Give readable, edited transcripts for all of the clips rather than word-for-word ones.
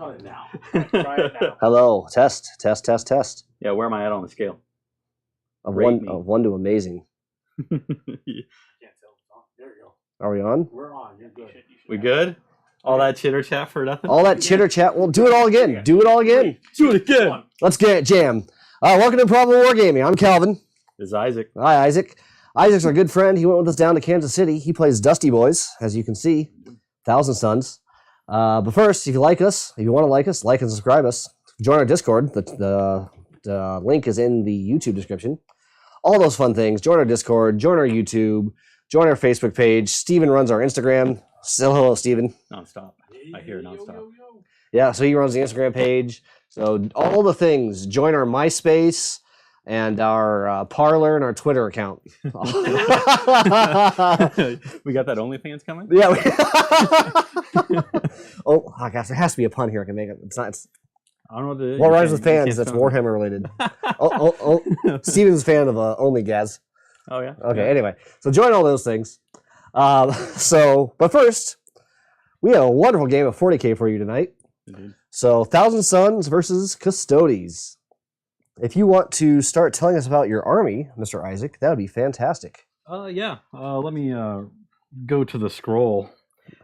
on it now. Try it now. Hello, test. Yeah, where am I at on the scale? Of Rate me. one to amazing. Can't tell. Oh, there you go. Are we on? We're on. You're good. We good? All that chitter chat for nothing? All that chitter chat. Well, do it all again. Do it all again. Do it again. Let's get it, jam. Welcome to Improbable Wargaming. I'm Calvin. This is Isaac. Hi, Isaac. Isaac's our good friend. He went with us down to Kansas City. He plays Dusty Boys, as you can see. Thousand Sons. But first, if you like us, if you want to like us, like and subscribe us. Join our Discord. The link is in the YouTube description. All those fun things. Join our Discord. Join our YouTube. Join our Facebook page. Steven runs our Instagram. Still hello, Steven. Nonstop. I hear nonstop. Yeah, so he runs the Instagram page. So all the things. Join our MySpace and our Parler and our Twitter account. We got that OnlyFans coming? Yeah. Oh, gosh, there has to be a pun here. I can make it. It's not. It's, I don't know what it is. what rhymes with fans? That's Warhammer related. oh. Steven's a fan of OnlyGaz. Oh, yeah? Okay, Yeah. anyway. So join all those things. But first, we have a wonderful game of 40K for you tonight. Indeed. So, Thousand Sons versus Custodes. If you want to start telling us about your army, Mr. Isaac, that would be fantastic. Yeah. Let me go to the scroll.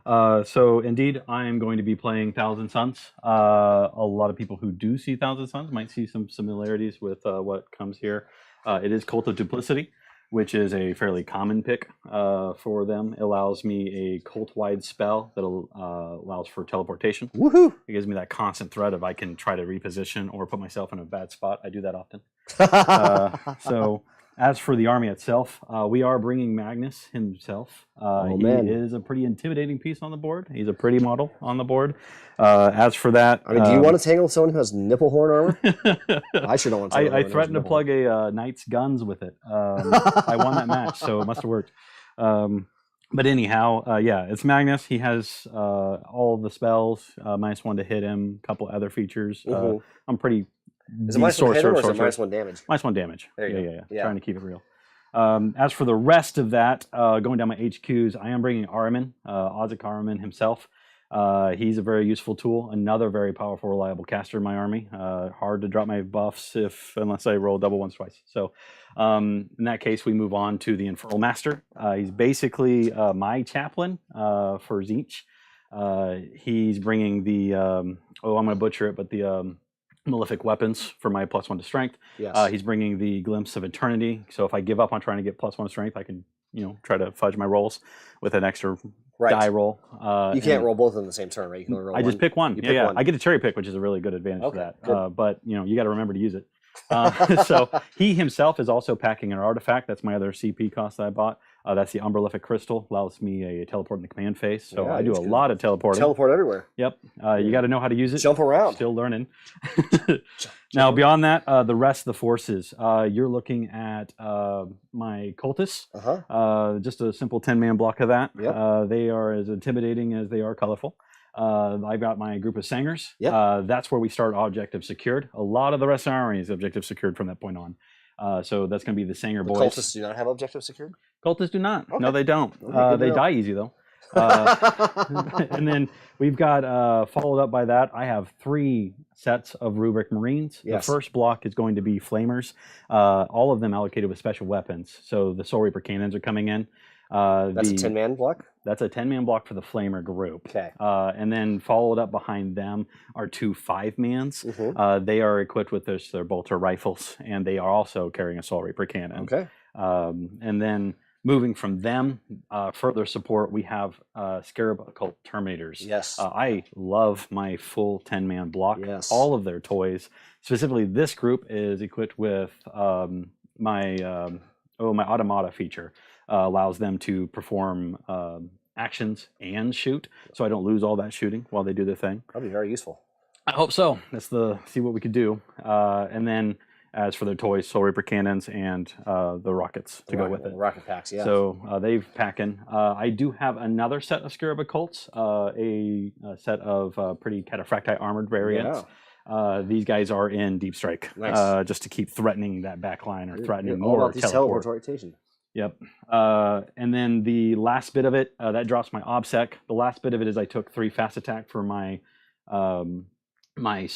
So, indeed, I am going to be playing Thousand Sons. A lot of people who do see Thousand Sons might see some similarities with what comes here. It is Cult of Duplicity, which is a fairly common pick for them. It allows me a cult-wide spell that allows for teleportation. Woohoo! It gives me that constant threat of I can try to reposition or put myself in a bad spot. I do that often. So as for the army itself, we are bringing Magnus himself. Man. He is a pretty intimidating piece on the board. He's a pretty model on the board. As for that... I mean, do you want to tangle with someone who has nipple horn armor? I sure don't want to. I threatened to plug a Knight's Guns with it. I won that match, so it must have worked. But anyhow, yeah, it's Magnus. He has all of the spells, -1 to hit him, a couple other features. I'm pretty... Is it -1 hit him or is it -1 damage? -1 damage. There you go. Yeah. Trying to keep it real. As for the rest of that, going down my HQs, I am bringing Ahriman, Ozzik Ahriman himself. He's a very useful tool. Another very powerful, reliable caster in my army. Hard to drop my buffs unless I roll double ones twice. So in that case, we move on to the Infernal Master. He's basically my chaplain for Tzeentch. He's bringing the, I'm going to butcher it, but the Malefic Weapons for my +1 to strength. Yes. He's bringing the Glimpse of Eternity. So if I give up on trying to get +1 to strength, I can, try to fudge my rolls with an extra die roll. You can't roll both of them the same turn, right? You can only roll I just pick one. You Yeah, pick yeah. one. I get a cherry pick, which is a really good advantage for that. good. But you got to remember to use it. So he himself is also packing an artifact. That's my other CP cost that I bought. That's the Umberlific Crystal. Allows me a teleport in the command phase. So Yeah, I do a it's good. lot of teleporting. Teleport everywhere. Yep. You got to know how to use it. Jump around. Still learning. Now, beyond that, the rest of the forces, you're looking at my cultists. Just a simple 10-man block of that. Yep. They are as intimidating as they are colorful. I've got my group of singers. Yep. That's where we start objective secured. A lot of the rest of our army is objective secured from that point on. So that's going to be the singer boys. Cultists do not have objective secured? Cultists do not. Okay. No, they don't. Okay, They die easy, though. And then we've got, followed up by that, I have 3 sets of Rubric Marines. Yes. The first block is going to be Flamers, all of them allocated with special weapons. So the Soul Reaper Cannons are coming in. That's a 10-man block? That's a 10-man block for the Flamer group. Okay. And then followed up behind them are 2 5-mans. They are equipped with their bolter rifles, and they are also carrying a Soul Reaper cannon. Okay. And then moving from them, further support, we have Scarab Occult Terminators. Yes. I love my full 10-man block. Yes. All of their toys. Specifically, this group is equipped with my Automata feature. Allows them to perform actions and shoot, so I don't lose all that shooting while they do their thing. That'd be very useful. I hope so. That's see what we could do. And then as for their toys, Soul Reaper cannons and the rockets to go with it. Rocket packs, yeah. So they've packing. I do have another set of Scarab Occults, a set of pretty Cataphracti armored variants. Yeah. These guys are in Deep Strike, Nice. just to keep threatening that back line or threatening All more about these teleport rotation. Yep. And then the last bit of it, that drops my OBSEC. The last bit of it is I took 3 fast attack for my my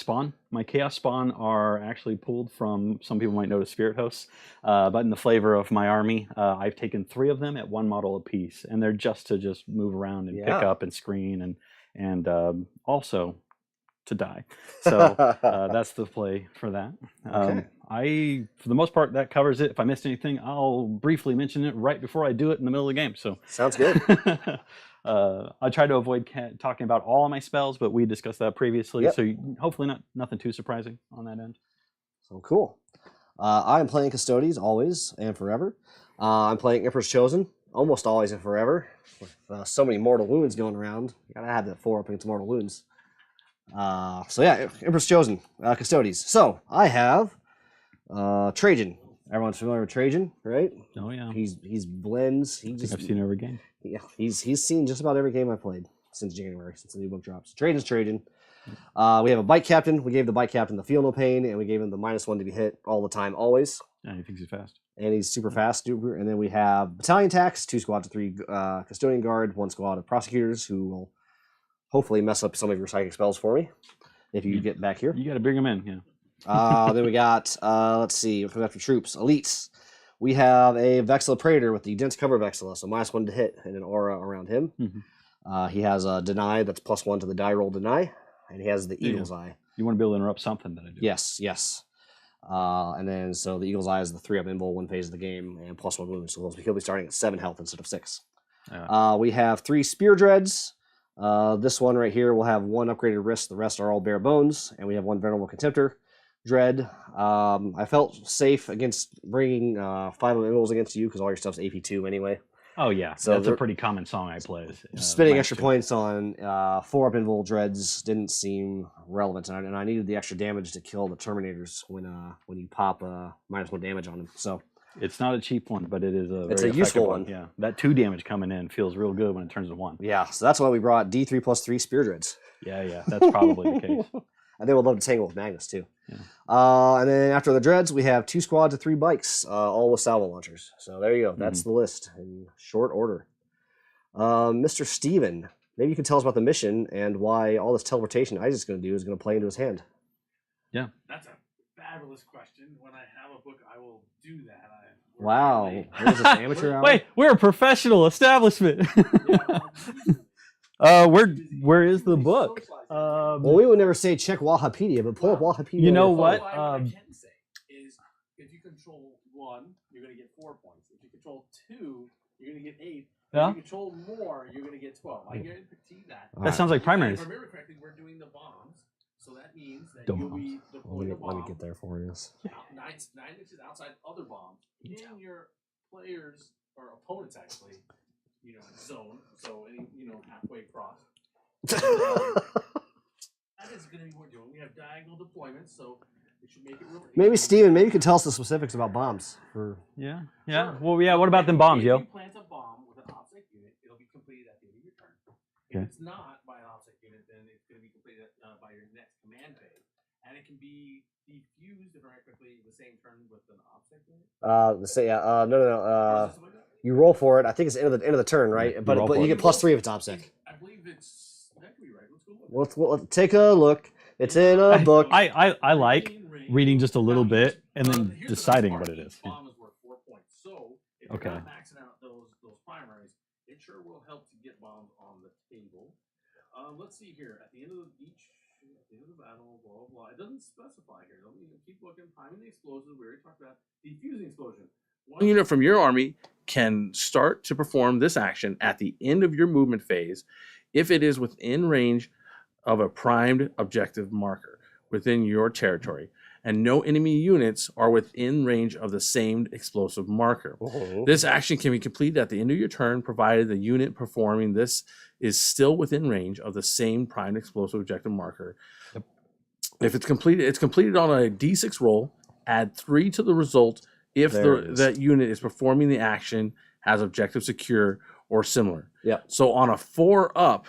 chaos spawn are actually pulled from, some people might know, as spirit hosts, but in the flavor of my army, I've taken 3 of them at 1 model apiece, and they're just to move around and pick up and screen and also to die. So that's the play for that. Okay. For the most part, that covers it. If I missed anything, I'll briefly mention it right before I do it in the middle of the game. So sounds good. I try to avoid talking about all of my spells, but we discussed that previously. Yep. So hopefully nothing too surprising on that end. So cool. I am playing Custodes always and forever. I'm playing Emperor's Chosen almost always and forever. With so many mortal wounds going around, you gotta have that 4 up against mortal wounds. So yeah, Emperor's Chosen, Custodes. So I have Trajann. Everyone's familiar with Trajann, right? Oh yeah. He's blends. I've seen every game. Yeah, he's seen just about every game I've played since January, since the new book drops. Trajann's Trajann. We have a bike captain. We gave the bike captain the feel no pain, and we gave him the -1 to be hit all the time, always. Yeah, he thinks he's fast. And he's super fast. And then we have battalion attacks, 2 squads of 3 custodian guard, 1 squad of prosecutors who will hopefully mess up some of your psychic spells for me if you get back here. You got to bring them in, yeah. Then we got, let's see, what comes after troops? Elites. We have a Vexilla Praetor with the dense cover Vexilla, so -1 to hit and an aura around him. He has a deny that's +1 to the die roll deny, and he has the Eagle's Eye. You want to be able to interrupt something that I do. Yes. And then so the Eagle's Eye is the 3-up invul 1 phase of the game and +1 wound, so he'll be starting at 7 health instead of 6. We have 3 Spear Dreads. This one right here will have 1 upgraded wrist. The rest are all bare bones, and we have 1 Venerable Contemptor Dread. I felt safe against bringing 5 of invuls against you because all your stuff's AP2 anyway. Oh yeah, so that's a pretty common song I play. Spending extra points on 4-up invul dreads didn't seem relevant, and I needed the extra damage to kill the Terminators when you pop -1 damage on them. So it's not a cheap one, but it is it's a useful one. Yeah, that 2 damage coming in feels real good when it turns to 1. Yeah, so that's why we brought D3+3 Spear Dreads. Yeah, that's probably the case. And they would love to tangle with Magnus too. Yeah. And then after the dreads, we have 2 squads of 3 bikes, all with salvo launchers. So there you go. That's the list in short order. Mr. Steven, maybe you can tell us about the mission and why all this teleportation Isaac's going to do is going to play into his hand. Yeah. That's a fabulous question. When I have a book, I will do that. Wow. What is this, amateur hour? Wait, we're a professional establishment. Where is the book? Well, we would never say check Wahapedia, but pull up Wahapedia. You know what? What I can say is if you control 1, you're going to get 4 points. If you control 2, you're going to get 8. Yeah. If you control more, you're going to get 12. I guarantee that. That sounds like primaries. If I remember correctly, we're doing the bombs, so that means that you'll be deploying a bomb. Let me get there for you. 9 inches outside other bombs in your players or opponents actually, zone. So any halfway across. That is going to be what we're doing. We have diagonal deployments, so it should make it really. Maybe Steven, maybe you can tell us the specifics about bombs. Yeah. Sure. Well, yeah. What about them bombs, if yo? you plant a bomb with an OPSEC unit, it'll be completed at the end of your turn. Okay. If it's not by an OPSEC unit, then it's going to be completed by your next command phase, and it can be defused, if I remember correctly, the same turn with an OPSEC unit. No. You roll for it. I think it's the end of the turn, right? But you get +3 if it's OPSEC. I believe that could be right. Let's go look. Let's take a look. It's in a book. I like reading just a little bit and then deciding what it is. Bomb is worth 4 points. So if you're not maxing out those primaries, it sure will help to get bombs on the table. Let's see here. At the end of the battle, blah blah. It doesn't specify here. Let me keep looking. Timing the explosives. We already talked about defusing explosion. One unit from your army can start to perform this action at the end of your movement phase if it is within range of a primed objective marker within your territory, and no enemy units are within range of the same explosive marker. This action can be completed at the end of your turn, provided the unit performing this is still within range of the same primed explosive objective marker. Yep. If it's completed on a d6 roll. Add 3 to the result if that unit is performing the action, has objective secure or similar. Yeah. So on a 4-up,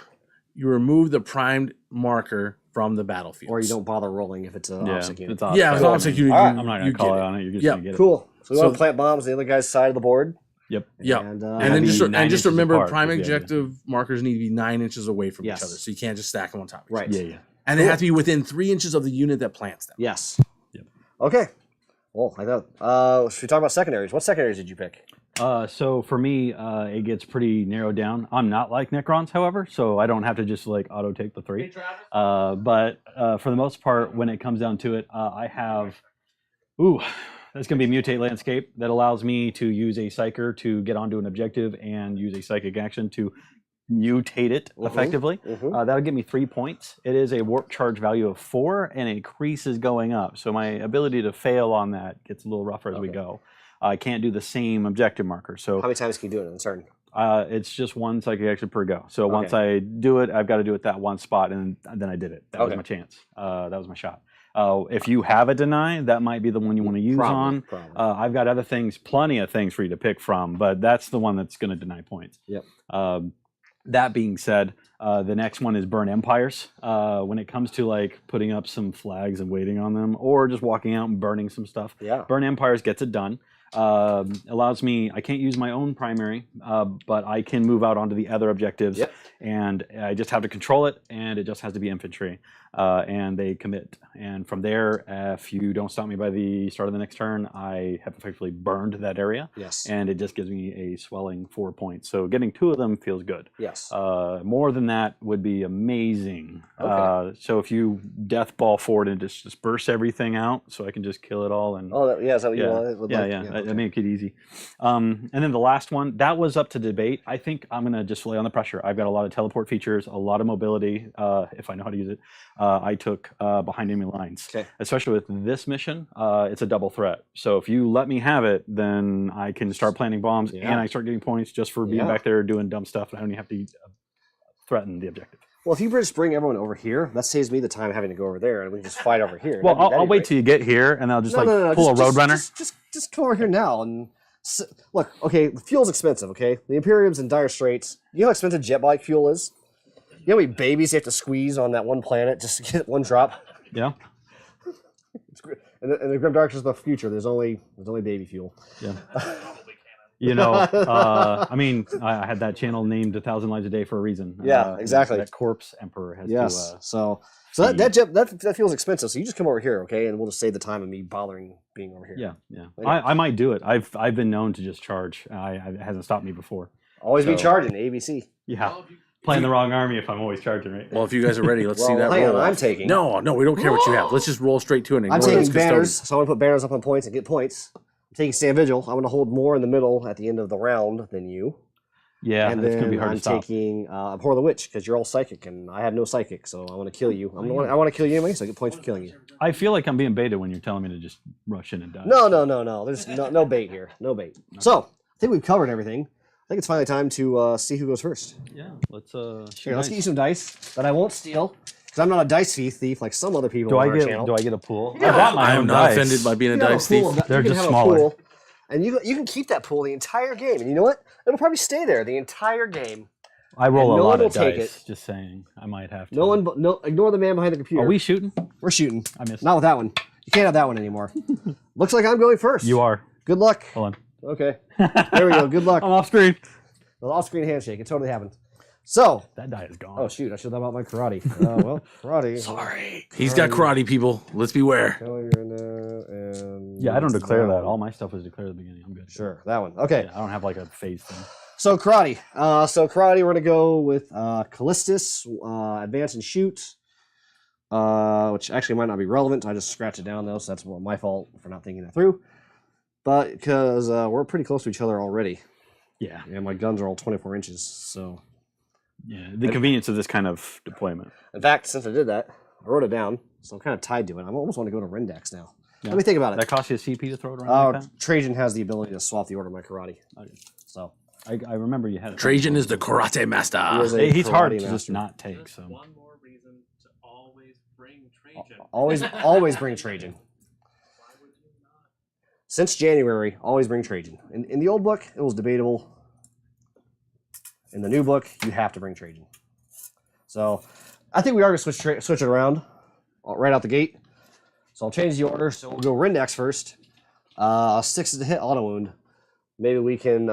you remove the primed marker from the battlefield. Or you don't bother rolling if it's an OPSEC unit. It's OPSEC. Yeah, it's an OPSEC unit. Right. I'm not going to call it on it. You're just going to get Cool. So we want to plant bombs on the other guy's side of the board. Yep. And then just remember, prime objective markers need to be 9 inches away from each other, so you can't just stack them on top. Right. Yeah. And they have to be within 3 inches of the unit that plants them. Yes. Yep. Okay. Well, I thought. Should we talk about secondaries? What secondaries did you pick? So for me, it gets pretty narrowed down. I'm not like Necrons, however, so I don't have to just like auto take the 3. Hey, Travis. But for the most part, when it comes down to it, I have, that's going to be Mutate Landscape. That allows me to use a Psyker to get onto an objective and use a Psychic action to mutate it effectively. That'll give me 3 points. It is a warp charge value of 4, and it increases going up. So my ability to fail on that gets a little rougher as we go. I can't do the same objective marker. So How many times can you do it in a turn? it's just one psychic action per go. So once I do it, I've got to do it that one spot, and then I did it. That was my chance. That was my shot. If you have a deny, that might be the one you want to use on. I've got other things, plenty of things for you to pick from, but that's the one that's going to deny points. Yep. That being said, the next one is Burn Empires. When it comes to like putting up some flags and waiting on them, or just walking out and burning some stuff, Burn Empires gets it done. Allows me, I can't use my own primary, but I can move out onto the other objectives, and I just have to control it, and it just has to be infantry, and they commit. And from there, if you don't stop me by the start of the next turn, I have effectively burned that area, and it just gives me a swelling 4 points. So getting 2 of them feels good. More than that would be amazing. So if you death ball forward and just disperse everything out, so I can just kill it all. And is that what you want? I make it easy. And then the last one, that was up to debate. I think I'm going to just lay on the pressure. I've got a lot of teleport features, a lot of mobility, if I know how to use it. I took behind enemy lines. Especially with this mission, it's a double threat. So if you let me have it, then I can start planting bombs, and I start getting points just for being back there doing dumb stuff, and I don't even have to threaten the objective. Well, if you just bring everyone over here, that saves me the time having to go over there, and we can just fight over here. Well, I'll wait till you get here, and I'll just pull a Roadrunner. Just come over here now and look. Okay, fuel's expensive. Okay, the Imperium's in dire straits. You know how expensive jet bike fuel is. You know how many babies you have to squeeze on that one planet just to get one drop. Yeah. And the Grim Darkness of the future, there's only baby fuel. Yeah. You know, I mean, I had that channel named 1,000 Lives a Day for a reason. Yeah, exactly. That Corpse Emperor has to. So that feels expensive. So you just come over here, okay, and we'll just save the time of me bothering being over here. Yeah. I might do it. I've been known to just charge. It hasn't stopped me before. Always be charging, ABC. Yeah. Playing the wrong army if I'm always charging, right? Well, if you guys are ready, let's see that hang roll. on, I'm taking. No, we don't care what you have. Let's just roll straight to it. I'm taking banners, so I want to put banners up on points and get points. I'm taking Stand Vigil. I'm going to hold more in the middle at the end of the round than you. Yeah, and that's going to be hard to stop. I'm taking Abhor the Witch because you're all psychic and I have no psychic, so I want to kill you. I want to kill you anyway, so I get points for killing you. I feel like I'm being baited when you're telling me to just rush in and die. No. There's no bait here. No bait. Okay. So I think we've covered everything. I think it's finally time to see who goes first. Yeah, let's Here, let's get you some dice that I won't steal because I'm not a dice thief like some other people on our channel. Do I get a pool? Yeah. I am not offended by being a dice thief. They're just smaller. And you can keep that pool the entire game. And you know what? It'll probably stay there the entire game. I roll a lot of dice. Just saying, I might have to. Ignore the man behind the computer. Are we shooting? We're shooting. I missed. Not with that one. You can't have that one anymore. Looks like I'm going first. You are. Good luck. Hold on. Okay. There we go. Good luck. I'm off screen. The off-screen handshake. It totally happened. So. That die is gone. Oh, shoot. I should have thought about my karate. Karate. Sorry. He's got karate, people. Let's beware. Yeah, I don't declare that. All my stuff was declared at the beginning. I'm good. Sure. That one. Okay. Yeah, I don't have like a phase thing. So karate. We're going to go with Callistus, Advance and Shoot, which actually might not be relevant. I just scratched it down, though, so that's my fault for not thinking that through. But because we're pretty close to each other already. Yeah. And my guns are all 24 inches, so. Yeah, the convenience of this kind of deployment. In fact, since I did that, I wrote it down, so I'm kind of tied to it. I almost want to go to Rendex now. Yeah. Let me think about it. That costs you a CP to throw it around like that? Trajann has the ability to swap the order of my karate. Okay. So. I remember you had it. Trajann is the karate master. He's hard to just not take. So. One more reason to always bring Trajann. Always bring Trajann. Why would you not? Since January, always bring Trajann. In the old book, it was debatable. In the new book, you have to bring Trajann. So I think we are going to switch it around right out the gate. So I'll change the order. So we'll go Rendex first. 6 is to hit auto wound. Maybe we can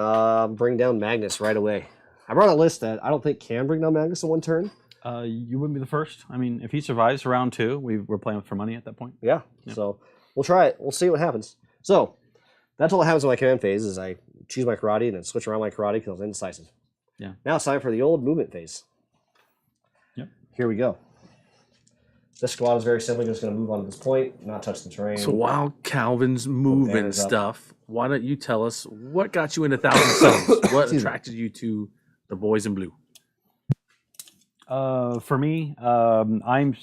bring down Magnus right away. I brought a list that I don't think can bring down Magnus in one turn. You wouldn't be the first. I mean, if he survives round 2, we're playing for money at that point. Yeah. So we'll try it. We'll see what happens. So that's all that happens in my command phase is I choose my karate and then switch around my karate because I was indecisive. Yeah. Now it's time for the old movement phase. Yep. Here we go. This squad is very simply just going to move on to this point, not touch the terrain. So while Calvin's moving banners up. stuff, why don't you tell us what got you into Thousand Sons? What attracted you to the boys in blue? For me, I'm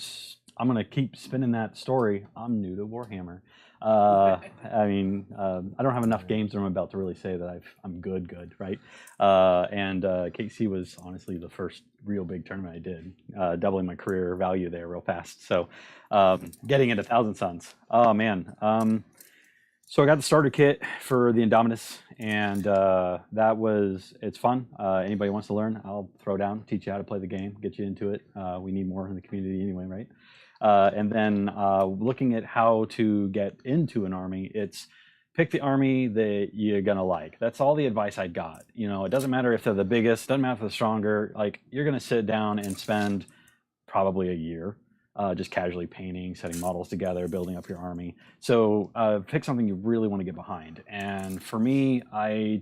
gonna keep spinning that story. I'm new to Warhammer. I mean, I don't have enough games under my belt to really say that I'm good, right? And KC was honestly the first real big tournament I did, doubling my career value there real fast. So getting into Thousand Sons, oh man. So I got the starter kit for the Indomitus, and it's fun. Anybody wants to learn, I'll throw down, teach you how to play the game, get you into it. We need more in the community anyway, right? And then looking at how to get into an army, it's pick the army that you're gonna like. That's all the advice I got. You know, it doesn't matter if they're the biggest, doesn't matter if they're stronger. Like, you're gonna sit down and spend probably a year just casually painting, setting models together, building up your army. So pick something you really want to get behind. And for me, I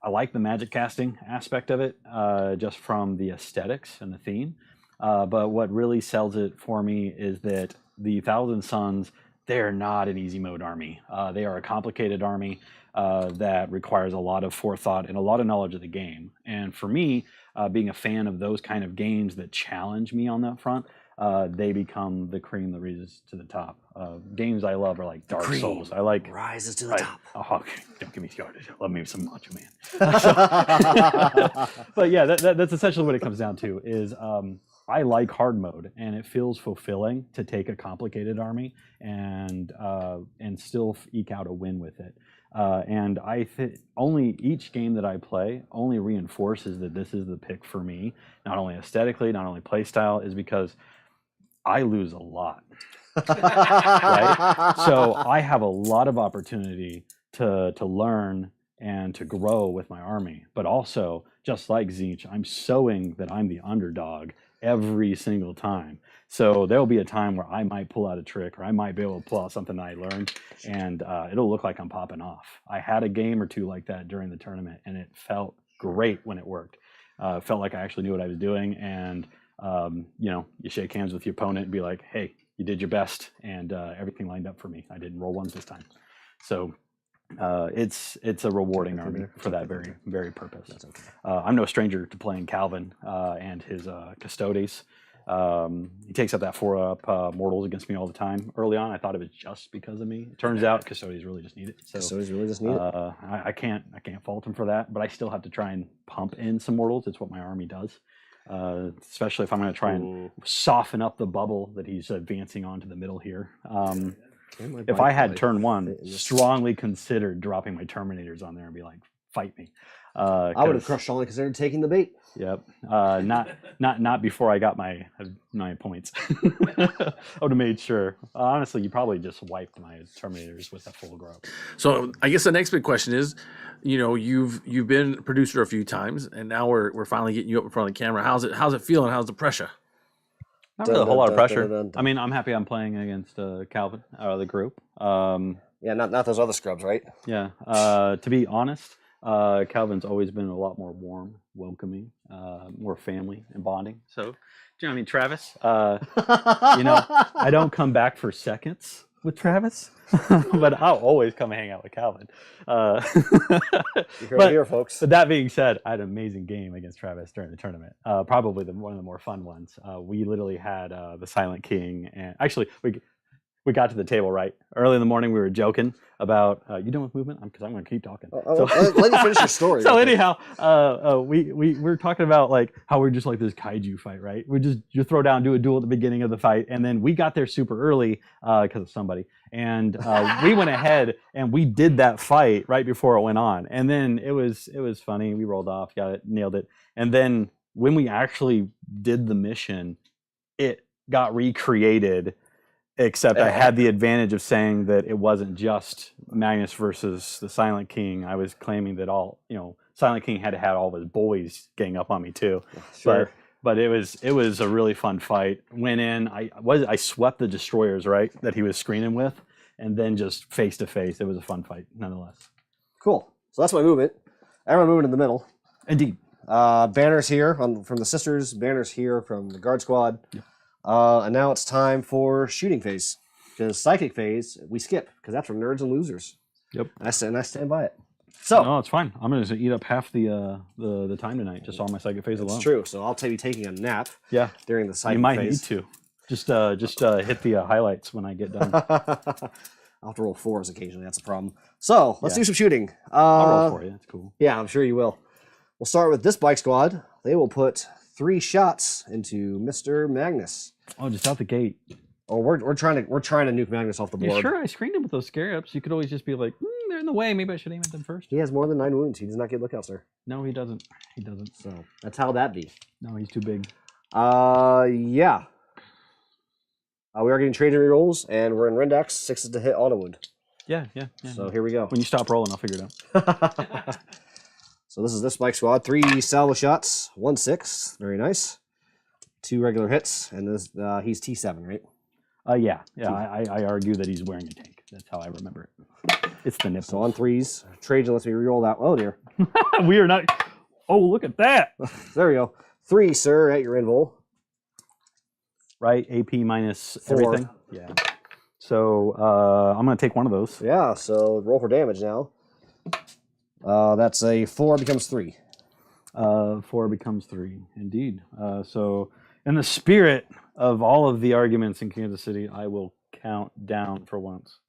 like the magic casting aspect of it, just from the aesthetics and the theme. But what really sells it for me is that the Thousand Sons, they're not an easy mode army. They are a complicated army that requires a lot of forethought and a lot of knowledge of the game. And for me, being a fan of those kind of games that challenge me on that front, they become the cream that rises to the top. Games I love are like Dark Souls. I like rises to the top. Oh, don't get me started. I love me some Macho Man. But yeah, that's essentially what it comes down to. Is I like hard mode, and it feels fulfilling to take a complicated army and still eke out a win with it. And I think only each game that I play only reinforces that this is the pick for me. Not only aesthetically, not only play style, is because I lose a lot. Right? So I have a lot of opportunity to learn and to grow with my army. But also, just like Zinch, I'm sowing that I'm the underdog every single time. So there'll be a time where I might pull out a trick, or I might be able to pull out something that I learned, and it'll look like I'm popping off. I had a game or two like that during the tournament, and it felt great when it worked. Felt like I actually knew what I was doing, and you shake hands with your opponent and be like, hey, you did your best, and everything lined up for me. I didn't roll ones this time. So it's a rewarding army for that very, very purpose. Okay. I'm no stranger to playing Calvin and his Custodes. He takes up that 4-up mortals against me all the time. Early on, I thought it was just because of me. It turns out Custodes really just need it. So Custodes really just need it. I can't fault him for that, but I still have to try and pump in some mortals. It's what my army does. Especially if I'm going to try and soften up the bubble that he's advancing onto the middle here. If I had turn 1, strongly considered dropping my Terminators on there and be like, fight me. I would have strongly considered taking the bait. Yep. Not before I got my 9 points. I would have made sure. Honestly, you probably just wiped my Terminators with a full grub. So I guess the next big question is, you've been a producer a few times, and now we're finally getting you up in front of the camera. How's it feeling? How's the pressure? Not really a whole lot of pressure. I mean, I'm happy I'm playing against Calvin out of the group. Yeah, not those other scrubs, right? Yeah. To be honest, Calvin's always been a lot more warm, welcoming, more family and bonding. So, do you know what I mean, Travis? I don't come back for seconds with Travis, but I'll always come and hang out with Calvin. You heard it here, folks. But that being said, I had an amazing game against Travis during the tournament. Probably one of the more fun ones. We literally had the Silent King, and actually we got to the table right early in the morning. We were joking about you done with movement, because I'm going to keep talking. Let you finish your story. So anyhow, we were talking about like how we're just like this kaiju fight, right? You throw down, do a duel at the beginning of the fight, and then we got there super early because of somebody, and we went ahead and we did that fight right before it went on, and then it was funny. We rolled off, got it, nailed it, and then when we actually did the mission, it got recreated. Except I had the advantage of saying that it wasn't just Magnus versus the Silent King. I was claiming that Silent King had all of his boys gang up on me too. Sure. But it was a really fun fight. Went in. I swept the destroyers, right, that he was screening with, and then just face to face. It was a fun fight nonetheless. Cool. So that's my movement. Everyone moving in the middle. Indeed. Banners here from the sisters. Banners here from the guard squad. Yep. And now it's time for shooting phase. Because psychic phase we skip because that's for nerds and losers. Yep. And I stand by it. So no, it's fine. I'm gonna eat up half the time tonight just on my psychic phase alone. That's true. So I'll be taking a nap. Yeah. During the psychic phase. You might need to. Just hit the highlights when I get done. I'll have to roll 4s occasionally. That's a problem. So let's do some shooting. I'll roll for you. That's cool. Yeah, I'm sure you will. We'll start with this bike squad. They will put 3 shots into Mr. Magnus. Oh, just out the gate. Oh, we're trying to nuke Magnus off the board. Yeah, sure, I screened him with those scarabs. You could always just be like, they're in the way. Maybe I should aim at them first. He has more than 9 wounds. He does not get lookout, sir. No, he doesn't. He doesn't. So that's how that be. No, he's too big. Yeah. We are getting trading rerolls, and we're in Rendax. 6 to hit auto wound. Yeah. So here we go. When you stop rolling, I'll figure it out. So this is this bike squad. 3 salvo shots, 1 6. Very nice. 2 regular hits, and this he's T7, right? Yeah. I argue that he's wearing a tank. That's how I remember it. It's the nipple. So on 3s, Trajann lets me reroll that. Oh dear. We are not. Oh, look at that. There we go. 3, sir, at your invul. Right, AP minus 4. everything. Yeah. So I'm gonna take one of those. Yeah. So roll for damage now. That's a 4 becomes 3. 4 becomes 3. Indeed. So in the spirit of all of the arguments in Kansas City, I will count down for once.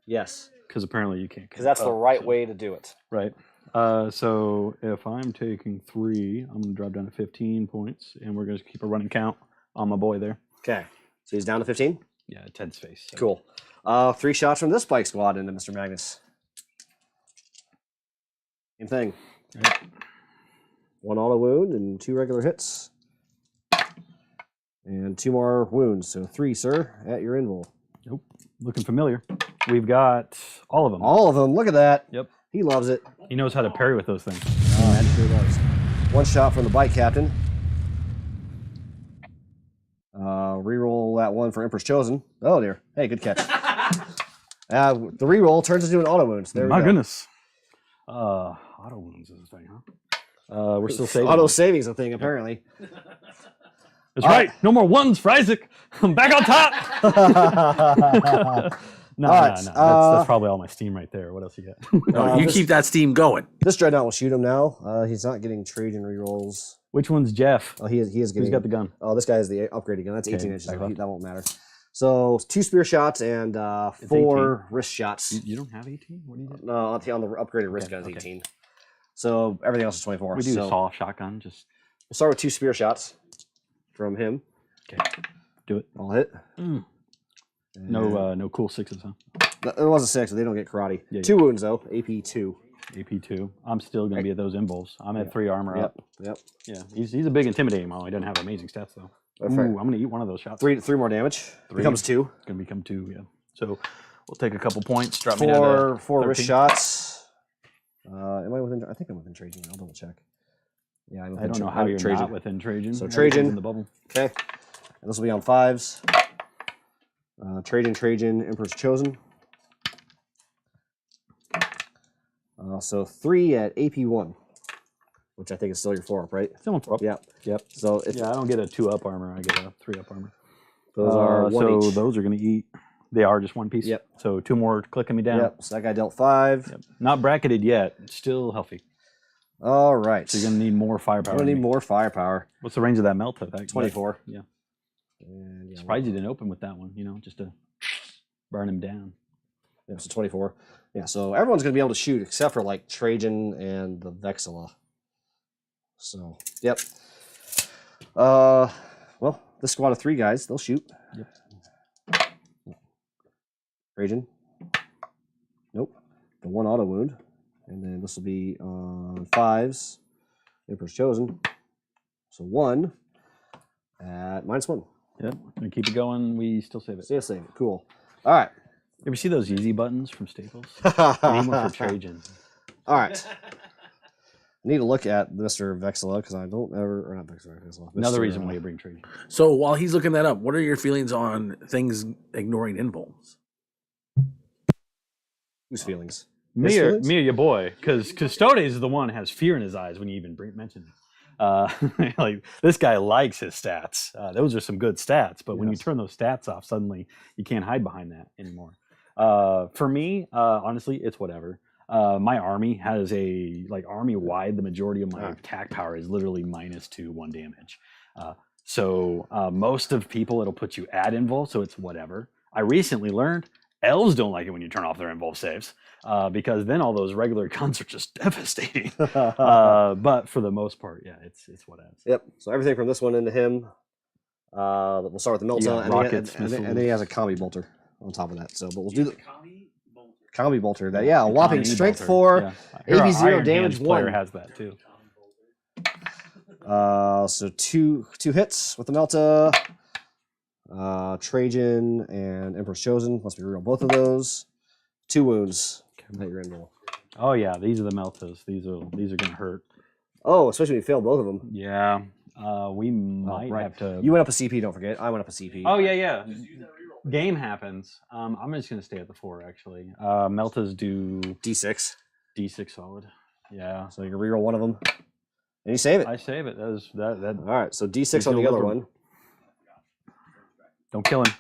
Yes. Because apparently you can't. Because that's the right way to do it. Right. So if I'm taking 3, I'm going to drop down to 15 points, and we're going to keep a running count on my boy there. Okay. So he's down to 15? Yeah, Ted's face. So. Cool. 3 shots from this bike squad into Mr. Magnus. Same thing. Right. 1 auto wound and 2 regular hits. And 2 more wounds. So 3, sir, at your invul. Nope. Looking familiar. We've got all of them. All of them. Look at that. Yep. He loves it. He knows how to parry with those things. Sure does. 1 shot from the bike captain. Reroll that 1 for Emperor's Chosen. Oh dear. Hey, good catch. The reroll turns into an auto wound. So there we go. My goodness. Auto wounds is a thing, huh? We're still saving. Auto savings a thing, apparently. That's right. No more 1s for Isaac. I'm back on top. No. That's probably all my steam right there. What else you got? No, you keep that steam going. This Dreadnought will shoot him now. He's not getting Trajann rerolls. Which one's Jeff? Oh, he is getting. Who's got the gun? Oh, this guy has the upgraded gun. That's 18 inches. back So up. that won't matter. So 2 spear shots and 4 wrist shots. You don't have 18? What do you do? No, on the upgraded wrist gun is 18. So everything else is 24. We do so saw shotgun. Just we'll start with 2 spear shots from him. okay. Do it. I'll hit. No cool 6s, huh? It was a 6, but they don't get karate. Yeah, 2 wounds though. AP 2. AP 2. I'm still gonna be at those involves. I'm at 3 armor up. Yep. Yeah, he's a big intimidating model. He doesn't have amazing stats though. Perfect. Ooh, I'm gonna eat one of those shots. 3 more damage. 3. Becomes 2. It's gonna become 2. Yeah. So we'll take a couple points. Drop me down to 4 wrist 13. shots. Am I within? I think I'm within Trajann. I'll double check. Yeah, I'm within I don't know how you're not within Trajann. So Everything's Trajann. in the bubble. Okay. And this will be on 5s. Trajann, Emperor's Chosen. So 3 at AP 1, which I think is still your 4 up, right? Still on 4 up. Yep. So if Yeah, I don't get a 2 up armor. I get a 3 up armor. those are 1 so each. those are going to eat. They are just 1 piece. Yep. So 2 more clicking me down. Yep. So that guy dealt 5. Yep. Not bracketed yet. Still healthy. All right. So you're going to need more firepower. I'm gonna need more firepower. What's the range of that melt? That 24. Yeah. And yeah, Surprised you didn't open with that one. Just to burn him down. yeah, so 24. Yeah. So everyone's gonna be able to shoot except for like Trajann and the Vexilla. So yep. Well, this squad of 3 guys, they'll shoot. Yep. Trajann. Nope. The 1 auto wound. And then this will be on 5s. Emperor's Chosen. So 1 at -1. Yep. Gonna keep it going. We still save it. Stay safe. Cool. All right. You ever see those easy buttons from Staples? I need one for Trajann. All right. need to look at Mr. Vexilla because I don't ever, or not Vexilla. Another Mr. reason why you bring Trajann. So while he's looking that up, what are your feelings on things ignoring invulns? Whose feelings? Me His or feelings? your boy, because Custodes is the one who has fear in his eyes when you even mention it. Like this guy likes his stats. Those are some good stats, but when you turn those stats off, suddenly you can't hide behind that anymore. For me, honestly, it's whatever. My army has a army wide. The majority of my attack power is literally -2 1 damage. So most of people, it'll put you at invul, so it's whatever. I recently learned elves don't like it when you turn off their invul saves, because then all those regular guns are just devastating. But for the most part, yeah, it's whatever. Yep. So everything from this one into him. We'll start with the Melta, and then he has a combi bolter on top of that. So, but we'll do the combi bolter. That a whopping strength 4, AP 0, damage 1. Player has that too. So two hits with the Melta. Trajann and Emperor's Chosen. Must be real. Both of those. 2 wounds. At your end roll. Oh yeah, these are the Meltas. These are gonna hurt. Oh, especially when you fail both of them. Yeah. We might have to. You went up a CP. Don't forget. I went up a CP. Oh yeah. Game happens. I'm just gonna stay at the 4 actually. Meltas do D6. D6 solid. Yeah. So you can reroll one of them, and you save it. I save it. That. All right. So D6 on the other one. Don't kill him.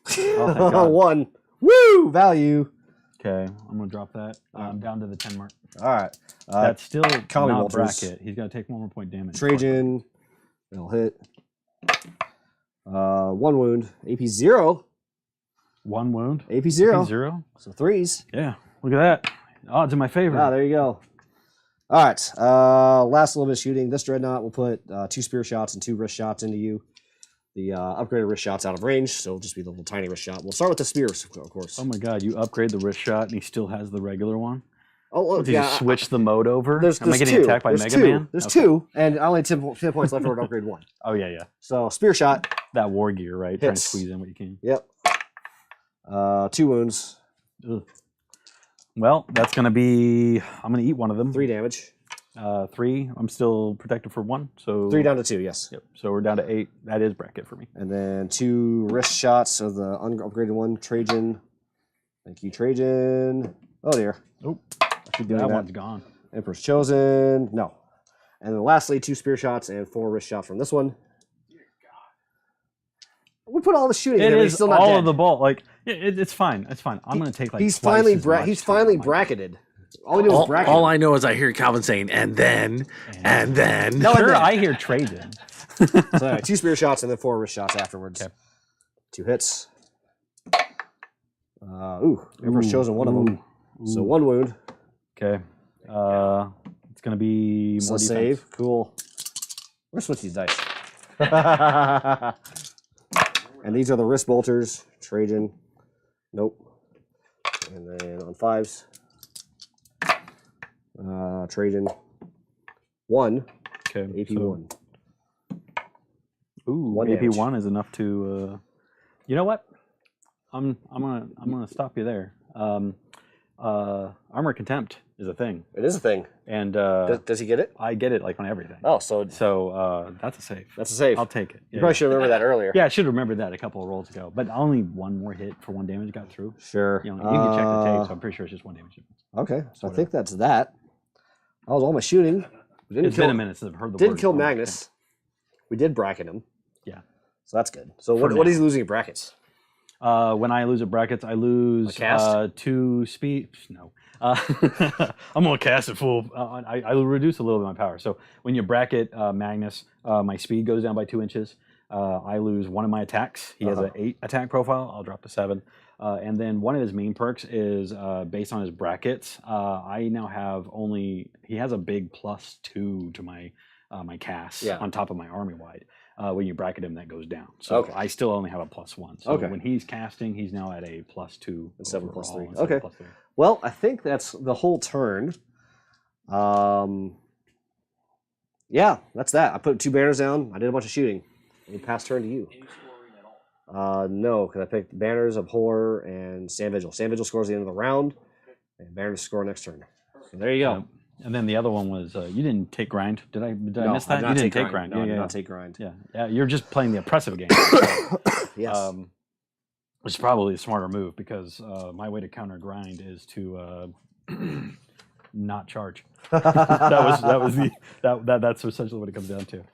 Oh, thank God. 1. Woo! Value. Okay, I'm gonna drop that. Down to the 10 mark. All right. That's still combi not bolters. bracket. He's got to take 1 more point damage. Trajann. It'll hit. 1 wound. AP 0. 1 wound. AP 0. AP 0. So 3s. Yeah. Look at that. Odds in my favor. Ah, there you go. All right. Last little bit of shooting. This Dreadnought will put 2 spear shots and 2 wrist shots into you. The upgraded wrist shot's out of range, so it'll just be the little tiny wrist shot. We'll start with the spears, of course. Oh my God! You upgrade the wrist shot, and he still has the regular one. Oh, look, Did you switch the mode over? There's Am I getting 2. attacked by There's Mega 2. Man? There's Okay. 2, and I only have 10 points left for to upgrade 1. Oh yeah. So spear shot. That war gear, right? Trying to Hits. squeeze in what you can. Yep. 2 wounds. Ugh. Well, that's gonna be. I'm gonna eat one of them. 3 damage. 3. I'm still protected for 1. So 3 down to 2. Yes. Yep. So we're down to 8. That is bracket for me. And then 2 wrist shots of the upgraded one, Trajann. Thank you, Trajann. Oh dear. Oh, That one's gone. Emperor's Chosen. No. And then lastly, 2 spear shots and 4 wrist shots from this one. We put all the shooting in It there, but he's is still not all dead. of the ball. Like it's fine. It's fine. I'm gonna take like. He's twice finally as much he's time. finally Like, bracketed. All we do is bracket. All I know is I hear Calvin saying, and then. No, Sure, I hear Trajann. So anyway, 2 spear shots and then 4 wrist shots afterwards. Okay. 2 hits. Emperor's Chosen one of them. So 1 wound. Okay. It's gonna be So more save. defense. Cool. We're switch these dice. And these are the wrist bolters. Trajann. Nope. And then on 5s. Trajann. 1. Okay. AP so- 1. Ooh, 1 AP damage. 1 is enough to. You know what? I'm gonna stop you there. Armor contempt is a thing, It is a thing. and Does he get it? I get it like on everything. Oh, so That's a save. that's a save. I'll take it. You probably should remember that earlier. Yeah, I should have remembered that a couple of rolls ago. But only 1 more hit for 1 damage got through. Sure. You can check the tape, so I'm pretty sure it's just 1 damage difference. Okay, so I think that's that. That was all my shooting. We didn't It's been a minute since I've heard the Didn't word kill armor Magnus. We did bracket him. Yeah. So that's good. So For what is he now. losing in brackets? When I lose at brackets, I lose A cast? 2 speed. No. I'm going to cast it full. I reduce a little bit of my power. So when you bracket Magnus, my speed goes down by 2 inches. I lose 1 of my attacks. He has an 8 attack profile. I'll drop to 7. And then one of his main perks is based on his brackets. I now have he has a big +2 to my my cast on top of my army wide. When you bracket him, that goes down. So I still only have a +1. So when he's casting, he's now at a +2. And 7 overall + 3. instead of Okay. +3. Well, I think that's the whole turn. Yeah, that's that. I put 2 banners down. I did a bunch of shooting. And pass turn to you. Any scoring at all? No, because I picked banners, Abhor, and Sand Vigil. Sand Vigil scores at the end of the round, and banners score next turn. So there you go. And then the other one was you didn't take grind. Did I No, miss I that? did You not didn't take take grind. No, I Yeah, did yeah, not take grind. yeah. You're just playing the oppressive game. Yes. Which is probably a smarter move because my way to counter grind is to not charge. That's essentially what it comes down to.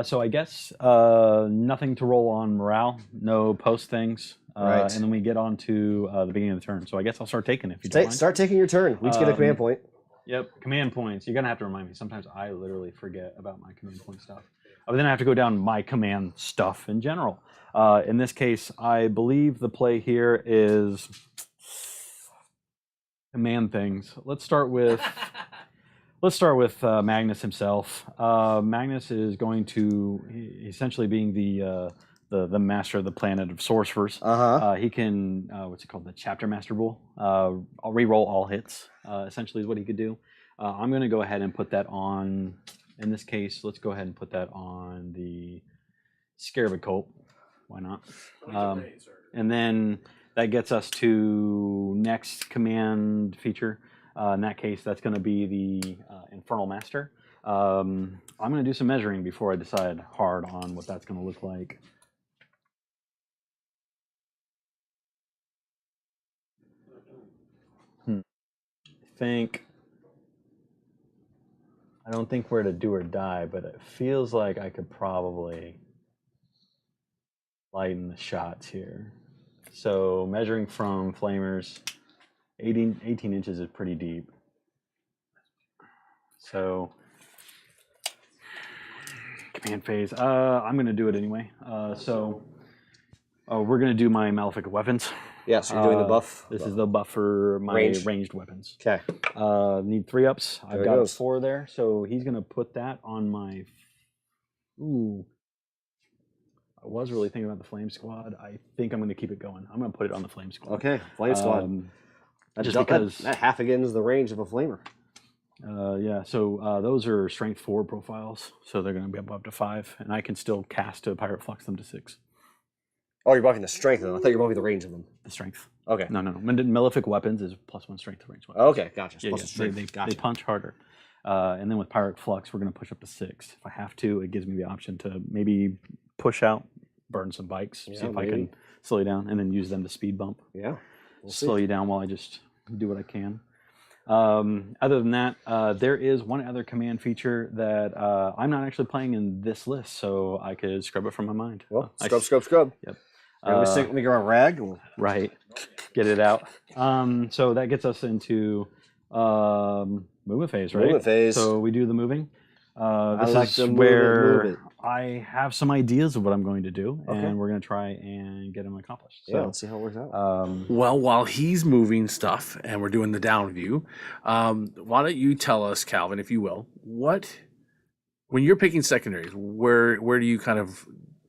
So I guess nothing to roll on morale, no post things, Right. and then we get on to the beginning of the turn. So I guess I'll start taking it if you don't mind. Start taking your turn. We each get a command point. Yep, command points. You're gonna have to remind me. Sometimes I literally forget about my command point stuff. But then I have to go down my command stuff in general. In this case, I believe the play here is command things. Let's start with Magnus himself. Magnus is going to essentially being the master of the planet of sorcerers. He can what's it called, the chapter master rule. I'll re-roll all hits. Essentially is what he could do. I'm going to go ahead and put that on. In this case, let's go ahead and put that on the Scarab Cult. Why not? And then that gets us to next command feature. In that case, that's going to be the Infernal Master. I'm going to do some measuring before I decide hard on what that's going to look like. I don't think we're to do or die, but it feels like I could probably lighten the shots here. So measuring from flamers, 18 inches is pretty deep. So command phase, I'm going to do it anyway. So we're going to do my Malefic Weapons. Yeah, so you're doing the buff. This is the buff for my ranged weapons. Okay. Need 3 ups. There I've got goes. 4 there, so he's going to put that on my... Ooh. I was really thinking about the Flame Squad. I think I'm going to keep it going. I'm going to put it on the Flame Squad. Okay, Flame Squad. Just because... That half again is the range of a flamer. Yeah, so those are strength 4 profiles, so they're going to be up to 5, and I can still cast to Pirate Flux them to 6. Oh, you're buffing the strength of them. I thought you were buffing the range of them. The strength. Okay. No. Malefic Weapons is +1 strength to range weapons. Okay, gotcha. Yeah, Plus the strength. they punch harder. And then with Pirate Flux, we're going to push up to 6. If I have to, it gives me the option to maybe push out, burn some bikes, see if I can slow you down, and then use them to speed bump. Yeah. Slow you down while I just do what I can. Other than that, there is one other command feature that I'm not actually playing in this list, so I could scrub it from my mind. Well, scrub. Yep. Let me grab a rag. Right. Get it out. So that gets us into movement phase, right? Movement phase. So we do the moving. This like is to where move it. I have some ideas of what I'm going to do, Okay. and we're going to try and get them accomplished. Yeah, So, let's see how it works out. Well, while he's moving stuff and we're doing the down view, why don't you tell us, Calvin, if you will, when you're picking secondaries, where do you kind of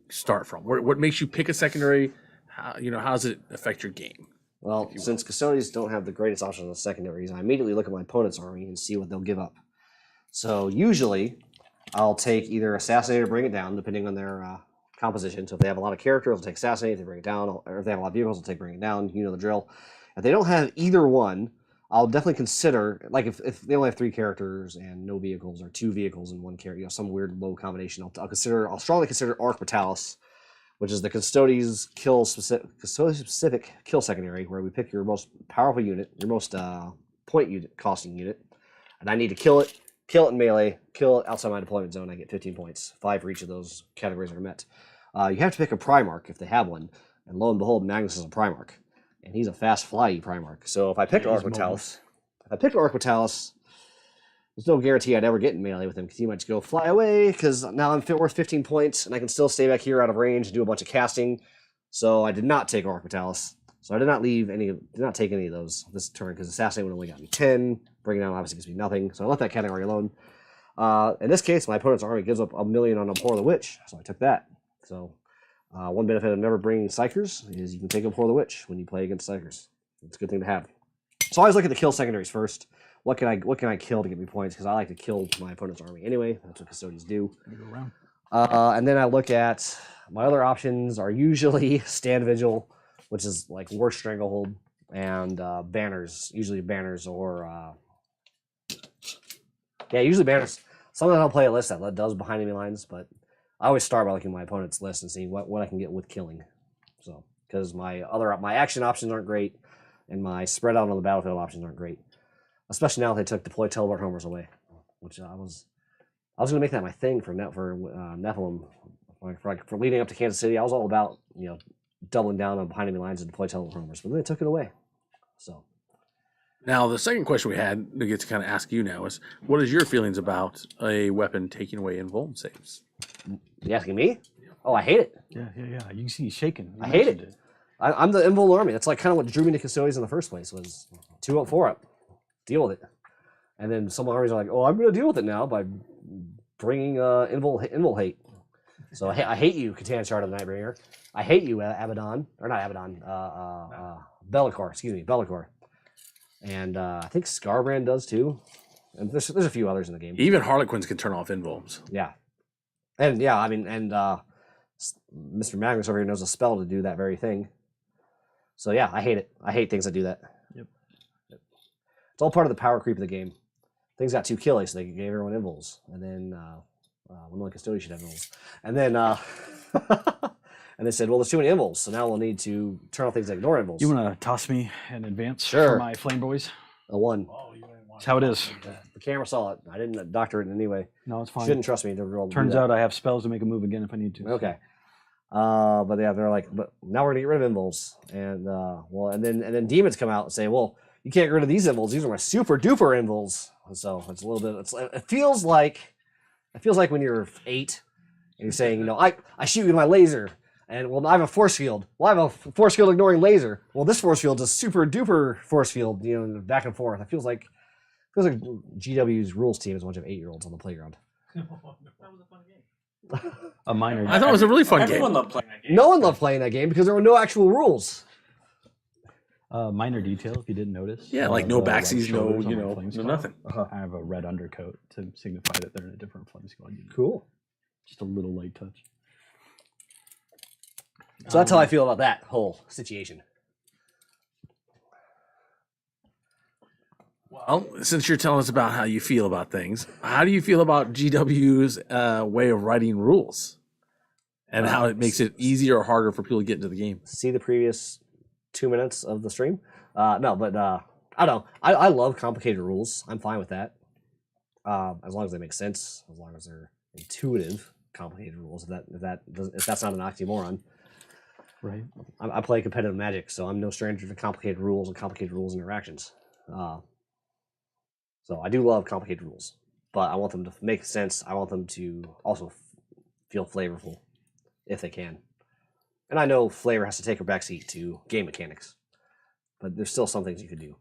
start from? What makes you pick a secondary? How does it affect your game? Well, since Custodes don't have the greatest option on the secondaries, I immediately look at my opponent's army and see what they'll give up. So usually, I'll take either Assassinate or Bring It Down, depending on their composition. So if they have a lot of characters, I'll take Assassinate. If they bring it down, or if they have a lot of vehicles, I'll take Bring It Down. You know the drill. If they don't have either one, I'll definitely consider, like if they only have 3 characters and no vehicles, or 2 vehicles and 1 character, some weird low combination, I'll strongly consider Arc Brutalis, which is the Custodes specific kill secondary, where we pick your most powerful unit, your most point unit costing unit, and I need to kill it in melee, kill it outside my deployment zone. I get 15 points, 5 for each of those categories are met. You have to pick a Primarch if they have one, and lo and behold, Magnus is a Primarch, and he's a fast flyy Primarch. So if I picked Arc Brutalis, there's no guarantee I'd ever get in melee with him, because he might just go fly away, because now I'm worth 15 points, and I can still stay back here out of range and do a bunch of casting. So I did not take Arc Brutalis. So I did not take any of those this turn, because Assassinate would only got me 10. Bringing Down obviously gives me nothing, so I left that category alone. In this case, my opponent's army gives up 1 million on Abhor the Witch, so I took that. So one benefit of never bringing Psychers is you can take Abhor the Witch when you play against Psychers. It's a good thing to have. So I always look at the kill secondaries first. What can I kill to get me points? Because I like to kill my opponent's army anyway. That's what Custodes do. And then I look at my other options are usually Stand Vigil, which is like War Stranglehold, and banners, usually banners or Yeah, usually banners. Sometimes I'll play a list that does behind enemy lines, but I always start by looking at my opponent's list and seeing what I can get with killing. So, because my action options aren't great, and my spread out on the battlefield options aren't great. Especially now that they took deploy teleport homers away, which I was going to make that my thing for Nephilim, for leading up to Kansas City. I was all about doubling down on behind enemy lines and deploy teleport homers, but then they took it away. So. Now, the second question we had to get to kind of ask you now is, what is your feelings about a weapon taking away invuln saves? You asking me? Oh, I hate it. Yeah. You can see he's shaking. I hate it. I'm the invuln army. That's like kind of what drew me to Custodes in the first place, was 2 up, 4 up. Deal with it. And then some armies are like, oh, I'm going to deal with it now by bringing invul hate. So I hate you, Catan Shard of the Nightbringer. I hate you, Abaddon. Or not Abaddon. Be'lakor. Excuse me, Be'lakor. And I think Scarbrand does too. And there's a few others in the game. Even Harlequins can turn off invulns. Yeah. And yeah, I mean, and Mr. Magnus over here knows a spell to do that very thing. So yeah, I hate it. I hate things that do that. Yep. It's all part of the power creep of the game. Things got too killy, so they gave everyone invulns. And then one of the Custodes should have invulns. And then and they said, well, there's too many invulns, so now we'll need to turn off things that ignore invulns. You want to toss me in advance Sure. for my flame boys? A 1. That's how it is. The camera saw it. I didn't doctor it in any way. No, it's fine. Shouldn't trust me to roll. Turns out I have spells to make a move again if I need to. Okay. But yeah, they're like, but now we're gonna get rid of invulns, and and then demons come out and say, well, you can't get rid of these invulns. These are my super duper invulns. And so it's a little bit. It feels like when you're 8 and you're saying, I shoot you with my laser, and well, I have a force field. Well, I have a force field ignoring laser. Well, this force field is a super duper force field. Back and forth. It feels like GW's rules team is a bunch of 8-year-olds on the playground. That was a fun game. A minor. I thought it was a really fun Everyone game. loved playing that game. No one loved playing that game because there were no actual rules. Minor detail, if you didn't notice. Yeah, like no the white backsies, shoulders no, on my flame no squad. nothing. I have a red undercoat to signify that they're in a different flame squad unit. Cool. Just a little light touch. So that's how I feel about that whole situation. Well, since you're telling us about how you feel about things, how do you feel about GW's way of writing rules? And how it makes it easier or harder for people to get into the game? See the previous 2 minutes of the stream? I don't know. I love complicated rules. I'm fine with that. As long as they make sense, as long as they're intuitive, complicated rules. If that's not an oxymoron. Right. I play competitive Magic, so I'm no stranger to complicated rules and complicated rules interactions. So I do love complicated rules, but I want them to make sense. I want them to also feel flavorful, if they can. And I know flavor has to take a backseat to game mechanics, but there's still some things you could do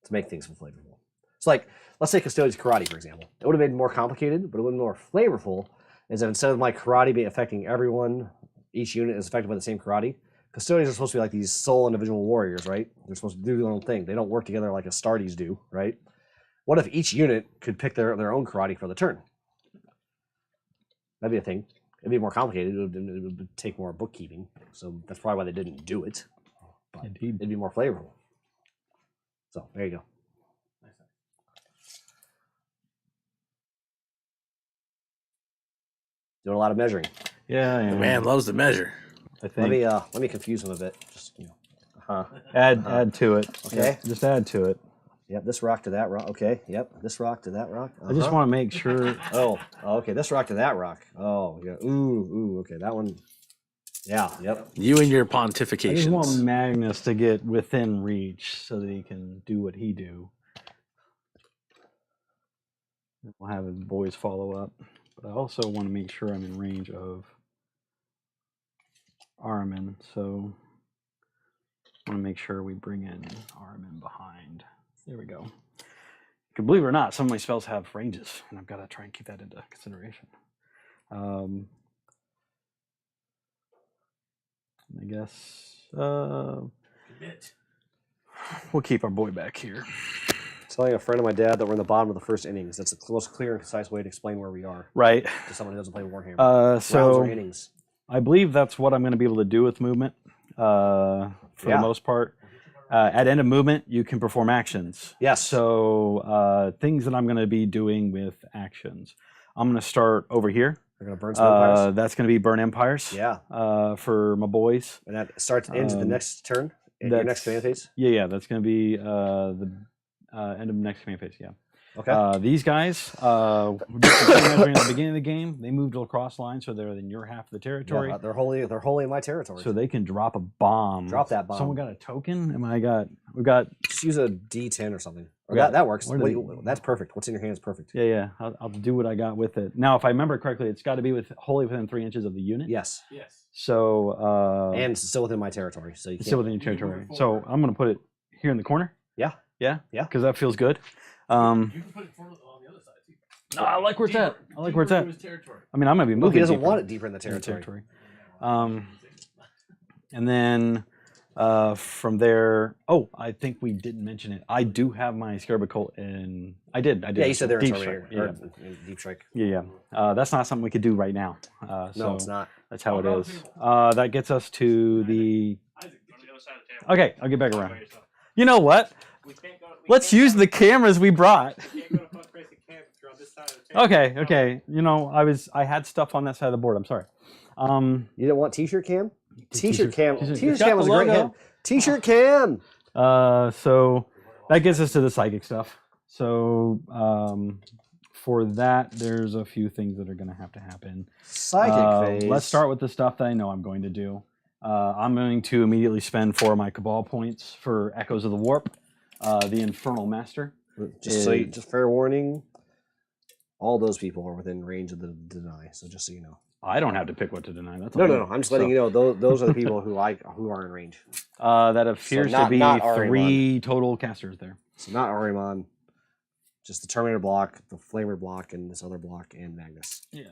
to make things feel flavorful. It's like, let's say Custodes Karate, for example. It would have made it more complicated, but it would have been more flavorful, is that instead of my karate being affecting everyone, each unit is affected by the same karate. Custodes are supposed to be like these sole individual warriors, right? They're supposed to do their own thing. They don't work together like Astartes do, right? What if each unit could pick their own karate for the turn? That'd be a thing. It'd be more complicated. It would take more bookkeeping. So that's probably why they didn't do it. But Indeed. it'd be more flavorful. So there you go. Doing a lot of measuring. Yeah, The man loves to measure. I think. Let me confuse him a bit. Just add to it. Okay. Yeah, just add to it. Yep, this rock to that rock. Okay, yep, this rock to that rock. I just want to make sure. Oh, okay, this rock to that rock. Oh, yeah. Ooh, okay, that one. Yeah, yep. You and your I just want pontifications. Magnus to get within reach so that he can do what he do. We'll have his boys follow up, but I also want to make sure I'm in range of Armin. So I want to make sure we bring in Armin behind. There we go. Believe it or not, some of my spells have ranges, and I've got to try and keep that into consideration. I guess we'll keep our boy back here. Telling a friend of my dad that we're in the bottom of the first innings. That's the most clear and concise way to explain where we are Right. to someone who doesn't play Warhammer. Rounds So or innings. I believe that's what I'm going to be able to do with movement for Yeah. the most part. At end of movement, you can perform actions. Yes. So things that I'm going to be doing with actions. I'm going to start over here. We're gonna burn some empires. That's going to be burn empires. Yeah. For my boys. And that starts into the next turn. Your next command phase. Yeah. That's going to be the end of next command phase. Yeah. Okay. These guys, just at the beginning of the game, they moved across line, so they're in your half of the territory. Yeah, they're wholly in my territory. So they can drop a bomb. Drop that bomb. Someone got a token? We've got. Just use a D10 or something. Or Yeah. that works. What are That's perfect. What's in your hand is perfect. Yeah. I'll do what I got with it. Now, if I remember correctly, it's got to be wholly within 3 inches of the unit. Yes. Yes. So. And still within my territory, so you It's can't. still within your territory. So I'm going to put it here in the corner. Yeah. Yeah. Yeah. Because that feels good. You can put it on the other side too. No, I like where it's at. I like where it's at. His territory. I mean, I'm going to be Well, moving. he doesn't deeper want it deeper in the in the territory. And then from there, I think we didn't mention it. I do have my Scarab Cult in. I did. Yeah, you said they're in Deep Terminator. Strike. Or in Deep Strike. Yeah. That's not something we could do right now. No, So it's not. That's how it is. That gets us to the. Isaac, on the other side of the table. Okay, I'll get back around. You know what? Let's use the cameras we brought. Okay. You know, I had stuff on that side of the board. I'm sorry. You didn't want T-shirt cam? T-shirt cam. T-shirt. T-shirt It's got cam was a the great logo. hit. T-shirt cam. So that gets us to the psychic stuff. So for that, there's a few things that are going to have to happen. Psychic phase. Let's start with the stuff that I know I'm going to do. I'm going to immediately spend 4 of my Cabal points for Echoes of the Warp, the Infernal Master. Just fair warning. All those people are within range of the deny. So just so you know. I don't have to pick what to deny. That's No. I'm just letting you know. Those are the people who are in range. That appears to be not 3 total casters there. So not Arimon. Just the Terminator block, the Flamer block, and this other block, and Magnus. Yeah.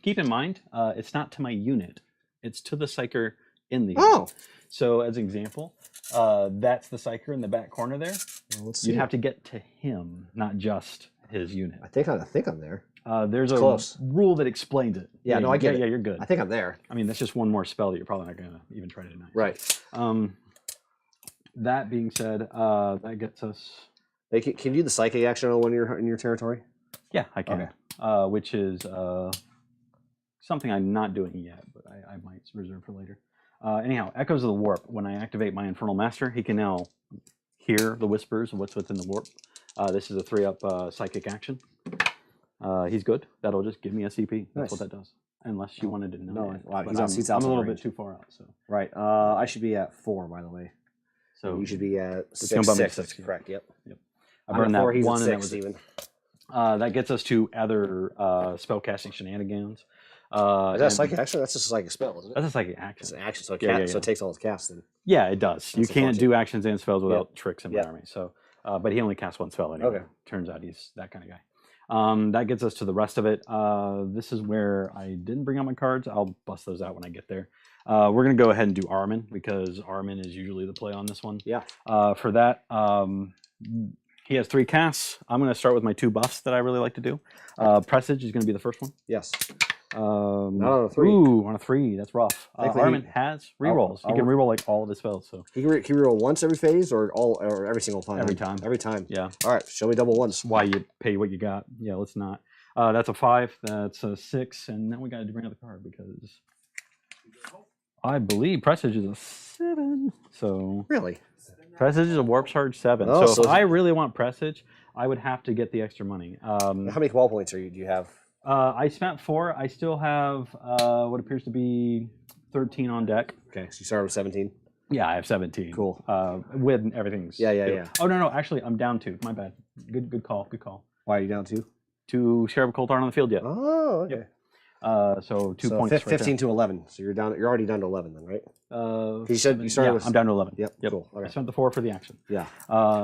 Keep in mind, it's not to my unit; it's to the Psyker in the unit. Oh. So, as an example, that's the Psyker in the back corner there. Well, let's see. You'd have to get to him, not just his unit. I think I'm there. There's a Close. rule that explains it. Yeah, no, I get it. Yeah, you're good. I think I'm there. I mean, that's just one more spell that you're probably not going to even try to deny. Right. That being said, that gets us. Hey, can you do the psychic action on when you're in your territory? Yeah, I can. Okay. Which is something I'm not doing yet, but I might reserve for later. Anyhow, Echoes of the Warp. When I activate my Infernal Master, he can now hear the whispers of what's within the warp. This is a 3-up psychic action. He's good. That'll just give me a CP. That's Nice. what that does. Unless you wanted to know. No, it. well, But he's I'm a outside little range. bit too far out. So Right. I should be at 4, by the way. so You should be at It's gonna bump me to 6. 6, yeah. Correct. Yep. I burned that 4, he's one, at and that 6, was it. even. That gets us to other spellcasting shenanigans. Is that a and psychic action? That's just a psychic spell, isn't it? That's a psychic It's action. an action, so Yeah. it takes all its casts then. Yeah, it does. You That's the can't function. do actions and spells without tricks in my Yep. army. So, but he only casts 1 spell anyway. Okay. Turns out he's that kind of guy. That gets us to the rest of it. This is where I didn't bring out my cards. I'll bust those out when I get there. We're going to go ahead and do Armin because Armin is usually the play on this one. Yeah. For that, he has 3 casts. I'm going to start with my 2 buffs that I really like to do. Presage is going to be the first one. Yes. Not on a 3. Ooh, on a 3. That's rough. Thankfully, Armin has rerolls. He can reroll like all of his spells. So He can reroll once every phase or every single time? Every time. Every time. yeah. All right. Show me double ones. Why you pay what you got. Yeah, let's not. That's a 5. That's a 6. And then we got to bring out the card because I believe Presage is a 7. So Really? Presage is a Warp Charge 7. Oh, so so if I really want Presage, I would have to get the extra money. How many Cabal points do you have? I spent 4. I still have what appears to be 13 on deck. Okay, so you started with 17. Yeah, I have 17. Cool. With everything's. Yeah. Oh no, actually, I'm down 2. My bad. Good call. Why are you down 2? 2 Sheriff Colt aren't on the field yet. Oh, okay. So 2 So points. right 15 to 11. So you're down. You're already down to 11 then, right? there. You said you started with. I'm down to 11. Yep. Cool. I Okay. spent the 4 for the action. Yeah.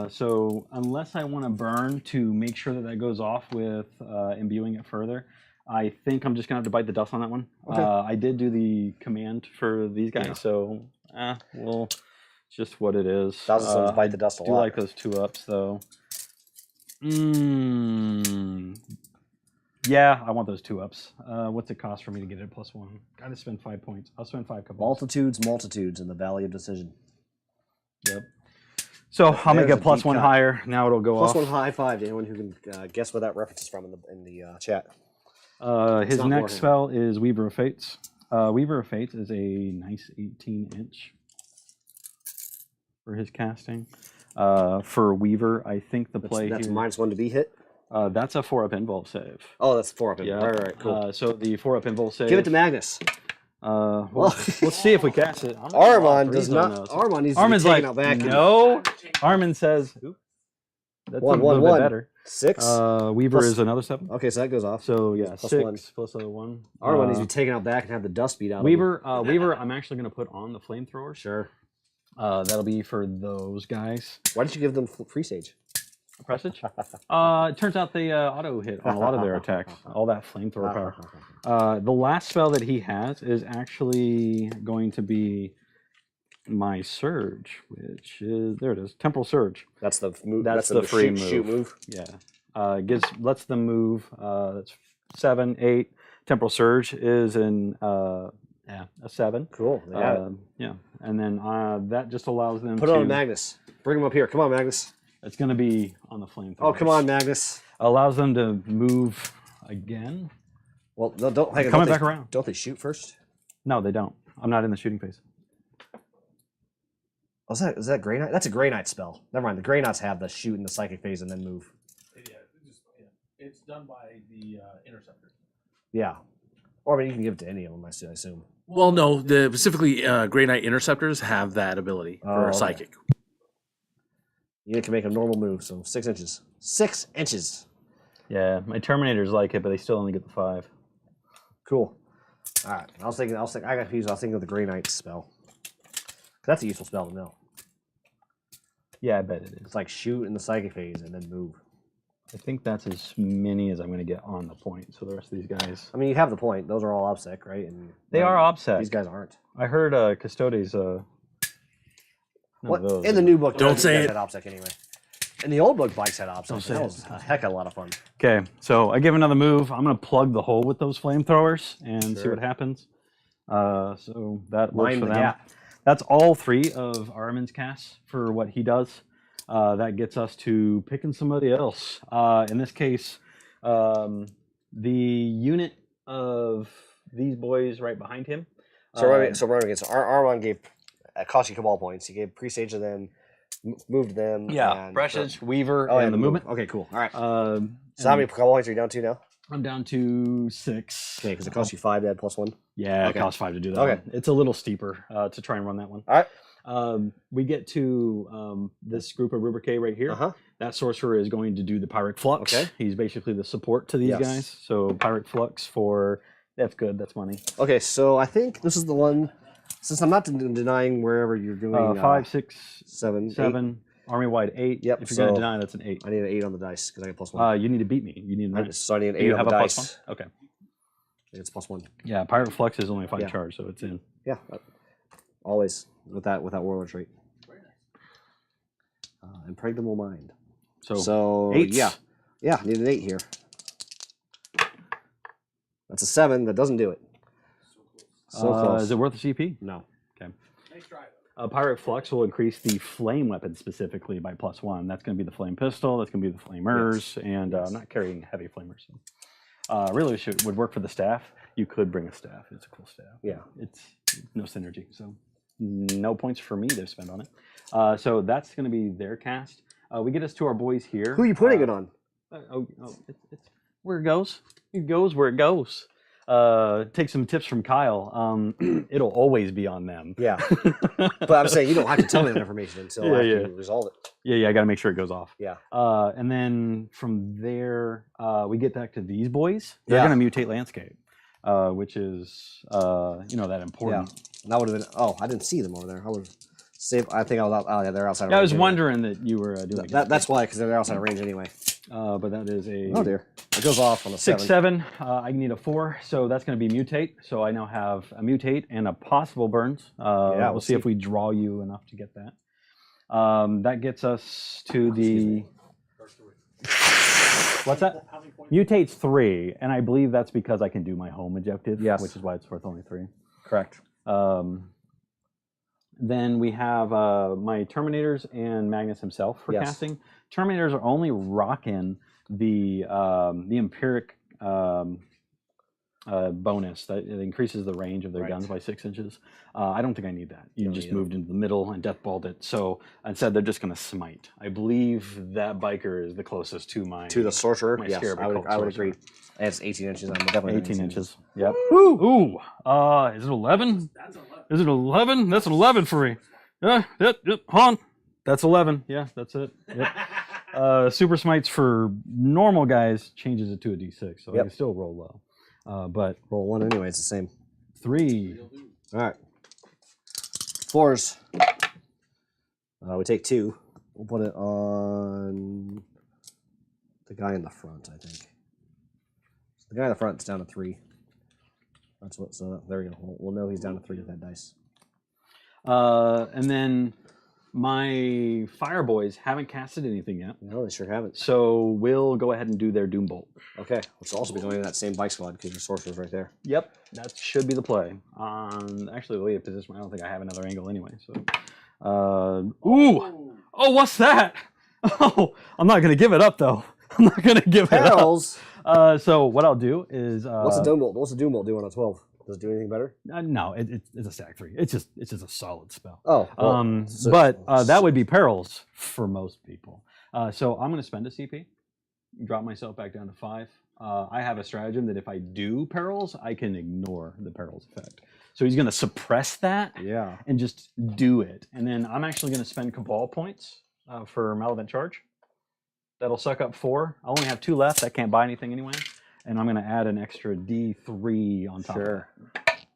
So unless I want to burn to make sure that goes off with imbuing it further, I think I'm just gonna have to bite the dust on that one. Okay. I did do the command for these guys, Yeah. so well, it's just what it is. Thousand Suns bite the dust a I do lot. like those 2-ups though. Yeah, I want those 2-ups. What's it cost for me to get it +1? Gotta spend 5 points. I'll spend 5 cabals. Multitudes in the Valley of Decision. Yep. So I'm gonna there's get a plus deep one cut. higher. Now it'll go Plus off. one high five to anyone who can guess where that reference is from in the chat. His not next Warhammer. spell is Weaver of Fates. Weaver of Fates is a nice 18-inch for his casting. For Weaver, I think the play That's here. -1 to be hit. That's a 4-up invulve save. Oh, that's 4 up. Yeah. Right, cool. So the 4-up invulve save. Give it to Magnus. Well, let's see if we cast it. Armand does not. Armand needs Armin's to be taken like, out back. no. Armin says, oop, that's One, a one, little one. bit better. 6. Weaver Plus- is another 7. Okay, so that goes off. So yeah, Plus 6 1. plus a 1. Armand needs to be taken out back and have the dust beat out of him. Weaver, I'm actually going to put on the flamethrowers. Sure. That'll be for those guys. Why didn't you give them free sage? Presage? It turns out they auto hit on a lot of their attacks. All that flamethrower power. The last spell that he has is actually going to be my Surge, which is, there it is, Temporal Surge. That's the move. That's the free shoot move. Yeah. Lets them move. That's 7, 8. Temporal Surge is a 7. Cool. They got it. Yeah. And then that just allows them Put to... it on Magnus. Bring him up here. Come on, Magnus. It's going to be on the flamethrower. Oh, come on, Magnus. Allows them to move again. Well, no, don't. Hang on, Coming don't back they, around. Don't they shoot first? No, they don't. I'm not in the shooting phase. Oh, is that Grey Knight? That's a Grey Knight spell. Never mind. The Grey Knights have the shoot in the psychic phase and then move. Yeah, it's done by the interceptors. Yeah. Or I mean, you can give it to any of them, I assume. Well, no, specifically Grey Knight Interceptors have that ability for okay. psychic. You can make a normal move, so 6 inches. 6 inches. Yeah, my Terminators like it, but they still only get the 5. Cool. All right. I got confused. I was thinking of the Grey Knight spell. That's a useful spell to know. Yeah, I bet it is. It's like shoot in the psychic phase and then move. I think that's as many as I'm going to get on the point. So the rest of these guys... I mean, you have the point. Those are all OBSEC, right? And They are OBSEC. These guys aren't. I heard Custodes... What? In the new book, Don't these say guys it. had OBSEC anyway. In the old book, bikes had OBSEC. Don't say That it. was a heck of a lot of fun. Okay, so I give another move. I'm going to plug the hole with those flamethrowers and see Sure. what happens. So that works Mind for the them. gap. That's all 3 of Armin's casts for what he does. That gets us to picking somebody else. In this case, the unit of these boys right behind him. So running against Armand gave cost you Cabal points. He gave presage and then moved them. and Presage, Weaver, Oh, and the movement. Okay, cool. All right. So So how many Cabal points are you down to now? I'm down to 6. Okay, because it costs you 5 to add +1. Yeah, Okay. it costs 5 to do that. Okay. One. It's a little steeper to try and run that one. All right. We get to this group of Rubricae right here. Uh-huh. That sorcerer is going to do the Pyrrhic Flux. Okay. He's basically the support to these Yes. guys. So Pyrrhic Flux that's good. That's money. Okay, so I think this is the one. Since I'm not denying wherever you're doing 5, 6, 7, 7, army wide 8. Yep, If you're going so- to deny, that's an 8. I need an 8 on the dice because I get +1. You need to beat me. You need a 9. So I need an Do 8 you on have the a dice. +1? Okay. It's +1. Yeah, Pyrrhic Flux is only a 5 Yeah. charge, so it's in. Yeah, always with that warlord trait. Impregnable mind. So 8s. yeah, need an 8 here. That's a 7. That doesn't do it. So close. Is it worth a CP? No. Nice try, though. Pyrrhic Flux will increase the flame weapon specifically by +1. That's going to be the flame pistol. That's going to be the flamers, and I'm not carrying heavy flamers. So. Really, would work for the staff. You could bring a staff. It's a cool staff. Yeah. It's no synergy, so no points for me to spend on it. So that's going to be their cast. We get us to our boys here. Who are you putting it on? It's where it goes. It goes where it goes. Take some tips from Kyle. It'll always be on them. Yeah. But I'm saying you don't have to tell me that information until after you resolve it. Yeah, I got to make sure it goes off. Yeah. And then from there, we get back to these boys. They're Yeah. going to mutate landscape, which is, that important. Yeah. That would have been. Oh, I didn't see them over there. I would save. I think I was out. Oh, yeah, they're outside. Yeah, I of was range wondering that you were doing That's why, because they're outside of range anyway. But that is a Oh dear. It goes off on a 6, 7. 7. I need a 4, so that's going to be mutate. So I now have a mutate and a possible burns. We'll see if we draw you enough to get that. That gets us to the. What's that? How many points? Mutate's 3, and I believe that's because I can do my home objective. Yes. Which is why it's worth only 3. Correct. And then we have my Terminators and Magnus himself for Yes. casting. Terminators are only rocking the empiric bonus that it increases the range of their Right. guns by 6 inches. I don't think I need that. You don't just need it. moved into the middle and deathballed it. So instead, they're just going to smite. I believe that biker is the closest to my To the sorcerer, my yes, scarab I would sorcerer. agree. And it's 18 inches. I'm definitely 18 inches. Yep. Woo! Ooh. Is it 11? That's 11. Is it 11? That's an 11 for me. Yep. Hold on. That's 11. Yeah, that's it. Yep. Super smites for normal guys changes it to a d6, so I Yep. can still roll low. But Roll 1 anyway. It's the same. 3. All right. 4s. We take 2. We'll put it on the guy in the front, I think. The guy in the front is down to 3. That's what. So there we go. We'll know he's down to 3 with that dice. And then my fire boys haven't casted anything yet, No, they sure haven't. so we'll go ahead and do their doom bolt. Okay, which will also be going in that same bike squad because your sorcerer's right there. Yep, that should be the play. Actually, the way it position, I don't think I have another angle anyway. So, ooh, oh, what's that? Oh, I'm not gonna give it up though. I'm not gonna give it up. Hells! So what I'll do is What's the doom bolt? What's the doom bolt do on a 12? Does it do anything better? no, it's a stack 3. It's just a solid spell. Oh, well, so- But that would be perils for most people. So I'm gonna spend a CP, drop myself back down to 5. I have a stratagem that if I do perils, I can ignore the perils effect. So he's gonna suppress that yeah. and just do it. And then I'm actually gonna spend Cabal points for Malevolent Charge. That'll suck up 4. I only have 2 left. I can't buy anything anyway. And I'm going to add an extra D3 on top Sure. of that.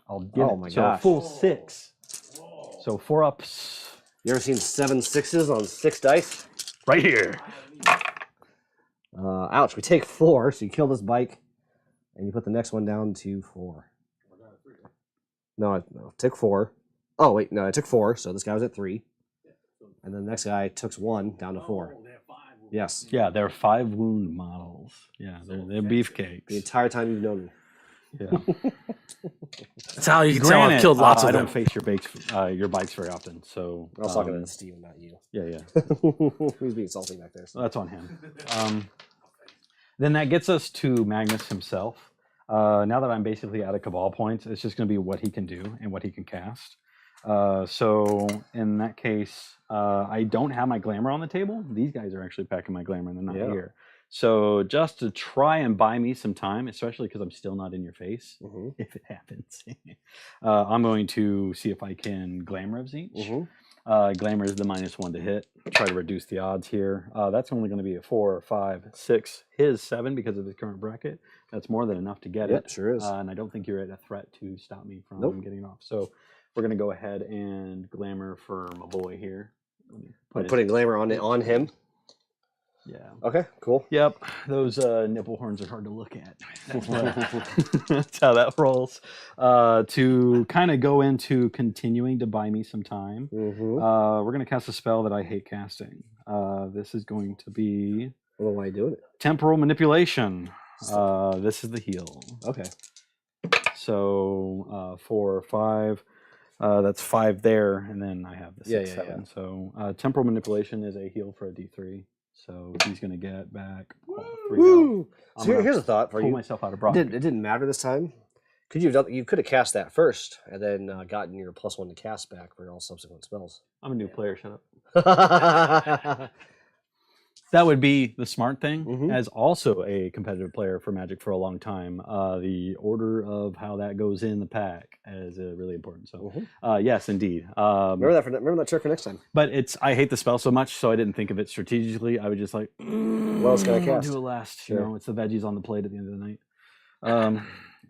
I'll get Oh it. my So a gosh. full 6. So 4 ups You ever seen 7 6s on 6 dice? right here. Ouch. We take 4, so you kill this bike, and you put the next one down to 4. No, took 4. Oh, wait, no, I took 4, so this guy was at 3. And then the next guy took 1 down to 4. Yes. Yeah, they're 5 wound models. Yeah, they're beefcakes. The entire time you've known me. Yeah. That's how you can tell I've killed lots I of them. don't face your bikes very often. So I was talking to Steven, not you. Yeah. He's being salty back there. So. That's on him. Then that gets us to Magnus himself. Now that I'm basically out of Cabal points, it's just going to be what he can do and what he can cast. So in that case, I don't have my glamour on the table. These guys are actually packing my glamour and they're not here. So just to try and buy me some time, especially because I'm still not in your face, if it happens, I'm going to see if I can glamour of Zinch. Glamour is the -1 to hit. Try to reduce the odds here. That's only going to be a 4, 5, 6. His 7 because of his current bracket. That's more than enough to get it. Sure is. And I don't think you're at a threat to stop me from getting it off. So we're going to go ahead and glamour for my boy here. Putting glamour on him. Yeah. Okay, cool. Yep. Those nipple horns are hard to look at. That's how that rolls. To kind of go into continuing to buy me some time, we're going to cast a spell that I hate casting. This is going to be... Well, why are you doing it? Temporal Manipulation. This is the heal. Okay. So 4, 5. That's 5 there, and then I have the 6, Yeah, 7. So Temporal Manipulation is a heal for a D3. So he's going to get back 3 health. So here's a thought for Pull you. myself out of Brock. It didn't matter this time. You could have cast that first, and then gotten your +1 to cast back for all subsequent spells. I'm a new player, shut up. That would be the smart thing. As also a competitive player for Magic for a long time, the order of how that goes in the pack is really important. So, yes, indeed. Remember that trick for next time. But I hate the spell so much, so I didn't think of it strategically. I was just like, what else can I cast? Do it last. Sure. You know, it's the veggies on the plate at the end of the night.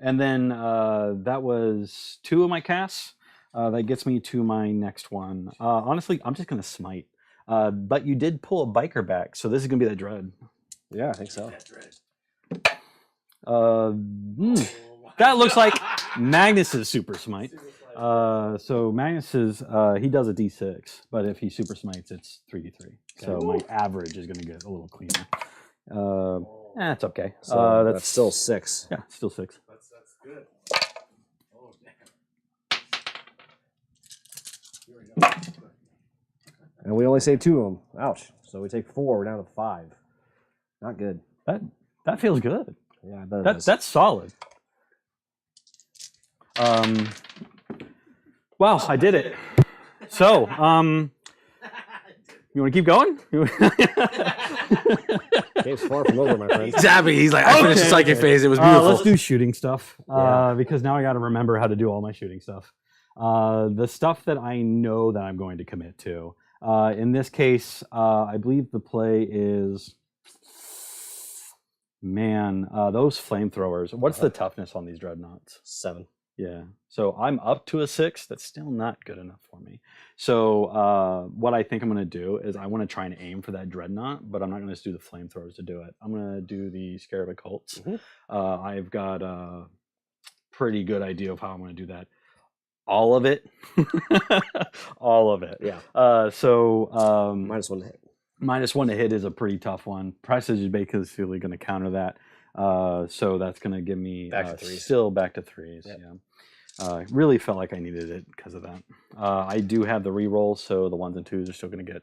And then that was 2 of my casts. That gets me to my next one. Honestly, I'm just going to smite. But you did pull a biker back, so this is going to be that dread. Yeah, I think so. That looks like Magnus's super smite. So Magnus's, he does a d6, but if he super smites, it's 3d3. So my average is going to get a little cleaner. It's okay. So that's still 6. Yeah, still 6. That's good. Oh, damn. And we only saved 2 of them. Ouch. So we take 4. We're down to 5. Not good. That feels good. Yeah, I bet it is. That's solid. Wow, I did it. So, you want to keep going? Game's far from over, my friend. He's happy. He's like, I finished the psychic phase. It was beautiful. Let's do shooting stuff Yeah. because now I got to remember how to do all my shooting stuff. The stuff that I know that I'm going to commit to. In this case, I believe the play is, man, those flamethrowers. What's the toughness on these dreadnoughts? 7. Yeah. So I'm up to a 6. That's still not good enough for me. So what I think I'm going to do is I want to try and aim for that dreadnought, but I'm not going to just do the flamethrowers to do it. I'm going to do the Scarab Occults. Mm-hmm. I've got a pretty good idea of how I'm going to do that. All of it. All of it. Yeah. -1 to hit. -1 to hit is a pretty tough one. Precision basically going to counter that. So that's going to give me Back to 3s. still back to 3s. Yep. Yeah. Really felt like I needed it because of that. I do have the reroll, so the 1s and 2s are still going to get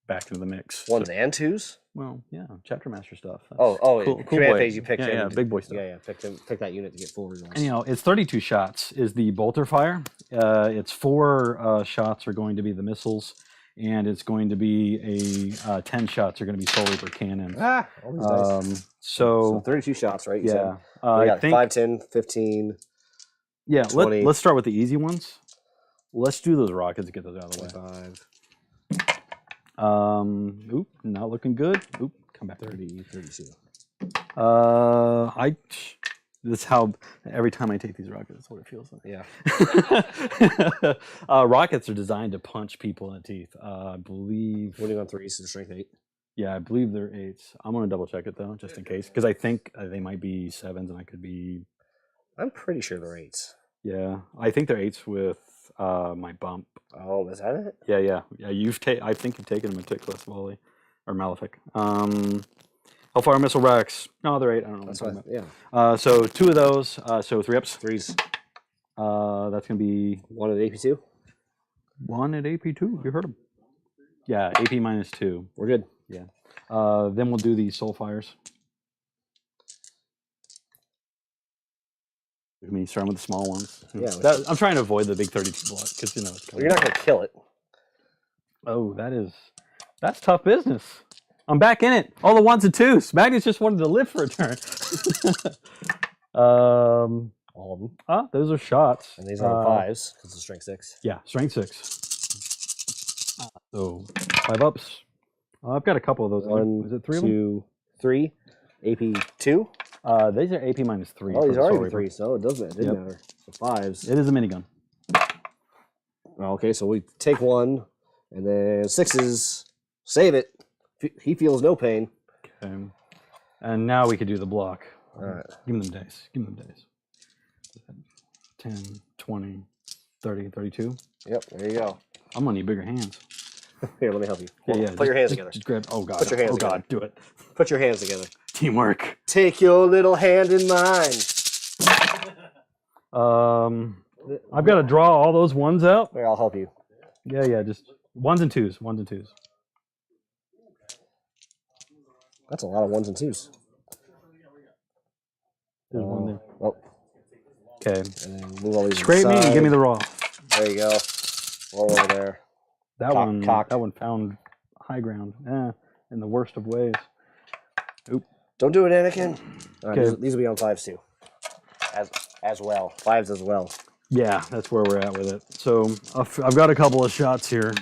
back into the mix. 1s and 2s? Well, yeah, Chapter Master stuff. That's Cool cool command boy. phase you picked him. Yeah, big boy stuff. Yeah, pick that unit to get 4 rerolls. And you know, it's 32 shots is the bolter fire. It's 4 shots are going to be the missiles, and it's going to be a 10 shots are going to be solely for cannons. All these dice. So 32 shots, right? You yeah, said? We I got think 5, 10, 15. yeah. 20. Let's start with the easy ones. Let's do those rockets to get those out of the way. 25. Oop, not looking good. Oop, come back. 30, 32. That's how every time I take these rockets, that's what it feels like. Yeah. Rockets are designed to punch people in the teeth. I believe. Winning on 3s, so strength 8. Yeah, I believe they're 8s. I'm gonna double check it though, just in case, because I think they might be 7s, and I could be. I'm pretty sure they're 8s. Yeah, I think they're 8s with my bump. Oh, is that it? Yeah. I think you've taken a meticulous volley or malefic. Hellfire missile racks. No, they're 8. I don't know. That's what I'm right. talking Yeah. about. So 2 of those. So 3 ups. 3s. That's gonna be 1 at AP2. 1 at AP2. You heard him. Yeah, AP -2. We're good. Yeah. Then we'll do the soul fires. I mean, starting with the small ones. Yeah, I'm trying to avoid the big 32 block because you know it's Well, coming. you're not going to kill it. Oh, that's tough business. I'm back in it. All the 1s and 2s. Magnus just wanted to live for a turn. All of them. Those are shots. And these are 5s because it's strength 6. Yeah, strength 6. So 5 ups. I've got a couple of those. 1, Is it 3 of them? 2, 3. AP2. These are AP -3. Oh, for these the are Soul AP Reaper. 3, so it doesn't Yep. matter. So 5s. It is a minigun. Oh, okay, so we take 1, and then 6s. Save it. He feels no pain. Okay. And now we could do the block. All right. Give me them dice. 10, 20, 30, 32. Yep, there you go. I'm gonna need bigger hands. Here, let me help you. Yeah. Put your hands together. Just grab. Oh god. Put your hands oh together. god. Do it. Put your hands together. Teamwork. Take your little hand in mine. I've got to draw all those 1s out. Here, I'll help you. Yeah. Just 1s and 2s. 1s and 2s. That's a lot of 1s and 2s. There's one there. Oh, Okay. and then move all these Scrape me and aside. give me the raw. There you go. Roll over there. That one. Cocked. That one found high ground. In the worst of ways. Oop. Don't do it, Anakin. All right, Okay. these will be on 5s too. As well. 5s as well. Yeah, that's where we're at with it. So I've got a couple of shots here.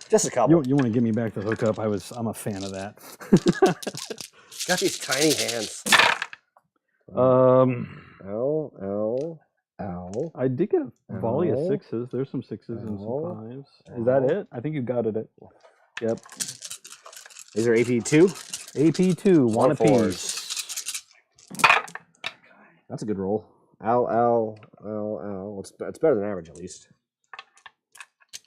Just a couple. You want to give me back the hookup? I'm a fan of that. Got these tiny hands. Ow. I did get a volley of Ow. 6s. There's some 6s and some Ow. 5s. Is that Ow. it? I think you got it. Yep. These are AP2. AP2, 1 One apiece. That's a good roll. Ow. It's better than average, at least.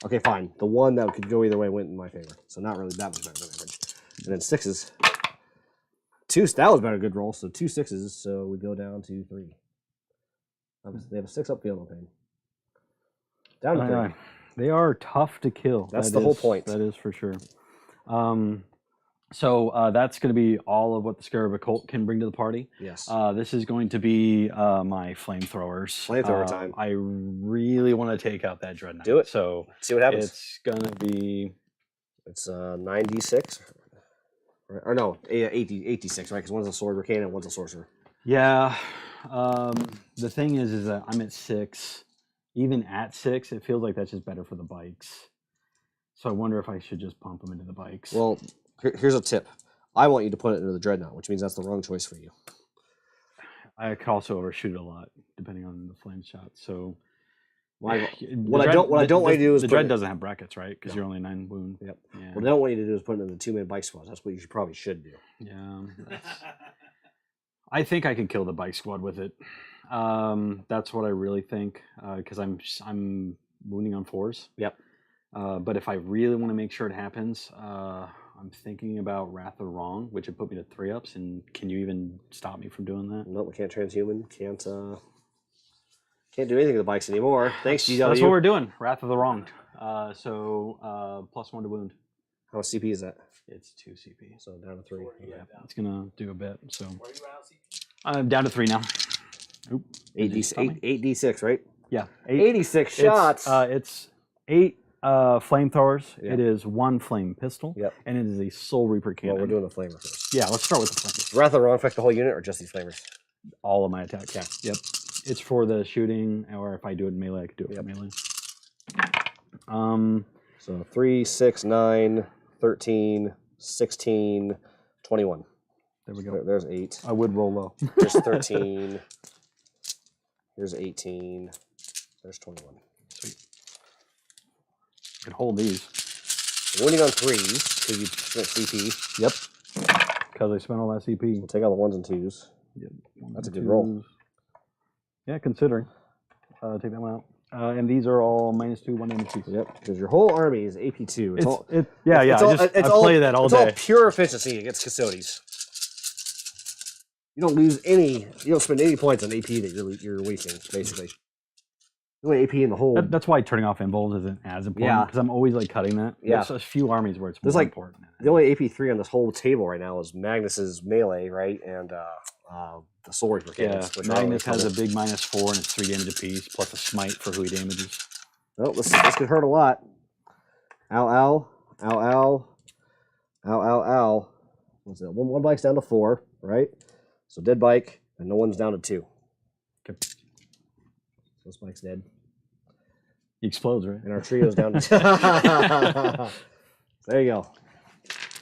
Okay, fine. The one that could go either way went in my favor. So not really that much better than average. And then 6s. 2, that was better good roll. So 2 6s. So we go down to 3. They have a 6 up, feel no pain. Down to 3. They are tough to kill. That's the whole point. That is for sure. So that's going to be all of what the Scarab Occult can bring to the party. Yes. This is going to be my flamethrowers. Flamethrower time. I really want to take out that Dreadnought. Do it. So see what happens. It's going to be... It's 9d6. Or no, 8d6, right? Because one's a sword cannon and one's a sorcerer. Yeah. The thing is that I'm at 6. Even at 6, it feels like that's just better for the bikes. So I wonder if I should just pump them into the bikes. Well, here's a tip. I want you to put it into the Dreadnought, which means that's the wrong choice for you. I could also overshoot it a lot, depending on the flame shot. So what I don't want you to do is the Dread doesn't have brackets, right? Because you're only 9 wound. Yep. Yeah. What I don't want you to do is put it in the 2-man bike squad. That's what you probably should do. Yeah. I think I could kill the bike squad with it. That's what I really think, because I'm wounding on 4s. Yep. But if I really want to make sure it happens, I'm thinking about Wrath of Wrong, which would put me to 3-ups. And can you even stop me from doing that? No, we can't transhuman. Can't do anything to the bikes anymore. Thanks, GW. That's what we're doing. Wrath of the Wronged. So +1 to wound. How much CP is that? It's 2 CP. So down to 3. Yeah, it's gonna do a bit. So Where are you at, CP? I'm down to 3 now. Oop. 8d6, right? Yeah. 86 shots. It's 8 flamethrowers. Yeah. It is 1 flame pistol. Yep. And it is a Soul Reaper cannon. Well, we're doing the flamer first. Yeah, let's start with the flamer. Wrath of Wrong affect the whole unit or just these flamers? All of my attacks. Yeah. Yep. It's for the shooting, or if I do it in melee, I could do it for melee. So 3, 6, 9, 13, 16, 21. There we go. There's 8. I would roll low. There's 13. Here's 18. There's 21. Sweet. Could hold these. Wounding on 3s because you spent CP. Yep. Because I spent all that CP. We'll take all the 1s and 2s. Yep. That's a good roll. Yeah, considering. Take that one out. And these are all -2, 1 damage pieces. Yep, because your whole army is AP2. I play that all day. It's all pure efficiency against Custodes. You don't lose any. You don't spend any points on AP that you're wasting, basically. The only AP in the whole. That's why turning off involves isn't as important. Yeah. Because I'm always like cutting that. Yeah. There's a few armies where it's more There's like important. the only AP3 on this whole table right now is Magnus's melee, right, and the sword. Yeah. Magnus has a big -4 and it's 3 damage apiece plus a smite for who he damages. Oh, this could hurt a lot. Ow, ow, ow, ow, ow, ow, ow. What's that? One bike's down to 4, right? So dead bike, and no one's down to 2. Okay. This bike's dead. He explodes, right? And our trio's down to There you go.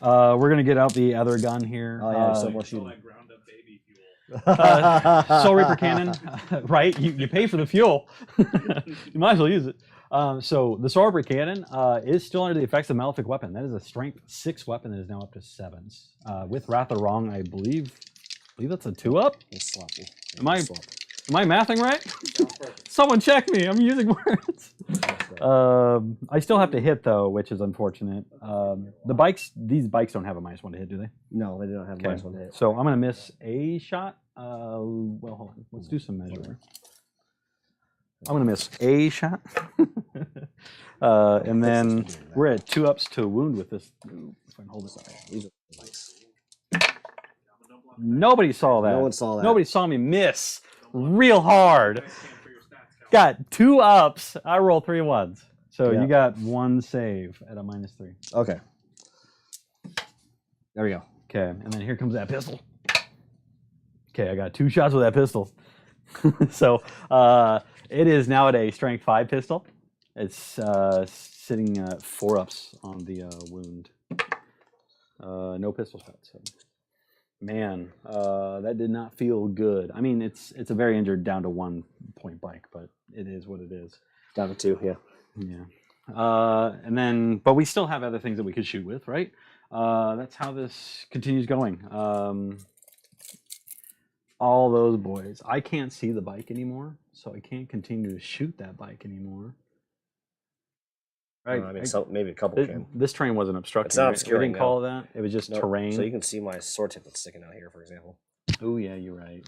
We're gonna get out the other gun here. Oh yeah, so much shooting. Like ground up baby fuel. Soul Reaper cannon, right? You pay for the fuel. You might as well use it. So the Soul Reaper cannon is still under the effects of Malefic Weapon. That is a strength 6 weapon that is now up to 7s. With Wrath of Wrong, I believe that's a 2-up. It's sloppy. Am I mathing right? Someone check me. I'm using words. I still have to hit though, which is unfortunate. These bikes don't have a -1 to hit, do they? No, they do not have Okay. -1 to hit. So I'm gonna miss a shot. Well, hold on. Let's do some measuring. I'm gonna miss a shot, and then we're at 2-ups to wound with this. If I can hold this up. These are bikes. Nobody saw that. No one saw that. Nobody saw me miss real hard. Got 2-ups. I roll 3 1s. So Yeah. you got 1 save at a -3. Okay. There we go. Okay, and then here comes that pistol. Okay, I got 2 shots with that pistol. So it is now at a strength 5 pistol. It's sitting at 4-ups on the wound. No pistol shots. So. Man, that did not feel good. I mean, it's a very injured down to 1 point bike, but it is what it is. Down to 2, yeah. Yeah. And then, but we still have other things that we could shoot with, right? That's how this continues going. All those boys. I can't see the bike anymore, so I can't continue to shoot that bike anymore. Right. I mean, maybe a couple can. This terrain wasn't obstructed. It's not right? obscuring, We didn't call it that. It was just terrain. So you can see my sword tip that's sticking out here, for example. Oh yeah, you're right.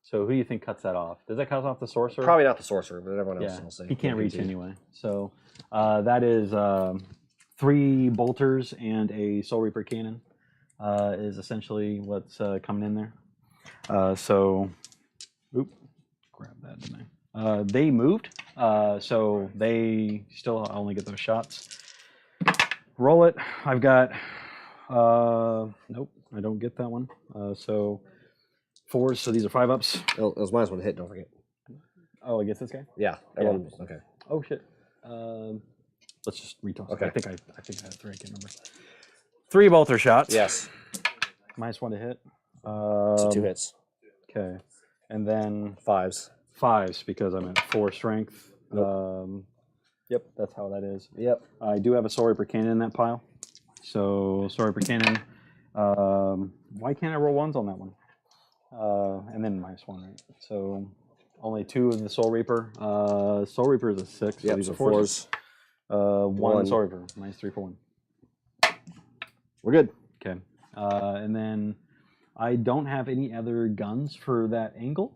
So who do you think cuts that off? Does that cut off the sorcerer? Probably not the sorcerer, but everyone else Yeah, will say. he can't reach PT. anyway. So that is 3 bolters and a Soul Reaper cannon is essentially what's coming in there. So, oop, grab that, didn't I? They moved, so they still only get those shots. Roll it. I've got, nope, I don't get that one. So 4s, so these are 5-ups. It was minus 1 to hit, don't forget. Oh, I guess this guy? Yeah, everyone, okay. Oh, shit. Let's just retoss. Okay. I think I had 3, I can't remember. 3 bolter shots. Yes. Minus 1 to hit. So 2 hits. Okay. And then 5s. 5s because I'm at 4 strength. Nope. Yep, that's how that is. Yep. I do have a Soul Reaper cannon in that pile. So Soul Reaper cannon. Why can't I roll 1s on that one? And then minus 1, right? So only 2 of the Soul Reaper. Soul Reaper is a 6. So Yep, these so are 4s. 1 One. Soul Reaper. Minus 3 for 1. We're good. Okay. And then I don't have any other guns for that angle.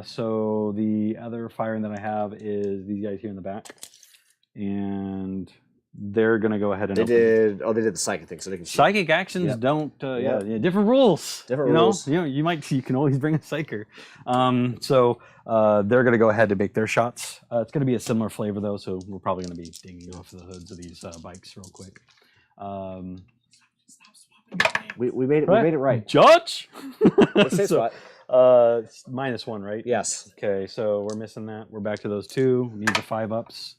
So the other firing that I have is these guys here in the back. And they're going to go ahead and They open. did the psychic thing, so they can shoot. Psychic actions Yep. don't, Yep. yeah, different rules. Different you know? rules. You know, you can always bring a psyker. So they're going to go ahead and make their shots. It's going to be a similar flavor though, so we're probably going to be dinging off the hoods of these bikes real quick. We made it. We made it right. Judge. Let's say So, spot. minus 1, right? Yes. Okay, so we're missing that. We're back to those 2. Need the 5-ups.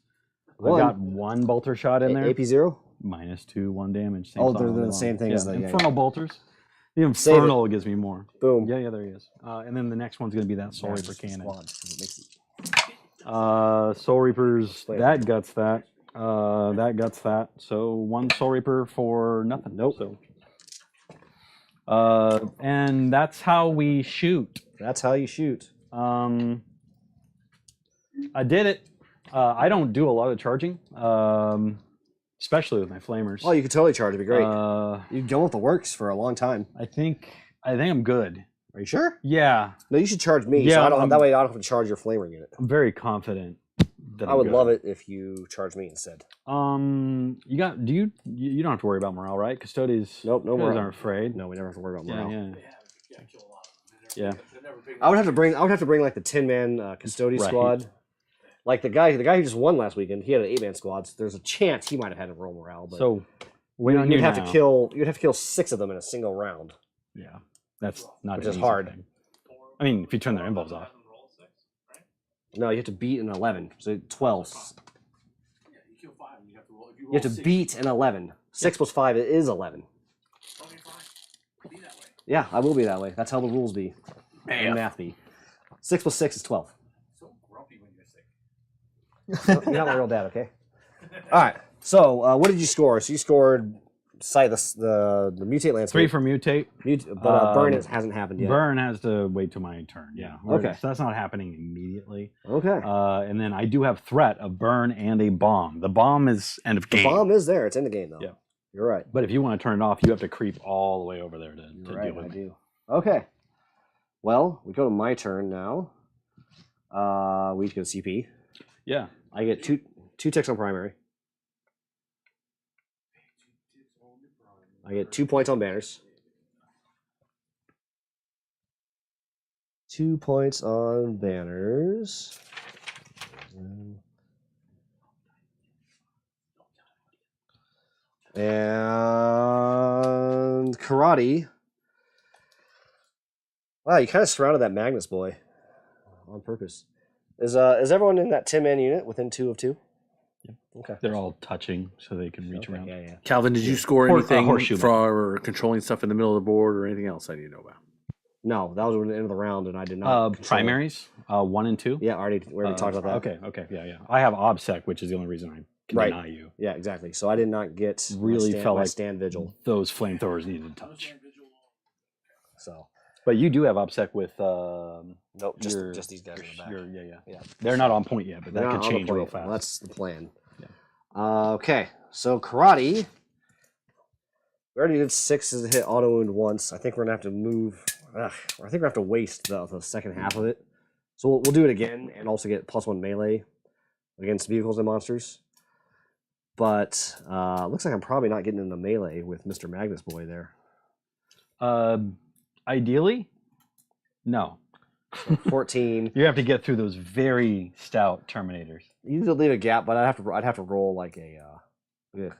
I One. got 1 bolter shot in there. AP 0. Minus 2, 1 damage. Same Oh, song they're all the day same long. thing as the- yeah, Infernal yeah. bolters. The Save it. Infernal gives me more. Boom. Yeah, there he is. And then the next one's going to be that Soul Reaper cannon. Squad, 'cause it makes it- Soul Reapers, Play it. that guts that. That guts that. So 1 Soul Reaper for nothing. Nope. So, and that's how we shoot. That's how you shoot. I did it. I don't do a lot of charging, especially with my flamers. Oh, you could totally charge. It'd be great. You've done with the works for a long time. I think I'm good. Are you sure? Yeah, No, you should charge me. Yeah, so I don't, I'm- that way I don't have to charge your flamer unit. I'm very confident that I would love it if you charge me instead. You got? Do you don't have to worry about morale, right? Custodes. Nope, no you guys morale. aren't afraid. No, we never have to worry about Yeah, morale. yeah. Kill a lot of them. Yeah. They're never big I would have to bring like the 10-man Custodes Right. squad. Like the guy who just won last weekend, he had an 8-man squad. So there's a chance he might have had to roll morale, but So we you'd have to kill 6 of them in a single round. Yeah, that's not Which an is easy hard. thing. I mean, if you turn their involves off. No, you have to beat an 11. So 12. Yeah, you kill 5 and you have to roll. If You have to 6, beat an 11. 6 plus 5 is 11. Okay, fine. Be that way. Yeah, I will be that way. That's how the rules be. And math be. 6 plus 6 is 12. So grumpy when you're sick. You're not my real dad, okay? All right. So, what did you score? So you scored the mutate landscape. 3 for mutate. But burn hasn't happened yet. Burn has to wait till my turn. Yeah. Okay. So that's not happening immediately. Okay. And then I do have threat of burn and a bomb. The bomb is end of The game. bomb is there. It's in the game though. Yeah. You're right. But if you want to turn it off, you have to creep all the way over there to You're deal right. with I me. do. Okay. Well, we go to my turn now. We each get a CP. Yeah. I get two ticks on primary. I get 2 points on banners. 2 points on banners. And karate. Wow, you kind of surrounded that Magnus boy on purpose. Is everyone in that 10-man unit within 2 of 2? Yeah. Okay. They're all touching so they can reach Okay, around. yeah. Calvin, did you score Or- anything horseshoe for controlling stuff in the middle of the board or anything else I need to know about? No, that was at the end of the round, and I did not. control it. Primaries, 1 and 2. Yeah, we already talked about that. Okay, yeah. I have OBSEC, which is the only reason I can Right. deny you. Yeah, exactly. So I did not get Really felt my like stand vigil. those flamethrowers needed to touch. So But you do have OBSEC with nope, your- just these guys in the back. yeah. They're not on point yet, but They're that not could on the change real plate. fast. Well, that's the plan. Okay, so karate. We already did 6 as a hit auto wound once. I think we're gonna have to move. I think we're gonna have to waste the second half of it. So we'll do it again and also get +1 melee against vehicles and monsters. But looks like I'm probably not getting into melee with Mr. Magnus boy there. Ideally, no. So 14. You have to get through those very stout Terminators. You need to leave a gap, but I'd have to roll like a I'd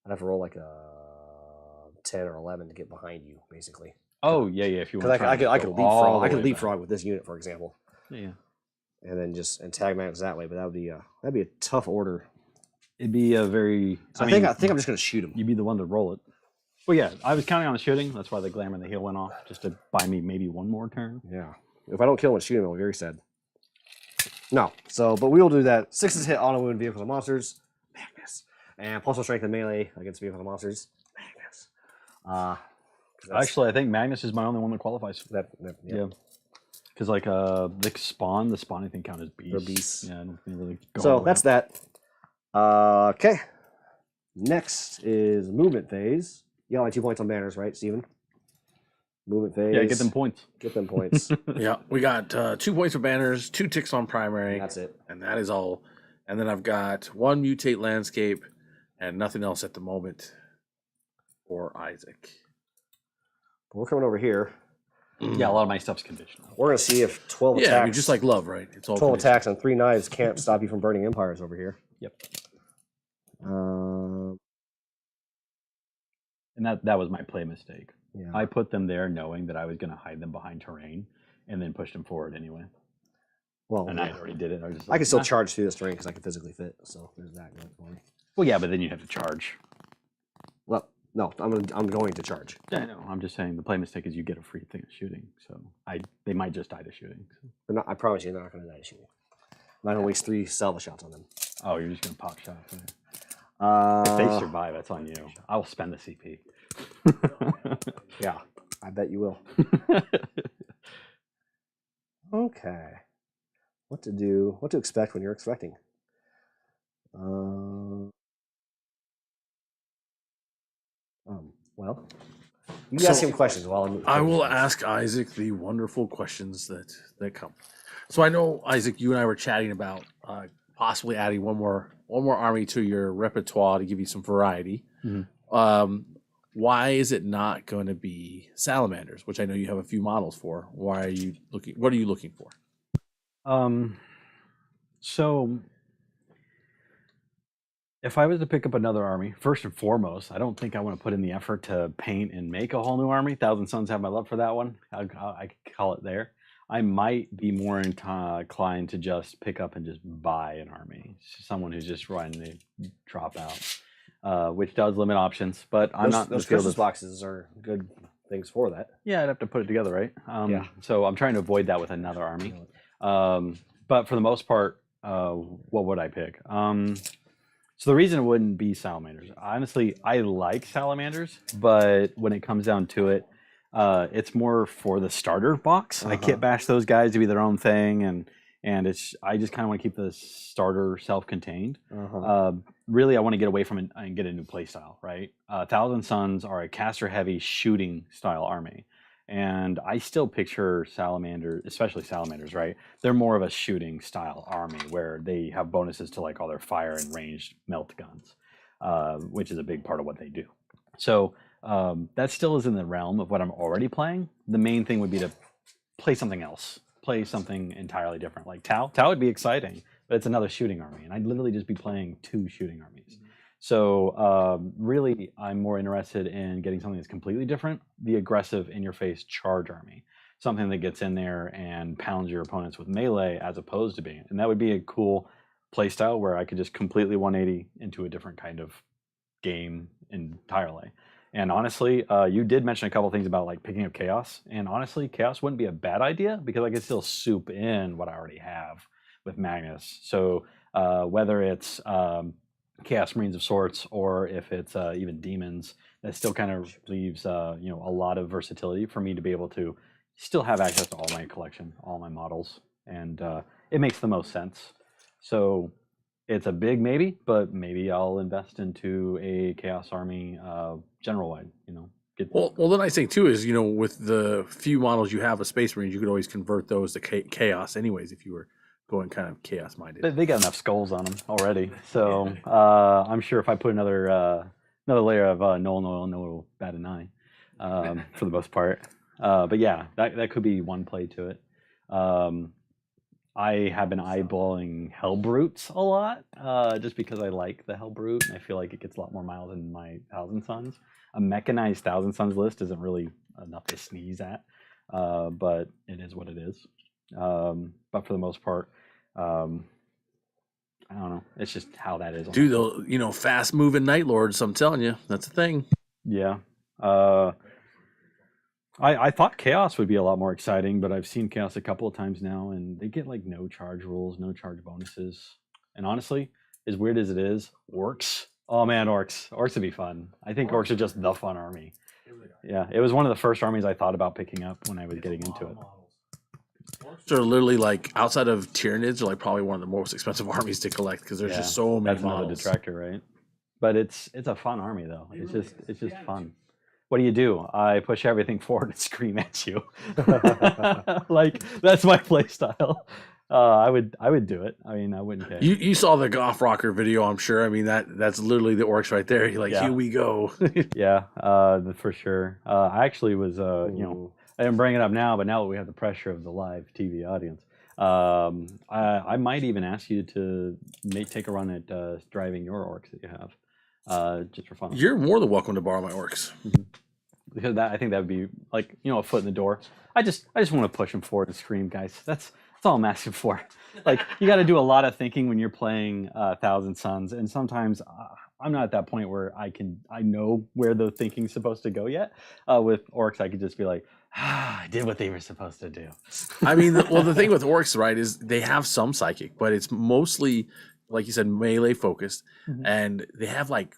have to roll like a 10 or 11 to get behind you, basically. Oh yeah. If you want, Because I could leapfrog. I could leapfrog with this unit, for example. Yeah. And then just tag Magnus that way, but that'd be a tough order. It'd be a very. So I think I'm just gonna shoot him. You'd be the one to roll it. Well, yeah, I was counting on the shooting. That's why the glamour and the heal went off, just to buy me maybe one more turn. Yeah. If I don't kill him and shoot him, I'll be very sad. No. So, but we will do that. 6 hit auto wound vehicles and monsters. Magnus. And +1 strength and melee against vehicles and monsters. Magnus. Actually, I think Magnus is my only one that qualifies. Yeah. Because like the spawning thing count as beasts. They're beasts. Yeah, I don't think really. Go So all the that's way. that. Okay. Next is movement phase. You got my 2 points on banners, right, Steven? Movement phase. Yeah, get them points. Get them points. Yeah, we got 2 points for banners, 2 ticks on primary. That's it. And that is all. And then I've got 1 mutate landscape and nothing else at the moment for Isaac. We're coming over here. Yeah, a lot of my stuff's conditional. We're going to see if 12 Yeah, attacks. I mean, just like love, right? It's all 12 conditional. attacks and 3 knives can't stop you from burning empires over here. Yep. Uh, And that was my play mistake. yeah. I put them there knowing that I was going to hide them behind terrain, and then pushed them forward anyway. Well, And I already did it. I was just I like, can still "Nah." charge through this terrain because I can physically fit. So there's that going for me. Well, yeah, but then you have to charge. Well, no, I'm going to charge. Yeah, I know. I'm just saying the play mistake is you get a free thing of shooting. So they might just die to shooting. They're not, I promise you, they're not going to die shooting. I'm not going to waste 3 salva shots on them. Oh, you're just gonna pop shots. If they Uh, survive, that's on you. I will spend the CP. yeah, I bet you will. Okay. What to do? What to expect when you're expecting? Well, you So, ask him questions while I'm. I will ask Isaac the wonderful questions that come. So I know, Isaac, you and I were chatting about possibly adding one more army to your repertoire to give you some variety. Mhm. Why is it not going to be salamanders, which I know you have a few models for? Why are you looking? What are you looking for? So if I was to pick up another army, first and foremost, I don't think I want to put in the effort to paint and make a whole new army. Thousand Sons have my love for that one. I could call it there. I might be more inclined to just pick up and just buy an army. Someone who's just running to drop out, which does limit options. But I'm not. Those Christmas boxes are good things for that. Yeah, I'd have to put it together, right? Yeah. So I'm trying to avoid that with another army. But for the most part, what would I pick? So the reason it wouldn't be salamanders, honestly, I like salamanders, but when it comes down to it, it's more for the starter box. I kit bash those guys to be their own thing, and I just kind of want to keep the starter self-contained. Really, I want to get away from it and get a new play style, right? Thousand Sons are a caster-heavy shooting style army. And I still picture salamanders, especially salamanders, right? They're more of a shooting style army where they have bonuses to like all their fire and ranged melt guns, which is a big part of what they do. So that still is in the realm of what I'm already playing. The main thing would be to play something else, play something entirely different. Like Tau. Tau would be exciting, but it's another shooting army. And I'd literally just be playing 2 shooting armies. So really, I'm more interested in getting something that's completely different, the aggressive in-your-face charge army, something that gets in there and pounds your opponents with melee as opposed to being, and that would be a cool play style where I could just completely 180 into a different kind of game entirely. And honestly, you did mention a couple things about like picking up Chaos, and honestly, Chaos wouldn't be a bad idea because I could still soup in what I already have with Magnus. So whether it's Chaos Marines of sorts, or if it's even demons, that still kind of leaves a lot of versatility for me to be able to still have access to all my collection, all my models, and it makes the most sense. So it's a big maybe, but maybe I'll invest into a Chaos Army general wide. get. Well, the nice thing too is, with the few models you have of Space Marines, you could always convert those to chaos, anyways, if you were going kind of chaos minded. They got enough skulls on them already, so I'm sure if I put another layer of no bat an eye, for the most part. But yeah, that could be one play to it. I have been eyeballing Hellbrutes a lot, just because I like the Hellbrute, and I feel like it gets a lot more miles than my Thousand Sons. A mechanized Thousand Sons list isn't really enough to sneeze at, but it is what it is. But for the most part, I don't know. It's just how that is. Dude, those, fast moving Night Lords, I'm telling you, that's a thing. Yeah. I thought Chaos would be a lot more exciting, but I've seen Chaos a couple of times now, and they get like no charge rules, no charge bonuses. And honestly, as weird as it is, Orcs. Oh man, Orcs would be fun. I think Orcs are just the fun army. Yeah, it was one of the first armies I thought about picking up when I was getting into it. They're literally like, outside of Tyranids, they're like probably one of the most expensive armies to collect because there's just so many That's models. another detractor, right? But it's a fun army though. It's just fun. What do? I push everything forward and scream at you. Like, that's my play style. I would do it. I mean, I wouldn't care. You saw the Goth Rocker video, I'm sure. I mean, that's literally the Orcs right there. You're like, here we go. Yeah, for sure. I actually was, I didn't bring it up now, but now that we have the pressure of the live TV audience, I might even ask you to take a run at driving your Orcs that you have, just for fun. You're more than welcome to borrow my Orcs. Mm-hmm. Because I think that would be like, a foot in the door. I just want to push them forward and scream, guys. That's all I'm asking for. Like, you got to do a lot of thinking when you're playing Thousand Sons, and sometimes I'm not at that point where I know where the thinking's supposed to go yet. With Orcs, I could just be like, I did what they were supposed to do. I mean, the thing with Orcs, right, is they have some psychic, but it's mostly, like you said, melee focused, and they have like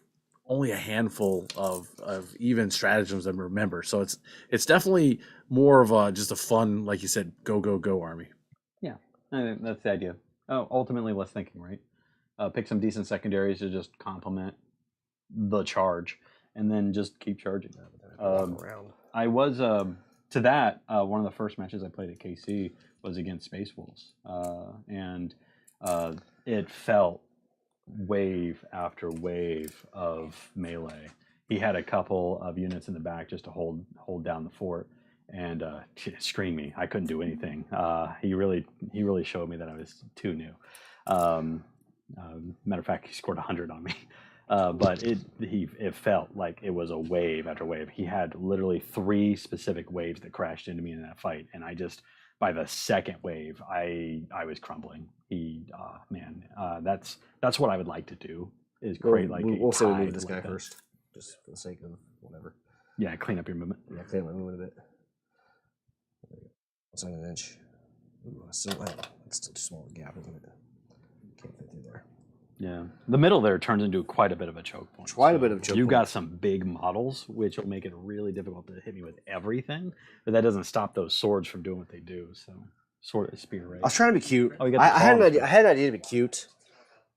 only a handful of even stratagems that remember. So it's definitely more of just a fun, like you said, go army. Yeah, I think that's the idea. Ultimately, less thinking, right? Pick some decent secondaries to just complement the charge, and then just keep charging. I was to that one of the first matches I played at KC was against Space Wolves, and it felt wave after wave of melee. He had a couple of units in the back just to hold down the fort, and screen me. I couldn't do anything. He really showed me that I was too new. Matter of fact, he scored 100 on me. But it felt like it was a wave after wave. He had literally 3 specific waves that crashed into me in that fight, and by the second wave, I was crumbling. That's what I would like to do. Is create we'll say we move this guy first, just for the sake of whatever. Yeah, clean up your movement. Yeah, clean up my movement a bit. What's on an inch? Ooh, it's still too small a gap, isn't it? Can't fit through there. Yeah, the middle there turns into quite a bit of a choke point. Quite a bit of a choke point. You got some big models, which will make it really difficult to hit me with everything. But that doesn't stop those swords from doing what they do. So, sword, spear, right? I was trying to be cute. Oh, I had an idea to be cute.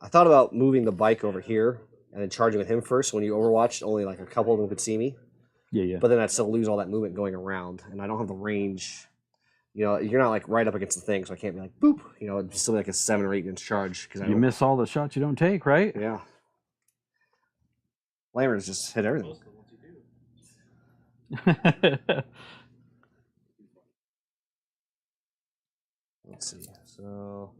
I thought about moving the bike over here and then charging with him first. When you Overwatch, only like a couple of them could see me. Yeah. But then I'd still lose all that movement going around, and I don't have the range. You're not like right up against the thing, so I can't be like boop. It'd still be like a 7 or 8 inch charge. You miss all the shots you don't take, right? Yeah. Lammers just hit everything. Let's see. So,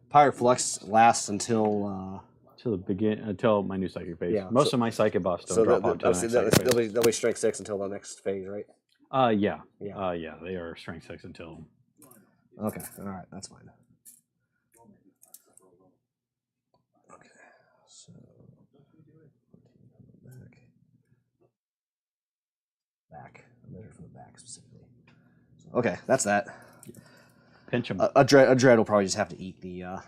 Pyre Flux lasts until my new psychic phase. Yeah, Most of my psychic buffs don't drop off to the next psychic phase. They'll be strength 6 until the next phase, right? Yeah. They are strength 6 until. Okay. All right. That's fine. Okay. So back. I measure from the back specifically. Okay, that's that. Pinch them. A dread will probably just have to eat the.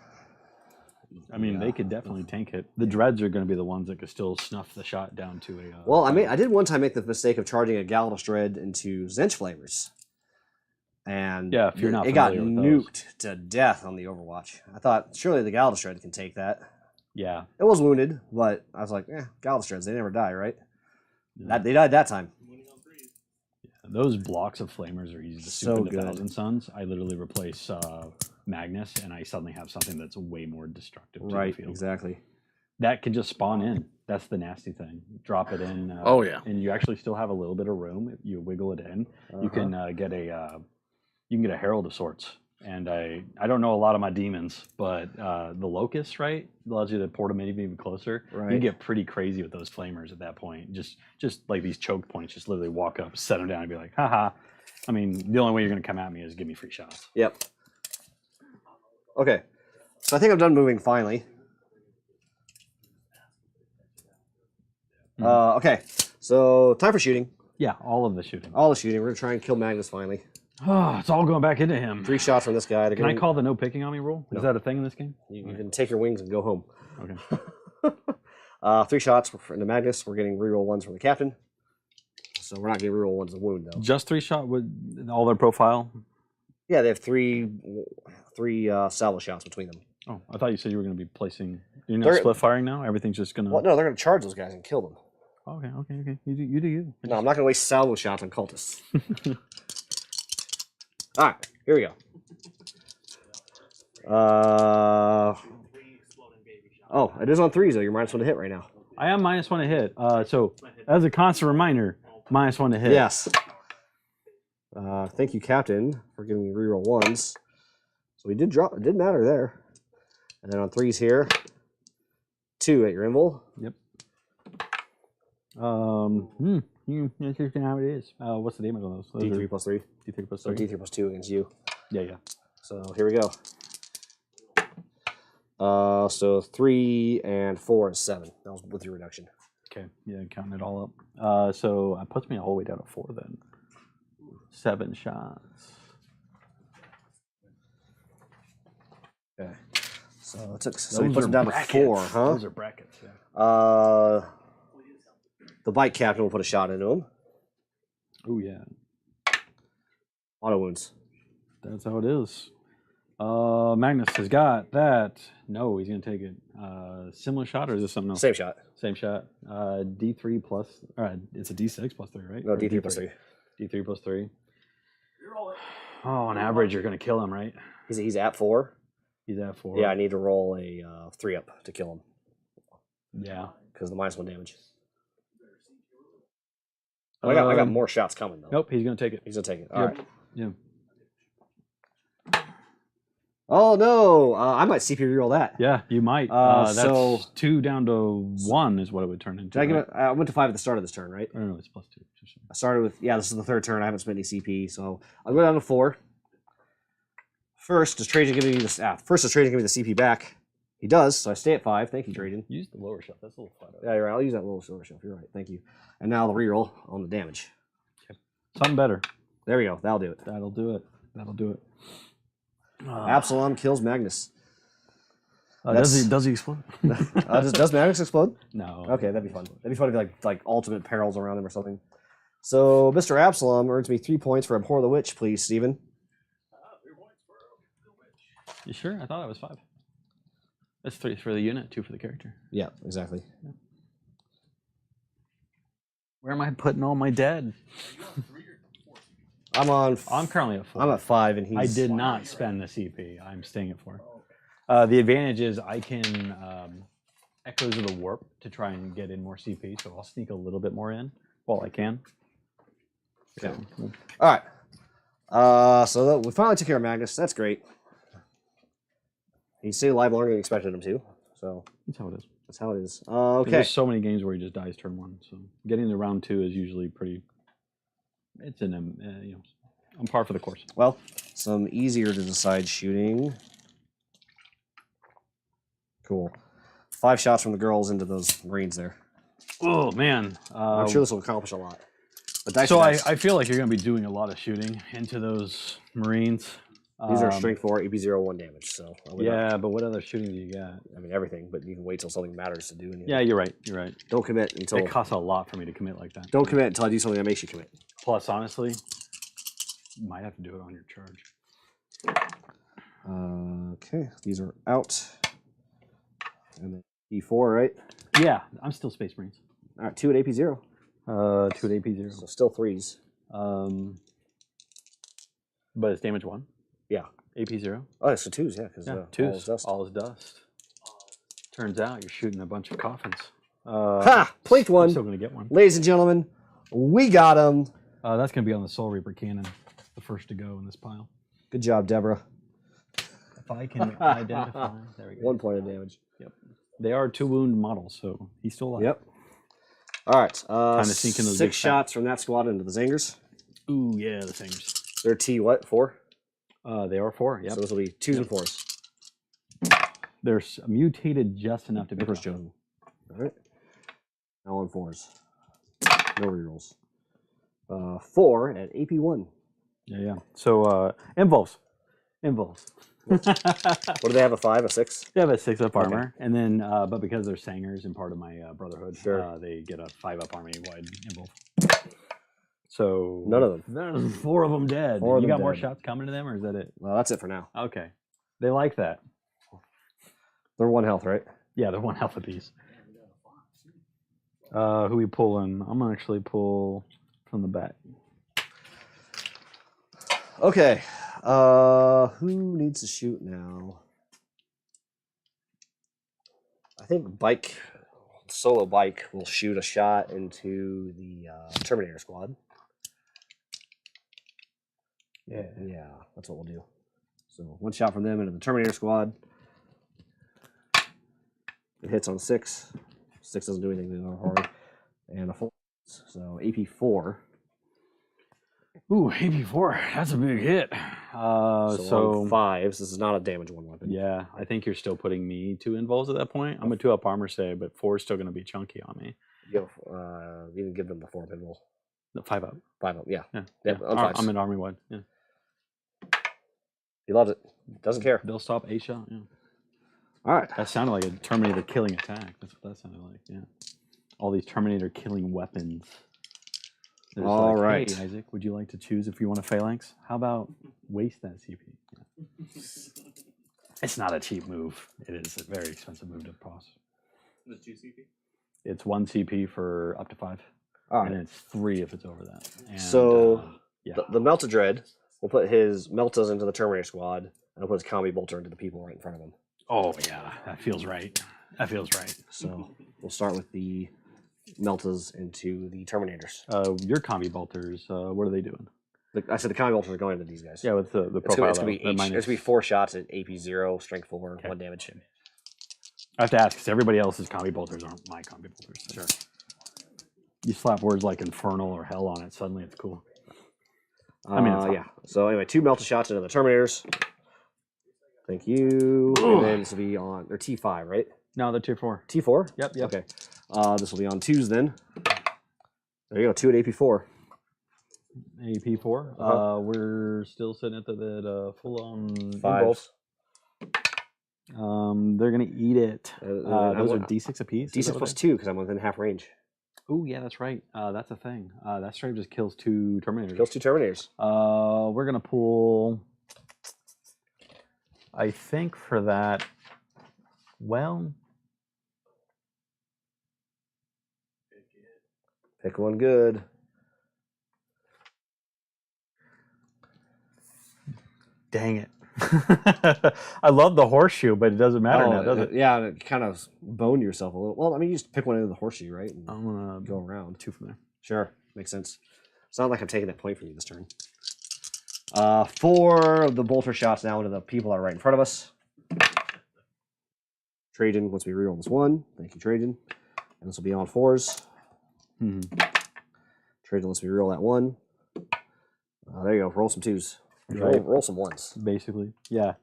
They could definitely tank it. The dreads are going to be the ones that could still snuff the shot down to a. Well, I did one time make the mistake of charging a Adeptus Dread into Zinch flavors, and if you're not it got familiar with nuked to death on the Overwatch. I thought surely the Adeptus Dread can take that. Yeah, it was wounded, but I was like, Adeptus Dreads, they never die, right? That they died that time. Those blocks of flamers are easy to So soup into good. Thousand Suns. I literally replace Magnus, and I suddenly have something that's way more destructive to Right, the field. exactly. That can just spawn in. That's the nasty thing. Drop it in. Oh, yeah. And you actually still have a little bit of room. If you wiggle it in, you can get a herald of sorts. And I don't know a lot of my demons, but the locust, right, allows you to port them even closer. Right. You get pretty crazy with those flamers at that point. Just like these choke points, just literally walk up, set them down, and be like, haha. I mean, the only way you're going to come at me is give me free shots. Yep. Okay. So I think I'm done moving finally. Okay. So time for shooting. Yeah, all of the shooting. All the shooting. We're going to try and kill Magnus finally. Oh, it's all going back into him. 3 shots from this guy. Can I call the no picking on me rule? No. Is that a thing in this game? You can take your wings and go home. Okay. 3 shots into Magnus. We're getting reroll 1s from the captain. So we're not getting reroll 1s of wound, though. Just 3 shot with all their profile? Yeah, they have three salvo shots between them. Oh, I thought you said you were going to be placing... You're not They're- split firing now? Everything's just going to... Well, no, they're going to charge those guys and kill them. Okay. You do you. No, I'm not going to waste salvo shots on cultists. All right, here we go. Oh, it is on 3s, though. You're -1 to hit right now. I am -1 to hit. So, as a constant reminder, -1 to hit. Yes. Thank you, Captain, for giving me reroll 1s. So we did drop. It did matter there. And then on 3s here, 2 at your invul. Yep. That's just how it is. What's the damage on those? Those D3 are plus 3. D3 plus So 3. D3 plus 2 against you. Yeah. So here we go. So 3 and 4 is 7. That was with your reduction. Okay. Yeah, counting it all up. So that puts me all the way down to 4 then. 7 shots. Okay. So it took. So Those we put are them down brackets. to 4, huh? Those are brackets. Yeah. The bike captain will put a shot into him. Oh yeah. Auto wounds. That's how it is. Magnus has got that. No, he's gonna take it. Similar shot, or is this something else? Same shot. Same shot. D3 plus. It's a D6 plus 3, right? No, Or D3 plus 3. D3 plus 3. Oh, on average, you're gonna kill him, right? He's at 4. He's at 4. Yeah, I need to roll a 3 up to kill him Yeah. because of the -1 damage. I got more shots coming though. Nope, he's gonna take it. He's gonna take it. All Yep. right. Yeah. Oh no! I might CP reroll that. Yeah, you might. That's so- 2 down to 1 is what it would turn into. Did I give right? it? I went to 5 at the start of this turn, right? Or no, it's plus 2. I started with This is the 3rd turn. I haven't spent any CP, so I'll go down to 4. First, does Trajann give me this? First, does Trajann give me the CP back? He does, so I stay at 5. Thank you, Trajann. Use the lower shelf. That's a little flat. Yeah, you're right. I'll use that little silver shelf. You're right. Thank you. And now the reroll on the damage. Something better. There we go. That'll do it. That'll do it. Absalom kills Magnus. Does he explode? Does Magnus explode? No. Okay, that'd be fun. That'd be fun if like ultimate perils around him or something. So Mr. Absalom earns me 3 points for Abhor the Witch, please, Steven. You sure? I thought it was 5. That's 3 for the unit, 2 for the character. Yeah, exactly. Yeah. Where am I putting all my dead? I'm currently at 4. I'm at 5, and he's. I did not spend the CP. I'm staying at 4. The advantage is I can Echoes of the Warp to try and get in more CP, so I'll sneak a little bit more in while I can. Okay. All right. So we finally took care of Magnus. That's great. He stayed alive longer than we expected him to. So That's how it is. that's how it is. Okay. There's so many games where he just dies turn 1, so getting to round 2 is usually pretty. It's on par for the course. Well, some easier to decide shooting. Cool. 5 shots from the girls into those Marines there. Oh man, I'm sure this will accomplish a lot. But dice so are dice. I feel like you're going to be doing a lot of shooting into those Marines. These are strength 4, AP 0, 1 damage. So I would not- Yeah, but what other shooting do you got? I mean everything. But you can wait till something matters to do. Anything. Yeah, you're right. You're right. Don't commit until. It costs a lot for me to commit like that. Don't commit until I do something that makes you commit. Plus, honestly, you might have to do it on your charge. Okay, these are out. And then E4, right? Yeah, I'm still Space Marines. All right, 2 at AP 0. 2 at AP 0. So still 3s. But it's damage 1. Yeah. AP 0. Oh, so 2s, yeah, because Yeah, all is dust. All is dust. Turns out you're shooting a bunch of coffins. Ha! Plinked I'm one. still going to get one. Ladies and gentlemen, we got him. That's going to be on the Soul Reaper cannon, the first to go in this pile. Good job, Deborah. If I can identify, there we go. 1 point of damage. Yep. They are 2 wound models, so he's still alive. Yep. All right. Time to sink in those big 6 shots from that squad into the Zangers. Ooh, yeah, the singers. They're T what? 4? They are 4, yep. So this will be 2s and 4s. They're mutated just enough to be Emperor's tough. chosen. All right. Now on 4s. No rerolls. 4 at AP 1. Yeah. So, involves. What do they have? A 5, a 6? They have a 6 up armor, and then, but because they're sangers and part of my brotherhood, Sure. they get a 5 up army wide involve. So None of them. There's 4 of them dead. 4 of You them got more dead. shots coming to them, or is that it? Well, that's it for now. Okay, they like that. They're 1 health, right? Yeah, they're 1 health apiece. Who we pulling? I'm gonna actually pull from the back. Okay. Who needs to shoot now? I think solo bike will shoot a shot into the Terminator squad. Yeah, that's what we'll do. So 1 shot from them into the Terminator squad. It hits on 6. 6 doesn't do anything to the horror. And a 4. So AP 4. Ooh, AP4. That's a big hit. So on 5s. This is not a damage 1 weapon. Yeah, I think you're still putting me 2 involves at that point. I'm a 2 up armor save, but 4 is still going to be chunky on me. You can give them the 4 pinball. No, 5 up. 5 up, yeah. Yeah. On 5s. I'm an army wide. Yeah. He loves it. Doesn't care. They'll stop a shot. Yeah. All right. That sounded like a Terminator killing attack. That's what that sounded like. Yeah. All these Terminator killing weapons. They're just All like, right. Hey, Isaac, would you like to choose if you want a phalanx? How about waste that CP? Yeah. It's not a cheap move. It is a very expensive move to pause. The 2 CP? It's 1 CP for up to 5. All And right. it's 3 if it's over that. And, So yeah. the Melted Dread will put his Meltas into the Terminator squad, and he'll put his Combi Bolter into the people right in front of him. Oh, yeah. That feels right. That feels right. So we'll start with the Meltas into the Terminators. Your combi bolters, what are they doing? I said the Combi Bolters are going into these guys. Yeah, with the It's profile. going to be though, it's gonna be 4 shots at AP 0, strength 4, Okay. 1 damage. I have to ask because everybody else's combi bolters aren't my combi bolters. Sure. You slap words like infernal or hell on it, suddenly it's cool. I mean, it's fine. yeah. So anyway, 2 Melted shots into the Terminators. Thank you. And then this will be on, they're T5, right? No, they're tier 4. T4? Yep. Okay. This will be on 2s then. There you go, 2 at AP4. AP4. Uh-huh. We're still sitting at the full on 5s. They're gonna eat it. Those are D6 apiece. D6 plus 2 because I'm within half range. Oh yeah, that's right. That's a thing. That straight just kills 2 Terminators. Kills 2 Terminators. We're gonna pull. I think for that. Well, Pick one good. dang it. I love the horseshoe, but it doesn't matter now, does it? Yeah, it kind of boned yourself a little. Well, I mean, you just pick one into the horseshoe, right? And I'm gonna go around. 2 from there. Sure, makes sense. It's not like I'm taking that point from you this turn. 4 of the bolter shots now into the people that are right in front of us. Trajann lets me reroll this 1. Thank you, Trajann. And this will be on 4s. Mm-hmm. Trajann lets me reroll that 1. There you go. Roll some 2s. Right. Roll some 1s. Basically, yeah.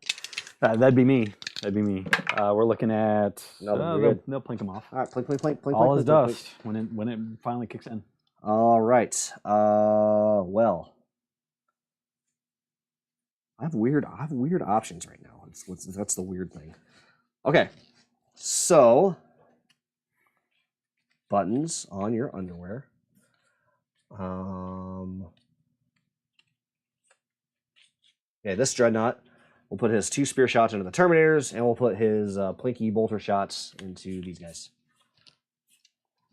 That'd be me. That'd be me. We're looking at. No, you're good. They'll plink them off. All right, plink. All is plink. dust when it finally kicks in. All right. Well, I have weird options right now. That's the weird thing. Okay, so buttons on your underwear. Okay, this Dreadnought. We'll put his 2 spear shots into the Terminators, and we'll put his Plinky bolter shots into these guys.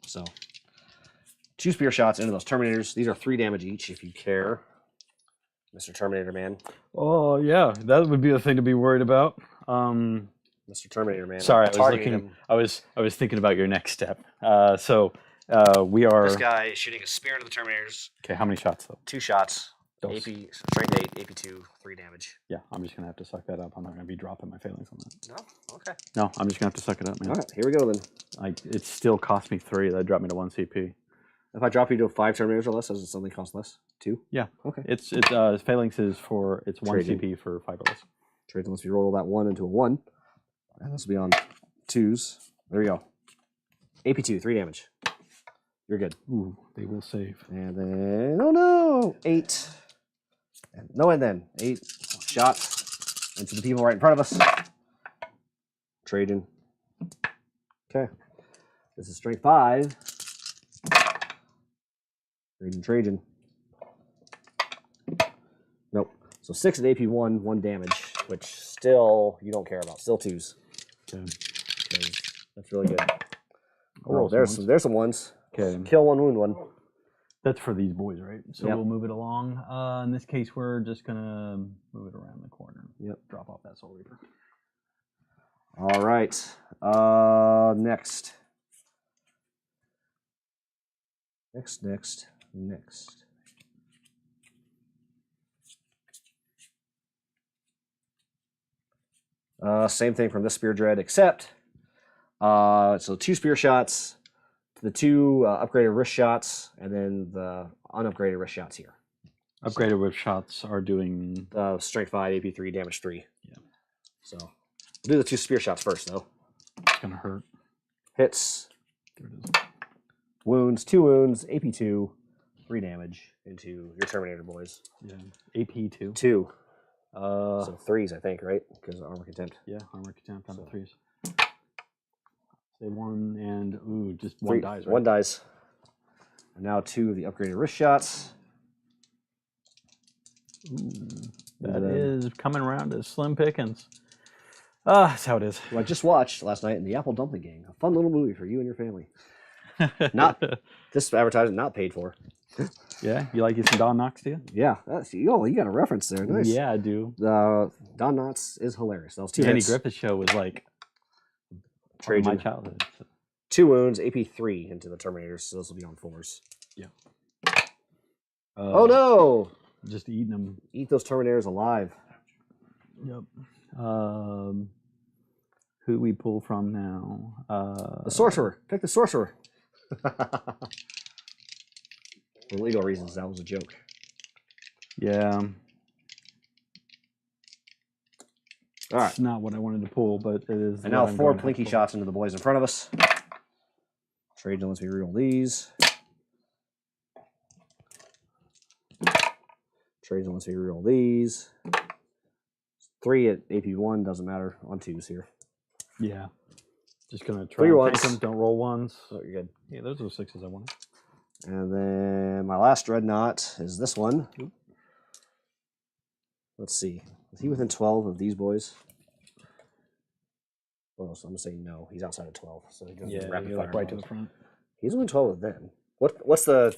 So 2 spear shots into those Terminators. These are 3 damage each if you care, Mr. Terminator Man. Oh yeah, that would be the thing to be worried about. Mr. Terminator Man. Sorry, I'm I was targeting looking. him. I was thinking about your next step. We are. This guy is shooting a spear into the Terminators. Okay, how many shots though? 2 shots. Dos. AP strength 8, AP 2, 3 damage. Yeah, I'm just gonna have to suck that up. I'm not gonna be dropping my failings on that. No? Okay. No, I'm just gonna have to suck it up, man. All right, here we go then. It still cost me 3. That dropped me to 1 CP. If I drop you to 5 Terminators or less, does it suddenly cost less? 2? Yeah. Okay. It's failings is for 1 Trading. CP for 5 or less. Trade unless you roll that 1 into a 1. And this will be on 2s. There we go. AP 2, 3 damage. You're good. Ooh, they will save. And then, oh no, 8. And then 8 shots into the people right in front of us. Trajan. Okay. This is strength 5. Trajan. Nope. So 6 at AP 1, 1 damage, which still you don't care about. Still 2s. Okay. That's really good. roll Oh, some there's some ones. Okay. Kill 1, wound 1. That's for these boys, right? So Yep. we'll move it along. In this case, we're just gonna move it around the corner. Yep. Drop off that Soul Reaper. All right. Next. Same thing from this Spear Dread, except so 2 spear shots, the 2 upgraded wrist shots, and then the unupgraded wrist shots here. Upgraded whip shots are doing. Strength 5, AP 3, damage 3. Yeah. So we'll do the 2 spear shots first, though. It's gonna hurt. Hits, There it is. wounds, 2 wounds, AP 2, 3 damage into your Terminator boys. Yeah. AP 2. 2. So So 3s, I think, right? Because of armor contempt. yeah, armor contempt on the So- 3s. Say 1 and ooh, just 1 dies, right? 1 dies. And now 2 of the upgraded wrist shots. Ooh, that And then- is coming around to slim pickings. Ah, that's how it is. Who I just watched last night in the Apple Dumpling Gang. A fun little movie for you and your family. Not this advertisement not paid for. Yeah, you like you some Don Knotts, do you? Yeah, you got a reference there. Nice. Yeah, I do. Don Knotts is hilarious. That was 2 Andy hits. Griffith Show was like part of my Trajan. childhood. 2 wounds, AP 3 into the Terminators, so this will be on 4s. Oh no! Just eating them. Eat those Terminators alive. Yep. Who we pull from now? The Sorcerer. Pick the Sorcerer. For legal reasons, that was a joke. Yeah. All right. It's not what I wanted to pull, but it is. And now what I'm 4 going to plinky pull. shots into the boys in front of us. Trajan lets me reroll these. Trajan lets me reroll these. 3 at AP1, doesn't matter. On 2s here. Yeah. Just gonna try 3 and ones. take them. Don't roll ones. So you're good. Yeah, those are the 6s I wanted. And then my last Dreadnought is this one. Oop. Let's see. Is he within 12 of these boys? Well, so I'm gonna say no. He's outside of 12. So he goes Yeah, rapid you're fire like right to the bombs. front. He's within 12 of them. What's the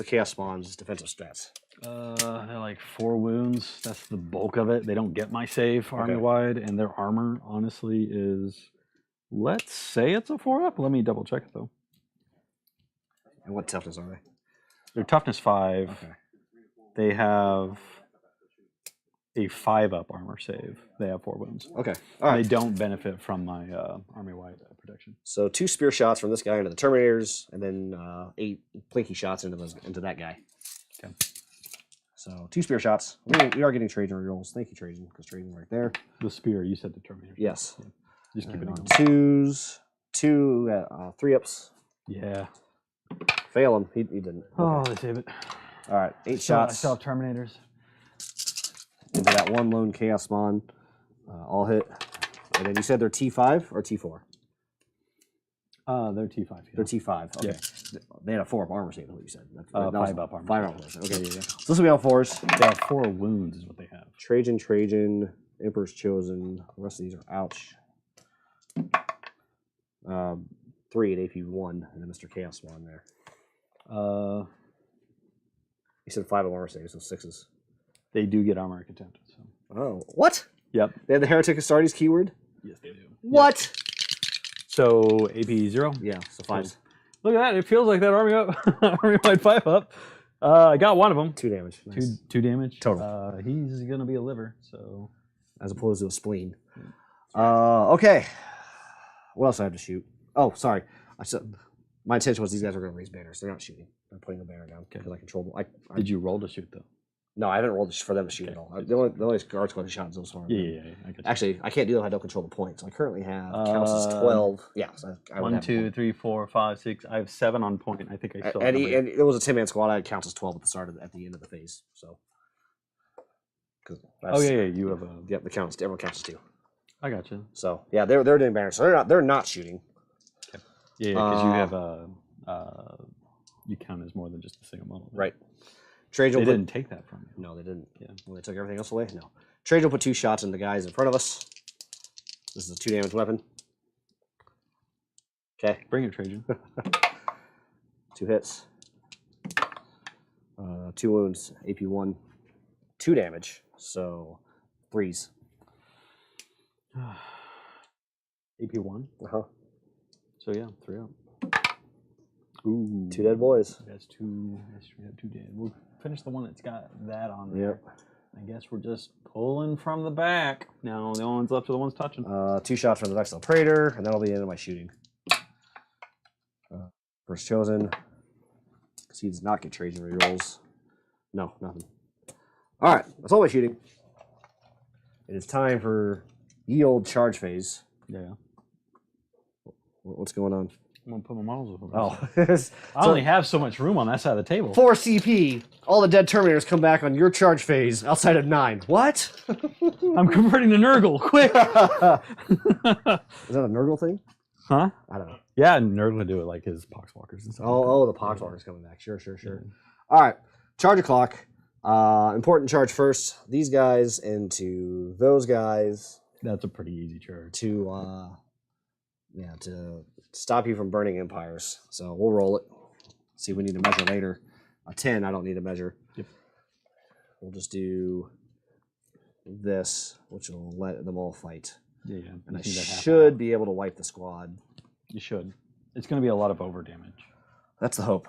Chaos Spawn's defensive stats? They're like 4 wounds. That's the bulk of it. They don't get my save army wide, and their armor honestly is. Let's say it's a 4-up. Let me double check it though. And what toughness are they? They're toughness 5. Okay. They have a 5-up armor save. They have 4 wounds. Okay. All right. They don't benefit from my army-wide protection. So 2 spear shots from this guy into the Terminators, and then 8 plinky shots into that guy. Okay. So 2 spear shots. We are getting Trajan rolls. Thank you, Trajan, because Trajan's right there. The spear, you said the Terminator. Yes. Yeah. Just keep it And on. on 2s, 2 3-ups. Yeah. Fail him. He didn't. Oh, Okay. they save it. All right. 8 I shots still have Terminators. into that 1 lone Chaos Spawn. All hit. And then you said they're T5 or T4? They're T5. Yeah. They're T5. Okay. Yeah. They had a 4-up armor save, is what you said. That was 5-up armor. 5 armor save. Okay. So this will be on 4s. They have 4 wounds, is what they have. Trajan, Emperor's Chosen. The rest of these are ouch. 3 at AP1, and then Mr. Chaos Spawn there. Uh, You said 5 of armor saves, so 6s. they do get armor contempted. So. Oh, what? Yep. They have the Heretic Custodes keyword? Yes, they do. What? So AP 0. Yeah, so 5s. Look at that. It feels like that army up. Army wide 5 up. I got one of them. 2 damage. Nice. Two damage. Total. He's going to be a liver. So. As opposed to a spleen. Okay. What else do I have to shoot? Oh, sorry. My intention was these guys are going to raise banners. They're not shooting. They're putting a banner down because I control them. Did you roll to shoot though? No, I haven't rolled for them to shoot at all. The only guards going to shot those far. Yeah. I got you. Actually, I can't do that if I don't control the points. So I currently have counts as 12. Yeah. So I would 1, have 2, 3, 4, 5, 6. I have 7 on point. I think I still. and it was a 10-man squad. I had counts as 12 at the start at the end of the phase. So. Oh yeah. You have a. Yep. The counts. Everyone counts as 2. I got you. So yeah, they're doing banners. So they're not shooting. Yeah, because you have you count as more than just a single model. Right. Trajann They didn't take that from you. No, they didn't. Yeah. Well, they took everything else away? No. Trajann put 2 shots in the guys in front of us. This is a 2 damage weapon. Okay. Bring it, Trajann. 2 hits. 2 wounds. AP 1. 2 damage. So 3s. AP 1. Uh-huh. So yeah, 3 up. Ooh. 2 dead boys. That's 2. We have 2 dead. We'll finish the one that's got that on there. Yep. I guess we're just pulling from the back. Now the only ones left are the ones touching. 2 shots from the Vexel Praetor, and that'll be the end of my shooting. First chosen. Because he does not get Trajann rerolls. No, nothing. Alright, that's all my shooting. It is time for ye old charge phase. Yeah. What's going on? I'm gonna put my models over. Oh, I only have so much room on that side of the table. 4 CP. All the dead Terminators come back on your charge phase outside of 9. What? I'm converting to Nurgle, quick! Is that a Nurgle thing? Huh? I don't know. Yeah, Nurgle would do it like his Poxwalkers and stuff. Oh, the Poxwalker's coming back. Sure. All right, charge o'clock. Important charge first. These guys into those guys. That's a pretty easy charge. To stop you from burning empires. So we'll roll it. See if we need to measure later. A 10, I don't need to measure. Yep. We'll just do this, which will let them all fight. Yeah. And I should be able to wipe the squad. You should. It's going to be a lot of over damage. That's the hope.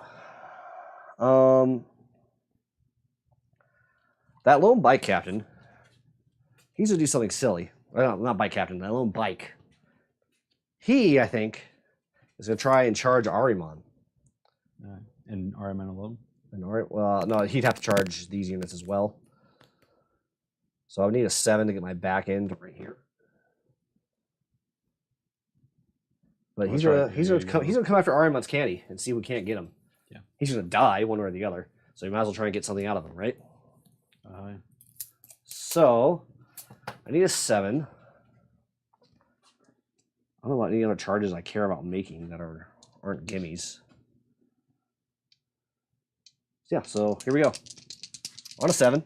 That lone bike captain, he's going to do something silly. Well, not bike captain, that lone bike. He, I think, is going to try and charge Ahriman. And Ahriman alone? Well, no, he'd have to charge these units as well. So I would need a 7 to get my back end right here. But he's gonna come after Ahriman's candy and see if we can't get him. Yeah. He's gonna die one way or the other. So you might as well try and get something out of him, right? Yeah. So I need a 7. I don't know about any other charges I care about making that aren't gimmies. Yeah, so here we go. On a 7.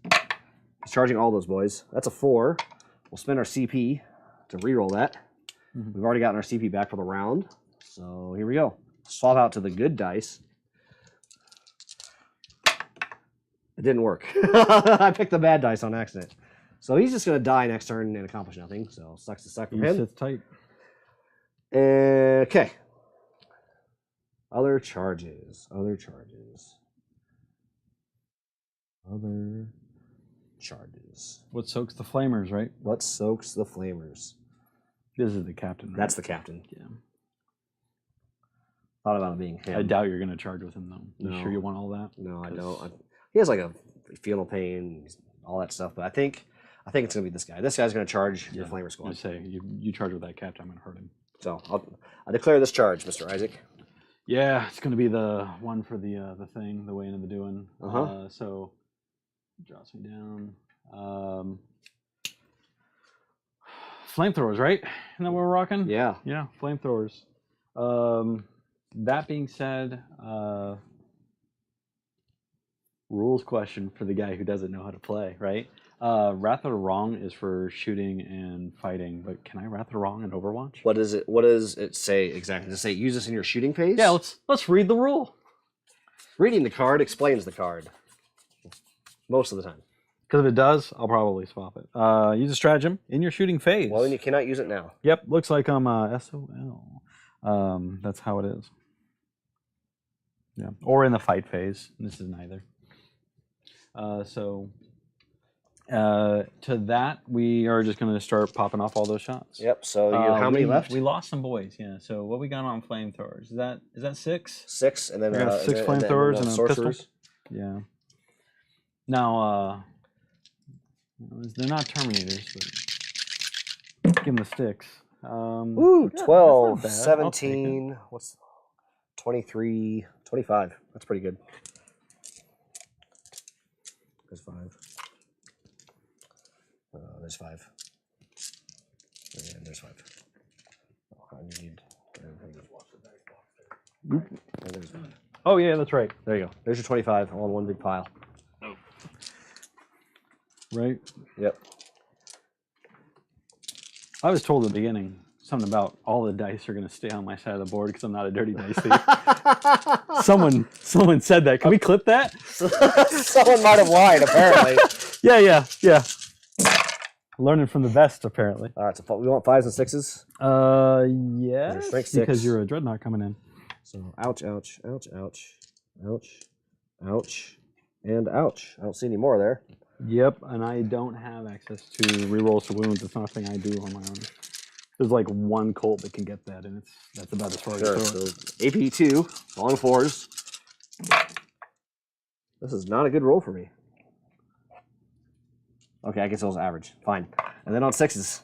He's charging all those boys. That's a 4. We'll spend our CP to reroll that. Mm-hmm. We've already gotten our CP back for the round. So here we go. Swap out to the good dice. It didn't work. I picked the bad dice on accident. So he's just going to die next turn and accomplish nothing. So sucks to suck for him. Sits tight. Okay. Other charges. What soaks the flamers, right? What soaks the flamers? This is the captain, right? That's the captain. Yeah. Thought about it being him. I doubt you're going to charge with him, though. No. You sure you want all that? No, I don't. He has like a fetal pain, all that stuff. But I think it's going to be this guy. This guy's going to charge the flamer squad. I say you charge with that captain, I'm going to hurt him. So I declare this charge, Mr. Isaac. Yeah, it's going to be the one for the thing, the way into the doing. So drops me down. Flamethrowers, right? Isn't that what we're rocking? Yeah. Yeah, flamethrowers. That being said, rules question for the guy who doesn't know how to play, right? Wrath of the Wrong is for shooting and fighting, but can I Wrath of the Wrong in Overwatch? What does it say exactly? Does it say use this in your shooting phase? Yeah, let's read the rule. Reading the card explains the card. Most of the time. Because if it does, I'll probably swap it. Use a stratagem in your shooting phase. Well, then you cannot use it now. Yep, looks like I'm SOL. That's how it is. Yeah, or in the fight phase. This is neither. To that, we are just going to start popping off all those shots. Yep. So how many left? We lost some boys. Yeah. So what we got on flamethrowers? Is that 6? 6, and then we got 6 flamethrowers and a sorcerers. pistol. Yeah. Now, they're not Terminators, but give them the sticks. Ooh, yeah, 12, that's not bad. 17. What's 23, 25? That's pretty good. There's 5. There's 5. And there's 5. Oh, I need. And there's 5. Oh yeah, that's right. There you go. There's your 25 all in one big pile. Oh. Right. Yep. I was told at the beginning something about all the dice are going to stay on my side of the board because I'm not a dirty dice thief. Someone said that. Can we clip that? Someone might have lied, apparently. Yeah. Learning from the best, apparently. All right, so we want 5s and 6s. Yes, strength 6. because you're a dreadnought coming in. So ouch, ouch, ouch, ouch, ouch, ouch, and ouch. I don't see any more there. Yep, and I don't have access to rerolls to wounds. It's not a thing I do on my own. There's like one Colt that can get that, and that's about as far as I go. So AP 2, on 4s. This is not a good roll for me. Okay, I guess it was average. Fine. And then on 6s.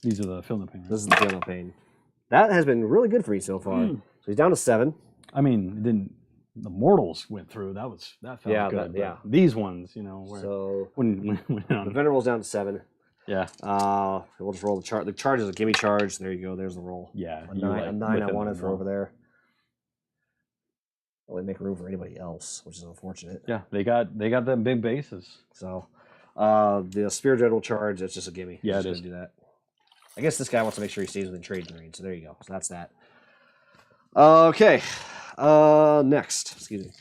These are the fill in the pain. Right? This is the Fill in the Pain. That has been really good for me so far. So he's down to 7. I mean, it didn't. The mortals went through. That felt good. Yeah. These ones, where So when the Venerable's down to 7. Yeah. We'll just roll the charge. The charge is a gimme charge. There you go. There's the roll. Yeah. A 9 I wanted for over there. Well, they make room for anybody else, which is unfortunate. Yeah, they got them big bases. So the Spear Dreadful charge, it's just a gimme. Yeah, Just it gonna is. Do that. I guess this guy wants to make sure he stays within trading range. So there you go. So that's that. Okay. Next. Excuse me.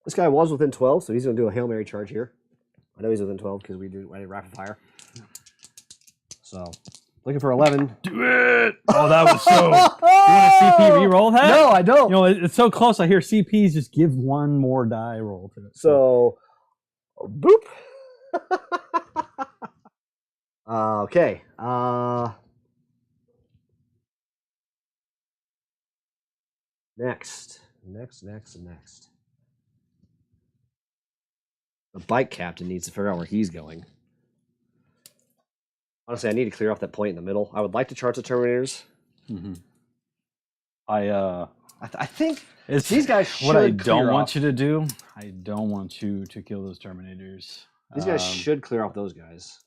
This guy was within 12, so he's going to do a Hail Mary charge here. I know he's within 12 because I did rapid fire. So, looking for 11. Do it! Oh, that was so... You want a CP re-roll that? No, I don't. It's so close. I hear CPs just give one more die roll to it. So, boop. Okay. Next. The bike captain needs to figure out where he's going. Honestly, I need to clear off that point in the middle. I would like to charge the Terminators. Mm-hmm. I think it's these guys should what I clear don't want off. you to do. I don't want you to kill those Terminators. These guys should clear off those guys.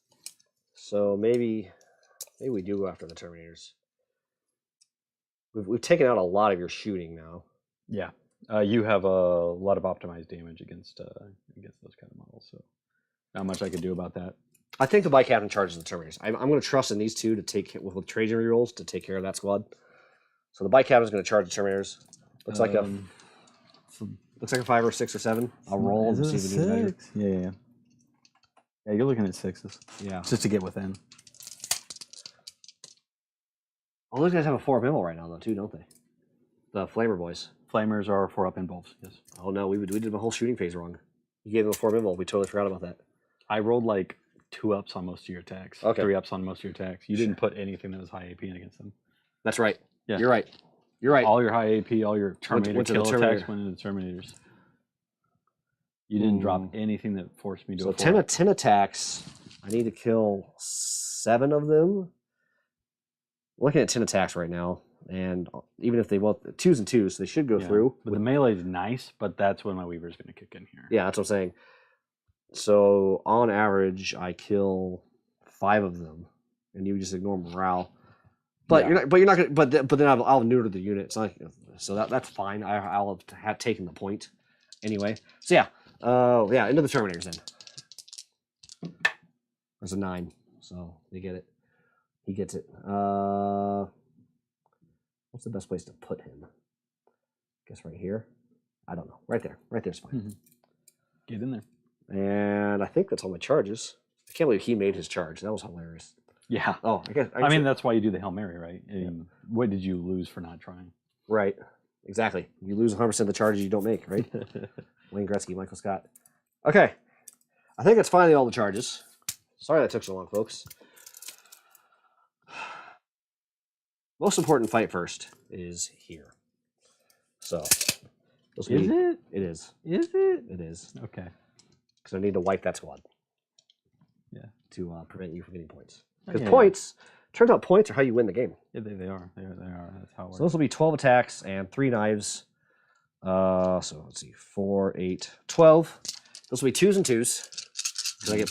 So maybe we do go after the Terminators. We've taken out a lot of your shooting now. Yeah. You have a lot of optimized damage against those kind of models, so not much I could do about that. I think the bike captain charges the Terminators. I'm going to trust in these two to take with Trajann rerolls to take care of that squad. So the bike captain is going to charge the Terminators. Looks like a 5 or 6 or 7. I'll roll and see if we need to measure. Yeah. Yeah, you're looking at 6s. Yeah. Just to get within. All those guys have a 4 mil right now, though, too, don't they? The Flamer boys. Flamers are 4-up involves, yes. Oh, no, we did the whole shooting phase wrong. You gave them a 4 mil. We totally forgot about that. I rolled like 2-ups on most of your attacks. Okay. 3-ups on most of your attacks. You didn't put anything that was high AP in against them. That's right. Yeah. You're right. All your high AP, all your Terminator went to the kill Terminator. attacks went into the Terminators. You didn't drop anything that forced me to So a 10 attacks. I need to kill 7 of them. I'm looking at 10 attacks right now. And even if they both 2s and 2s, they should go through. But the melee is nice, but that's when my Weaver's going to kick in here. Yeah, that's what I'm saying. So on average, I kill 5 of them, and you just ignore morale. But you're not gonna. But then I'll neuter the unit. It's not, so that's fine. I'll have taken the point anyway. So yeah, into the Terminators then. There's a 9, so they get it. He gets it. What's the best place to put him? Guess right here. I don't know. Right there. Right there's fine. Get in there. And I think that's all my charges. I can't believe he made his charge. That was hilarious. Yeah. Oh, I guess. I mean, that's why you do the Hail Mary, right? And what did you lose for not trying? Right. Exactly. You lose 100% of the charges you don't make, right? Wayne Gretzky, Michael Scott. Okay. I think that's finally all the charges. Sorry that took so long, folks. Most important fight first is here. So. Is it? It is. Is it? It is. Okay. Because I need to wipe that squad. Yeah. To prevent you from getting points. Because points, turns out points are how you win the game. Yeah, they are. They are. That's how it works. So this will be 12 attacks and 3 knives. So let's see, 4, 8, 12. This will be 2s and 2s. Because I get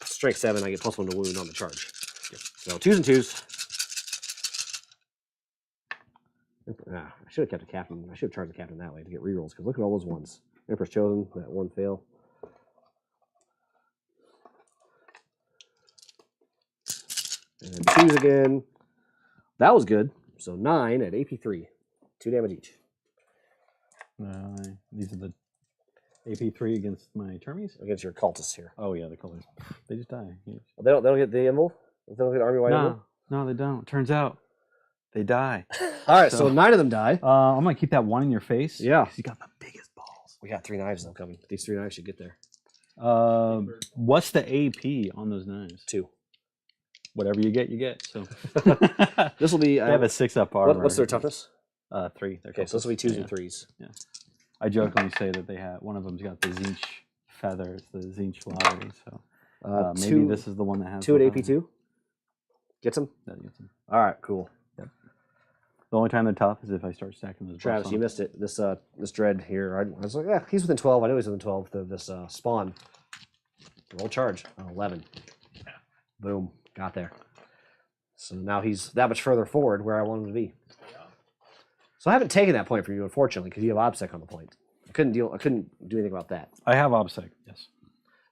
strength 7, I get +1 to wound on the charge. Yep. So 2s and 2s. I should have kept a captain. I should have charged the captain that way to get rerolls. Because look at all those ones. Emperor's Chosen, that one fail. And then 2s again. That was good. So 9 at AP3. 2 damage each. These are the AP3 against my Termies? Against your cultists here. Oh, yeah, the colors. They just die. Yeah. They don't get the emblem? They don't get army-wide emblem? No, they don't. Turns out they die. All right, so 9 of them die. I'm going to keep that one in your face. Yeah. Because you got the biggest balls. We got 3 knives though coming. These 3 knives should get there. What's the AP on those knives? 2. Whatever you get. So this will be. They have a 6-up armor. What's their toughness? 3. Okay, so this will be 2s and 3s. Yeah. I jokingly say that they have one of them's got the Zinch feathers, the Zinch lottery. So maybe this is the one that has 2 at AP2. Gets them. That gets them. All right, cool. Yep. The only time they're tough is if I start stacking those. Travis, you missed it. This dread here. I was like, yeah, he's within 12. I know he's within 12. This spawn. Roll charge. 11. Yeah. Boom. Got there. So now he's that much further forward where I want him to be. Yeah. So I haven't taken that point from you, unfortunately, because you have OBSEC on the point. I couldn't do anything about that. I have OBSEC, yes.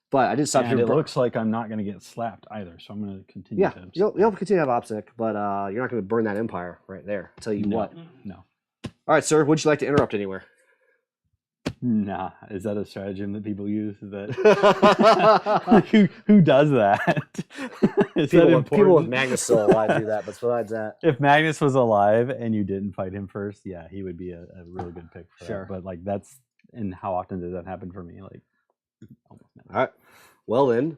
But I did stop And it looks like I'm not going to get slapped either, so I'm going to continue. Yeah, you'll continue to have OBSEC, but you're not going to burn that empire right there. I'll tell you what. No. All right, sir. Would you like to interrupt anywhere? Nah, is that a stratagem that people use? Is that who does that? Is that important? People with Magnus still alive do that, but besides that, if Magnus was alive and you didn't fight him first, yeah, he would be a really good pick for Sure. that. But like and how often does that happen for me? Like almost never. all right. Well then,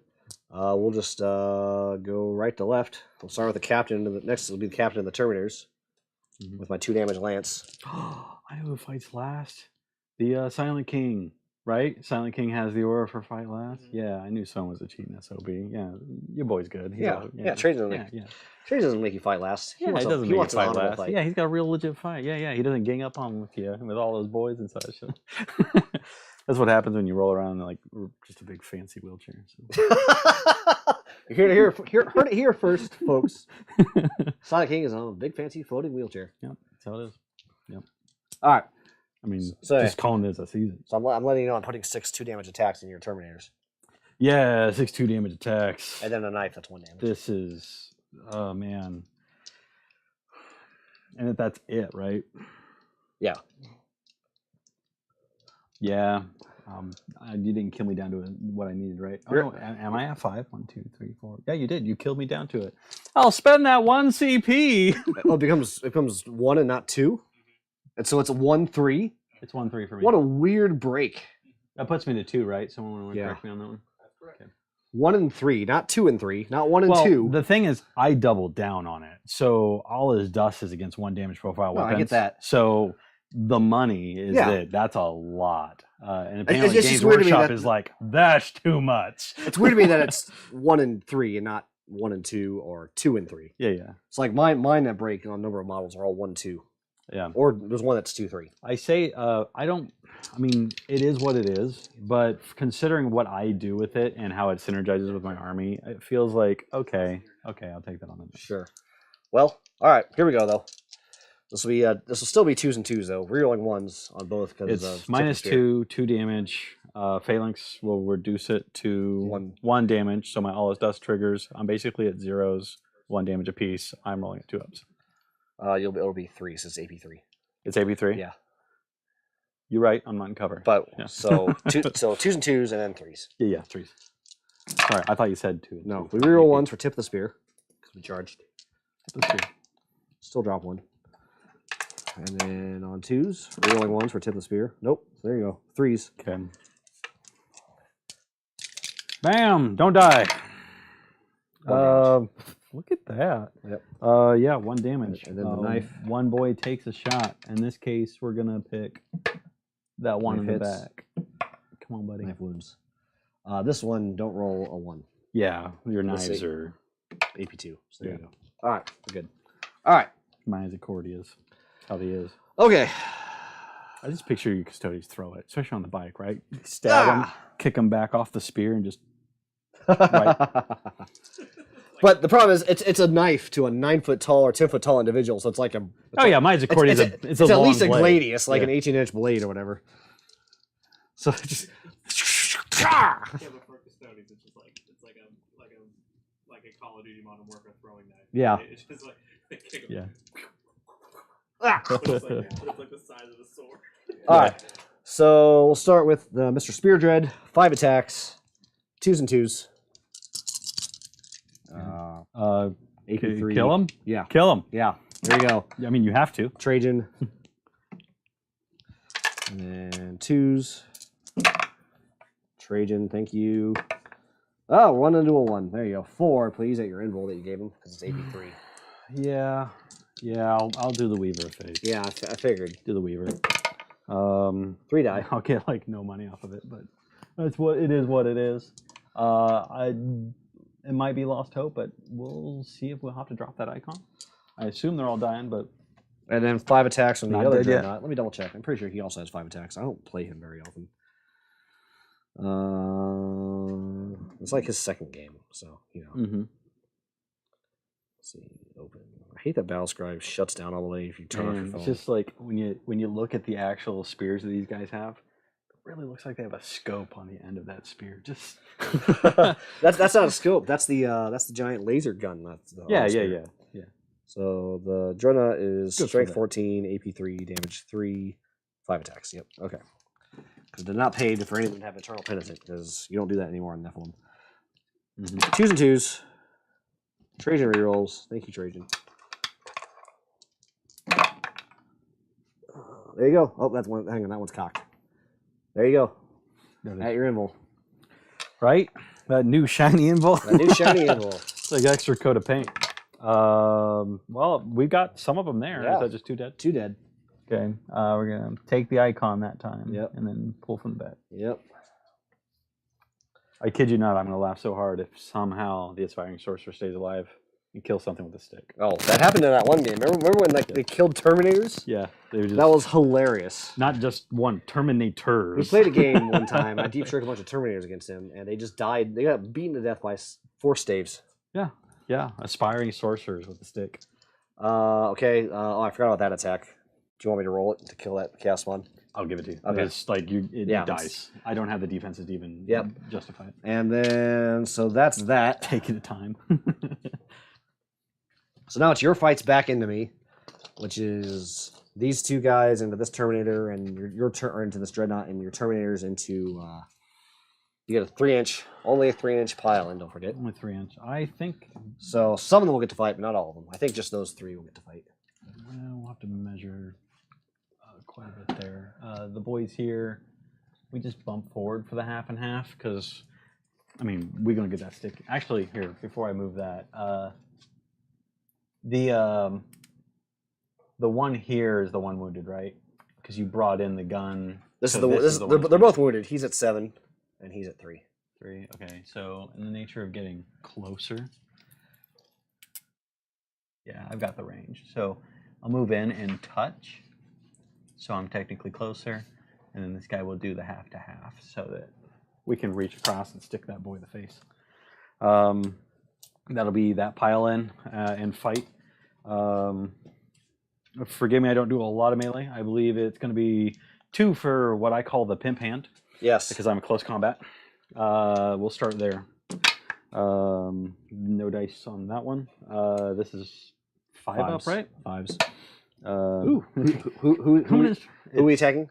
we'll just go right to left. We'll start with the captain. Next will be the captain of the Terminators with my 2 damage lance. I know who fights last. The Silent King, right? Silent King has the aura for fight last. Yeah, I knew someone was a cheating SOB. Yeah, your boy's good. Trajann doesn't make you fight last. He doesn't make you fight last. Yeah, he's got a real legit fight. Yeah, he doesn't gang up on with you with all those boys and such. That's what happens when you roll around in like just a big fancy wheelchair. So. You're heard it here first, folks. Silent King is on a big fancy floating wheelchair. Yep, that's how it is. Yep. All right. I mean, just calling this a season. So I'm letting you know I'm putting 6 2 damage attacks in your Terminators. Yeah, 6 2 damage attacks. And then a knife, that's 1 damage. This is, oh man. And that's it, right? Yeah. Yeah. You didn't kill me down to what I needed, right? Oh, no, am I at 5? 1, 2, 3, 4. Yeah, you did. You killed me down to it. I'll spend that 1 CP. Well, it becomes 1 and not 2. And so it's a 1-3. It's 1-3 for me. What a weird break. That puts me to 2, right? Someone want to correct me on that one? That's correct. Okay. 1 and 3, not 2 and 3, not 1 and 2. The thing is, I doubled down on it. So all his dust is against 1 damage profile weapons. I get that. So the money is that's a lot. And apparently it's Games just weird to me Workshop that- is like, that's too much. It's weird to me that it's 1 and 3 and not 1 and 2 or 2 and 3. Yeah. It's like mine that break on a number of models are all 1, 2. Yeah. Or there's one that's 2, 3. I say, I mean, it is what it is, but considering what I do with it and how it synergizes with my army, it feels like, okay, I'll take that on the next. Sure. Well, all right, here we go, though. This will still be 2s and 2s, though. Rerolling 1s on both. Because it's -2, 2 damage. Phalanx will reduce it to 1 damage, so my all is dust triggers. I'm basically at 0s, 1 damage apiece. I'm rolling at 2 ups. It'll be 3 since AP3. It's AP3. Yeah. You're right. I'm not in cover. But Yeah. so 2s and 2s and then 3s. Yeah, 3s. Sorry, I thought you said 2. No, we reroll 1s for tip of the spear because we charged. Tip of the spear. Still drop 1. And then on 2s, rerolling 1s for tip of the spear. Nope. There you go. 3s. Okay. Bam! Don't die. Look at that. Yep. Yeah, 1 damage. And then the knife. One boy takes a shot. In this case, we're gonna pick that one Knife in the hits. back. Come on, buddy. Knife wounds. This one, don't roll a 1. Yeah, your Let's knives see. are AP2. So there Yeah. you go. All right. We're good. All right. mine. Accordias. How he is. Okay. I just picture you Custodes throw it, especially on the bike, right? Stab him, kick him back off the spear, and just. Right. But the problem is, it's a knife to a 9-foot tall or 10-foot tall individual, so it's like a. Oh yeah, mine's Accordias. It's at long least a blade. gladius, like Yeah. an 18-inch blade or whatever. So it just. Yeah, but for Custodes, it's just like a Call of Duty Modern Warfare throwing knife. Yeah. It's just like they kick Yeah. him. But it's like the size of a sword. All right. So we'll start with Mr. Spear Dread. 5 attacks, 2s and 2s. AP3. Kill him. Yeah. Kill him. Yeah. There you go. I mean, you have to. Trajann. And then 2s. Trajann, thank you. Oh, 1 into a 1. There you go. 4, please, at your invul that you gave him, because it's AP3. Yeah. Yeah, I'll do the Weaver phase. Yeah, I figured. Do the Weaver. 3 die. I'll get like no money off of it, but that's what it is. What it is. It might be lost hope, but we'll see if we'll have to drop that icon. I assume they're all dying, but And then 5 attacks on the Not other dead yet. Dreadnought. Let me double check. I'm pretty sure he also has 5 attacks. I don't play him very often. It's like his second game, so you know. mm-hmm. Let's see, open. I hate that Battle Scribe shuts down all the way if you turn off your phone. It's just like when you look at the actual spears that these guys have, it really looks like they have a scope on the end of that spear. Just that's not a scope. That's the giant laser gun. That's the yeah. So the Dreadnought is Good for strength that. 14, AP3, damage 3, 5 attacks. Yep. Okay. Because they're not paid for anyone to have Eternal Penitent, because you don't do that anymore in Nephilim. Mm-hmm. 2s and 2s. Trajann rerolls. Thank you, Trajann. There you go. Oh, that's one. Hang on, that one's cocked. There you go. At your invul. Right? That new shiny invul. That new shiny invul. It's like extra coat of paint. Well, we've got some of them there. Yeah. Is that just 2 dead? 2 dead. Okay. We're gonna take the icon that time. Yep. And then pull from the back. Yep. I kid you not, I'm gonna laugh so hard if somehow the Aspiring Sorcerer stays alive and kills something with a stick. Oh, that happened in that one game. Remember when they killed Terminators? Yeah. They were just That was hilarious. not just one, Terminators. We played a game one time. I deep tricked a bunch of Terminators against him, and they just died. They got beaten to death by 4 staves. Yeah. Yeah. Aspiring Sorcerers with a stick. Okay. Oh, I forgot about that attack. Do you want me to roll it to kill that Chaos Spawn? I'll give it to you. Okay. Because like it Yeah. dies. I don't have the defenses to even Yep. justify it. And then, so that's that. Taking the time. So now it's your fights back into me, which is these 2 guys into this Terminator, and your turn into this Dreadnought, and your Terminators into. You get a 3-inch, only a 3-inch pile, and don't forget. Only 3 inch. I think So some of them will get to fight, but not all of them. I think just those 3 will get to fight. we'll have to measure quite a bit there. The boys here, we just bump forward for the half and half because, I mean, we're gonna get that stick. Actually, here before I move that, the one here is the one wounded, right? Because you brought in the gun. This is so the one they're both wounded. He's at 7, and he's at 3. 3. Okay, so in the nature of getting closer, yeah, I've got the range. So I'll move in and touch. So I'm technically closer, and then this guy will do the half to half so that we can reach across and stick that boy in the face. That'll be that pile in and fight. Forgive me, I don't do a lot of melee. I believe it's going to be 2 for what I call the pimp hand Yes. because I'm close combat. We'll start there. No dice on that one. This is 5 up, right? 5s. Ooh. Who are we attacking?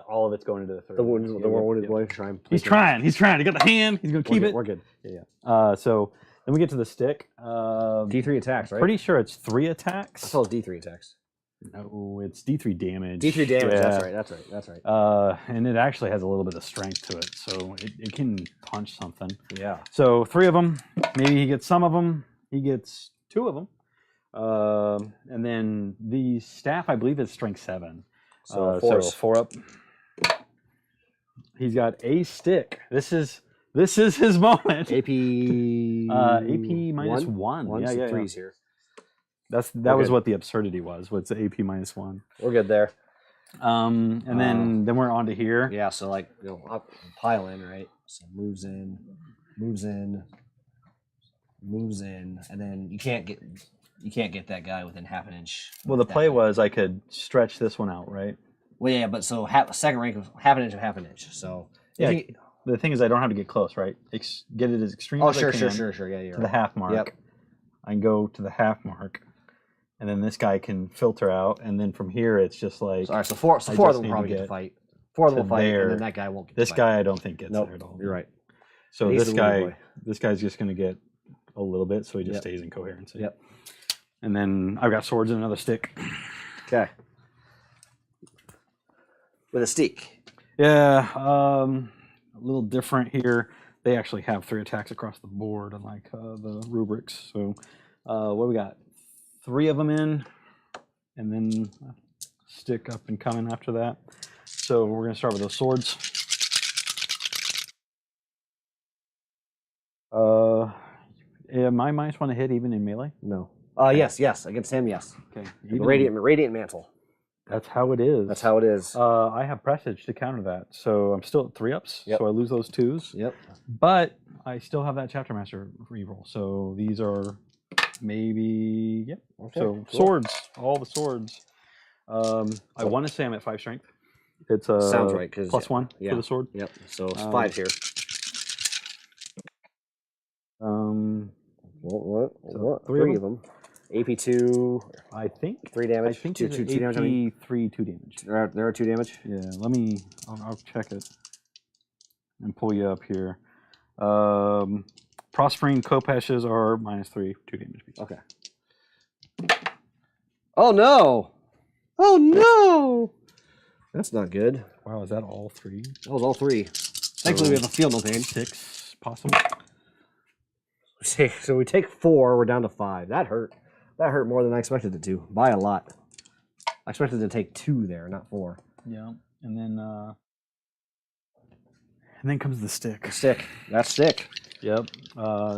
All of it's going into the third. The wounded boy. He's trying. He's trying. He got the hand. He's going to keep it. We're good. Yeah. So then we get to the stick. D3 attacks, right? Pretty sure it's 3 attacks. I thought it was D3 attacks. No, it's D3 damage. D3 damage. Yeah. That's right. And it actually has a little bit of strength to it, so it can punch something. Yeah. So 3 of them. Maybe he gets some of them. He gets 2 of them. And then the staff, I believe, is strength 7. So 4 up. He's got a stick. This is his moment. AP. AP minus 1. Yeah, yeah, 3s here. That was what the absurdity was. What's the AP minus 1? We're good there. And then we're on to here. Yeah. So like up, pile in, right? So moves in, and then you can't get that guy within half an inch. Well, the play was I could stretch this one out, right? Well, yeah, but so second rank of half an inch. So yeah. The thing is, I don't have to get close, right? Get it as extreme as I can. Sure. Yeah, to the half mark. Yep. I can go to the half mark, and then this guy can filter out, and then from here it's just like. All right, so four of them will probably get to fight. 4 of them will fight, and then that guy won't get. This to fight. guy I don't think gets there at all. You're right. So this guy's just going to get a little bit, so he just stays in coherency. Yep. And then I've got swords and another stick. Okay. With a stick. Yeah, a little different here. They actually have 3 attacks across the board, unlike the rubrics. So what we got? 3 of them in, and then stick up and coming after that. So we're going to start with those swords. Am I minus 1 to hit even in melee? No. Yes. Against him, yes. Okay. Radiant mantle. That's how it is. That's how it is. I have presage to counter that, so I'm still at 3 ups. Yep. So I lose those 2s. Yep. But I still have that chapter master reroll. So these are maybe Okay, So cool. swords, all the swords. I want to say I'm at 5 strength. It's Sounds right, plus 1 for the sword. Yep. So it's 5 here. What? 3 of them. AP2. I think 3 damage. I think two it's damage. I mean. AP3 2 damage. There are 2 damage. Yeah, I'll check it and pull you up here. Prospering Kopeshes are minus 3 2 damage. Okay. Oh no! That's not good. Wow, is that all 3? That was all 3. Thankfully, we have a field no pain. 6 possible. So we take 4. We're down to 5. That hurt. That hurt more than I expected it to, by a lot. I expected to take 2 there, not 4. Yeah, and then comes the stick. Stick. That's stick. Yep.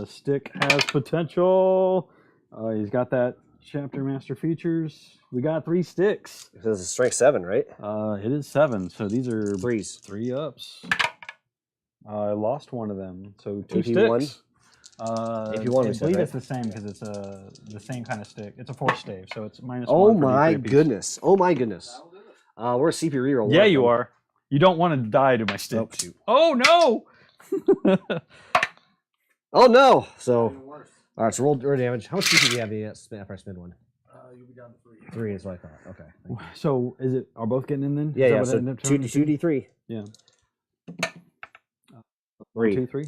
Stick has potential. He's got that chapter master features. We got 3 sticks. This is strength 7, right? It is 7, so these are 3s. 3 ups. I lost one of them, so 2 AP1? sticks. AP1 I we believe said, right? it's the same because it's the same kind of stick. It's a 4 stave, so it's minus Oh 1 for my D3 apiece. goodness. Oh my goodness. We're CP reroll. Yeah, you are. You don't want to die to my stick. Oh, shoot. Oh no! Oh no! So, all right, so roll damage. How much CP do you have after I spend 1? You'll be down to 3. 3 is what I thought. Okay. Thank you. So are both getting in then? Yeah, Is that yeah. what So that ended up turning into? 2d3. Yeah. 3. 2, 3.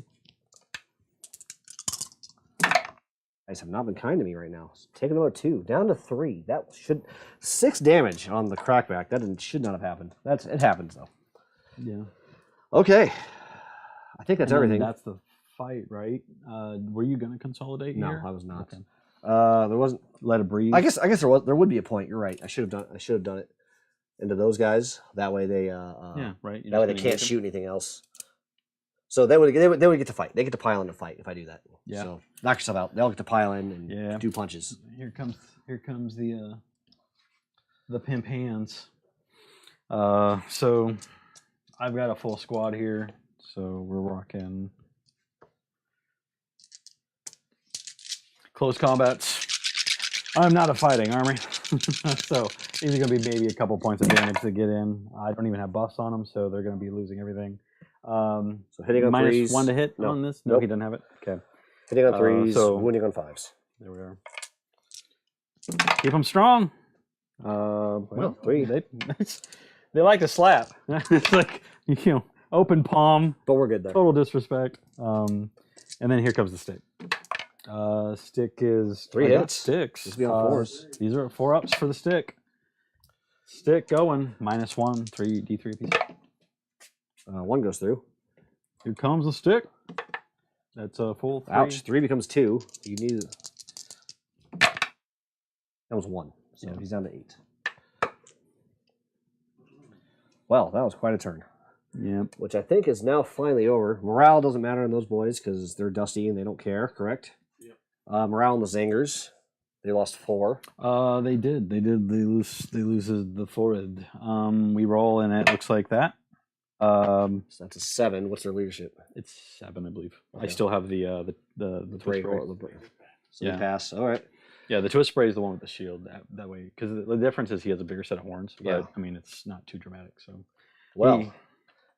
Guys have not been kind to me right now. Take another 2. Down to 3. That should 6 damage on the crackback. That should not have happened. It happens though. Yeah. Okay. I think that's And then everything. That's the fight, right? Were you going to consolidate No, here? I was not. Okay. There wasn't. Let it breathe. I guess there would be a point. You're right. I should have done it into those guys. That way they Yeah, right. You're that way just they gonna can't use them? shoot anything else. So they would get to fight. They get to pile in to fight if I do that. Yeah. So knock yourself out. They'll get to pile in and Yeah. do punches. Here comes the pimp hands. So I've got a full squad here. So we're rocking close combats. I'm not a fighting army, so these are going to be maybe a couple points of damage to get in. I don't even have buffs on them, so they're going to be losing everything. So hitting on minus 3s. 1 to hit No. on this? No, Nope. he doesn't have it. Okay, Hitting on 3s, so- wounding on 5s. there we are. Keep them strong. Well, 3. They like to slap. It's like, open palm. But we're good there. Total disrespect. And then here comes the stick. Stick is 3 I got hits. Sticks. Just be on 4s. These are 4 ups for the stick. Stick going. -1, 3 D3 apiece. 1 goes through. Here comes the stick. That's a full 3. Ouch. 3 becomes 2. You need. That was 1. So he's down to 8. Well, that was quite a turn. Yep. Which I think is now finally over. Morale doesn't matter in those boys because they're dusty and they don't care, correct? Yep. Morale in the Zangers. They lost 4. They did. They lose the forehead. We roll and it looks like that. So that's a 7. What's their leadership? It's 7, I believe. I Okay. still have the twist spray. So they pass. All right. Yeah, the twist spray is the one with the shield. That way, because the difference is he has a bigger set of horns. But Yeah. I mean, it's not too dramatic. So Well,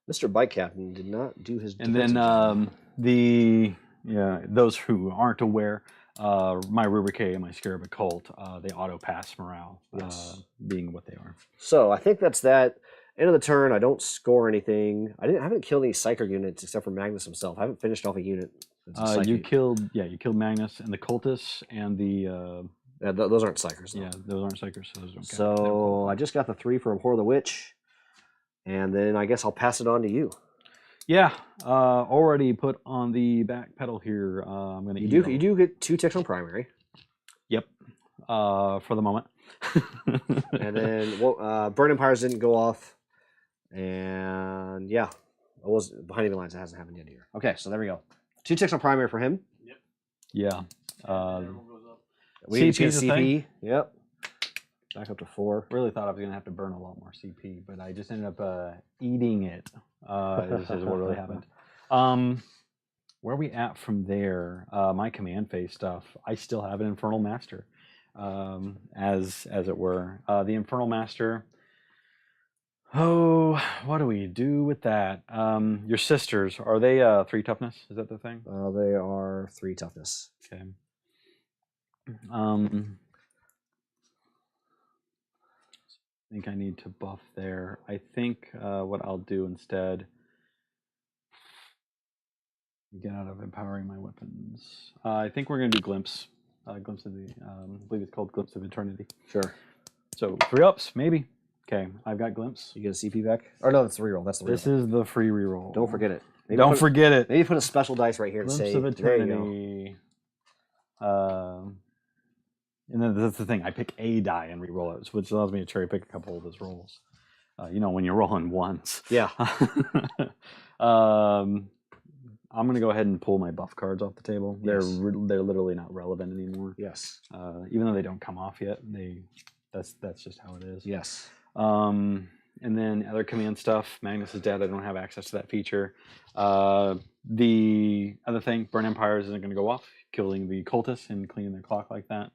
Mr. Bike Captain did not do his. and then those who aren't aware, my Rubrique and my Scarab Occult, they auto pass morale, Yes. being what they are. So I think that's that. End of the turn. I don't score anything. I haven't killed any Psyker units except for Magnus himself. I haven't finished off a unit. You killed Magnus and the Cultists and the those aren't Psykers. Though. yeah, those aren't Psykers, so those don't count. So I just got the 3 from Whore the Witch, and then I guess I'll pass it on to you. Yeah, already put on the back pedal here. I'm gonna. You do get 2 ticks on primary, Yep. For the moment. and then Burn Empires didn't go off, and yeah, it was behind enemy lines. It hasn't happened yet here. Okay, so there we go. 2 ticks on primary for him. Yeah. Everyone goes up. We each get CP 's a thing. CP. Yep. Back up to 4. Really thought I was gonna have to burn a lot more CP, but I just ended up eating it. Is what really happened. Where are we at from there? My command phase stuff. I still have an Infernal Master, as it were. The Infernal Master. Oh, what do we do with that? Your sisters, are they 3 toughness? Is that the thing? They are 3 toughness. Okay. I think I need to buff there. I think what I'll do instead, get out of empowering my weapons. I think we're going to do Glimpse. Glimpse of the, I believe it's called Glimpse of Eternity. Sure. So 3 ups, maybe. Okay, I've got Glimpse. You get a CP back? Or no, that's the reroll. That's the reroll. This is the free reroll. Don't forget it. Don't forget it. Maybe put a special dice right here to Glimpse say, of there you go. Eternity. And then that's the thing. I pick a die and re-roll it, which allows me to cherry pick a couple of his rolls. When you're rolling ones. Yeah. I'm gonna go ahead and pull my buff cards off the table. They're Yes. they're literally not relevant anymore. Yes. Even though they don't come off yet, that's just how it is. Yes. And then other command stuff. Magnus is dead. I don't have access to that feature. The other thing, Burn Empires isn't going to go off, killing the cultists and cleaning their clock like that.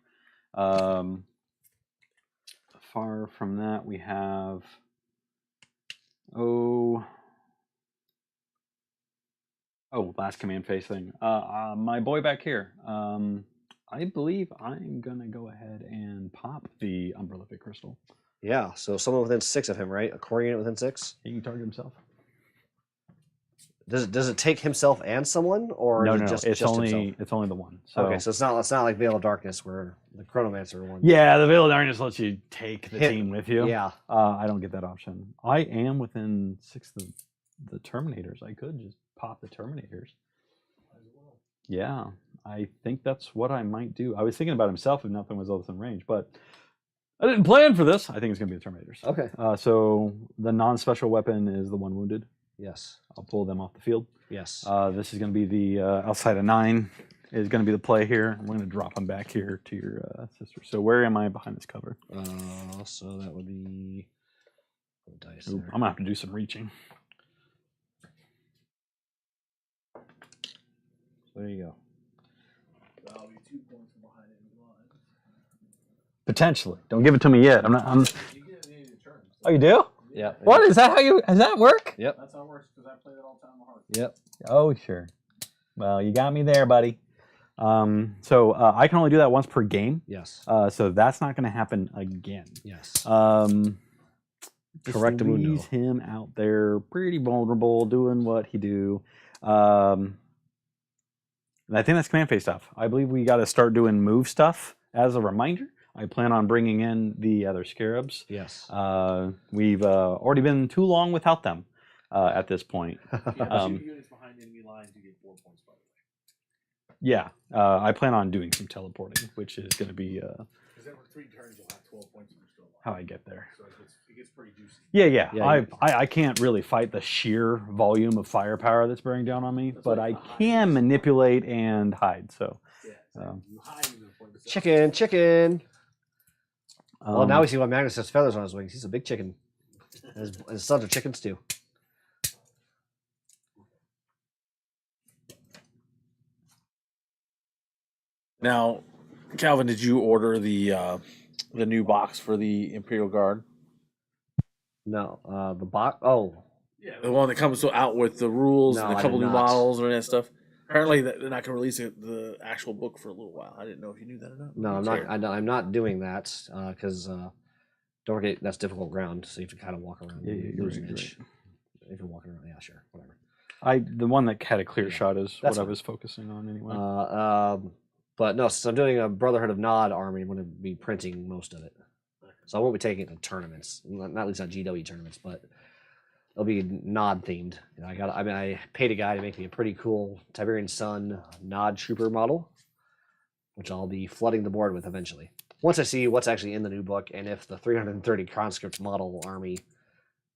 Far from that, we have last command phase thing. My boy back here. I believe I'm gonna go ahead and pop the Umbrellific Crystal. Yeah. So someone within 6 of him, right? A core unit within 6. He can target himself. Does it take himself and someone, or No, is it no, just it's only himself? it's only the one. So. Okay, so it's not like Veil of Darkness where the Chronomancer one. Yeah, the Veil of Darkness lets you take the Hit- team with you. Yeah. I don't get that option. I am within 6 of the Terminators. I could just pop the Terminators. Yeah, I think that's what I might do. I was thinking about himself if nothing was else in range, but I didn't plan for this. I think it's going to be the Terminators. Okay. So the non-special weapon is the one wounded. Yes. I'll pull them off the field. Yes. This is going to be the outside of 9 is going to be the play here. I'm going to drop them back here to your sister. So where am I behind this cover? So that would be dice. Ooh, There. I'm going to have to do some reaching. There you go. I'll be 2 points behind enemy lines. Potentially. Don't give it to me yet. I'm not. You get any of your turns. Oh, you do? Yeah. What is that? Does that work? Yep. That's how it works because I play that all the time on hard. Yep. Oh, sure. Well, you got me there, buddy. So I can only do that once per game. Yes. So that's not going to happen again. Yes. Just leaves him out there pretty vulnerable, doing what he do. And I think that's command phase stuff. I believe we got to start doing move stuff as a reminder. I plan on bringing in the other scarabs. Yes. We've already been too long without them at this point. Yeah, 2 units behind enemy lines, you get 4 points, by the way. Yeah, I plan on doing some teleporting, which is going to be Because every 3 turns, you'll have 12 points if you're still alive. how I get there. So it gets pretty juicy. Yeah. I can't really fight the sheer volume of firepower that's bearing down on me, but I can manipulate and hide. So, Yeah, you hide into the point of Chicken. Well, now we see why Magnus has feathers on his wings. He's a big chicken. His sons are chickens too. Now, Calvin, did you order the new box for the Imperial Guard? No, the box. Oh, Yeah, The one that comes out with the rules No, and a I couple did new not. models and that stuff. Apparently, they're not going to release the actual book for a little while. I didn't know if you knew that or not. no, I'm Sorry. not. I'm not doing that because don't forget that's difficult ground, so you have to kind of walk around. Yeah, and you're lose an right, edge. If you're walking around, yeah, sure, whatever. the one that had a clear shot is That's what I fine. was focusing on anyway. But no, since I'm doing a Brotherhood of Nod army, I'm going to be printing most of it. So I won't be taking it to tournaments, not at least not GW tournaments, but it'll be Nod themed. You know, I paid a guy to make me a pretty cool Tiberian Sun Nod Trooper model, which I'll be flooding the board with eventually. Once I see what's actually in the new book and if the 330 conscript model army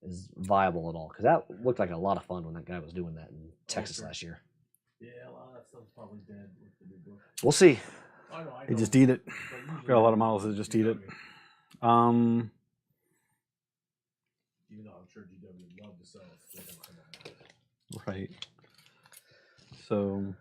is viable at all, because that looked like a lot of fun when that guy was doing that in Texas last year. Yeah, a lot of that stuff's probably dead with the new book. We'll see. I know. They just eat it. but usually Got a lot of models that just eat it. Even though I'm sure GW would love to sell it. They're gonna come out. Right. So.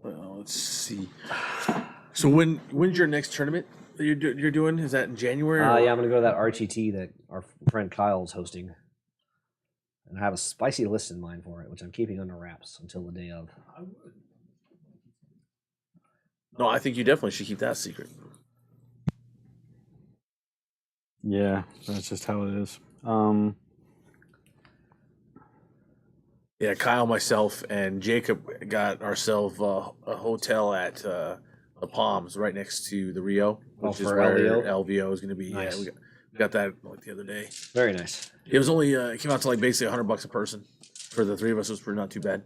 Well, let's see. So when's your next tournament that you're doing? Is that in January? or- Yeah, I'm gonna go to that RTT that our friend Kyle's hosting, and I have a spicy list in mind for it, which I'm keeping under wraps until the day of. I would. No, I think you definitely should keep that secret. Yeah, that's just how it is. Yeah, Kyle, myself, and Jacob got ourselves a hotel at the Palms, right next to the Rio, which is for where LVO? LVO is going to be. Nice. Yeah, we got that like the other day. Very nice. It was only it came out to like basically $100 a person for the 3 of us. It was pretty not too bad.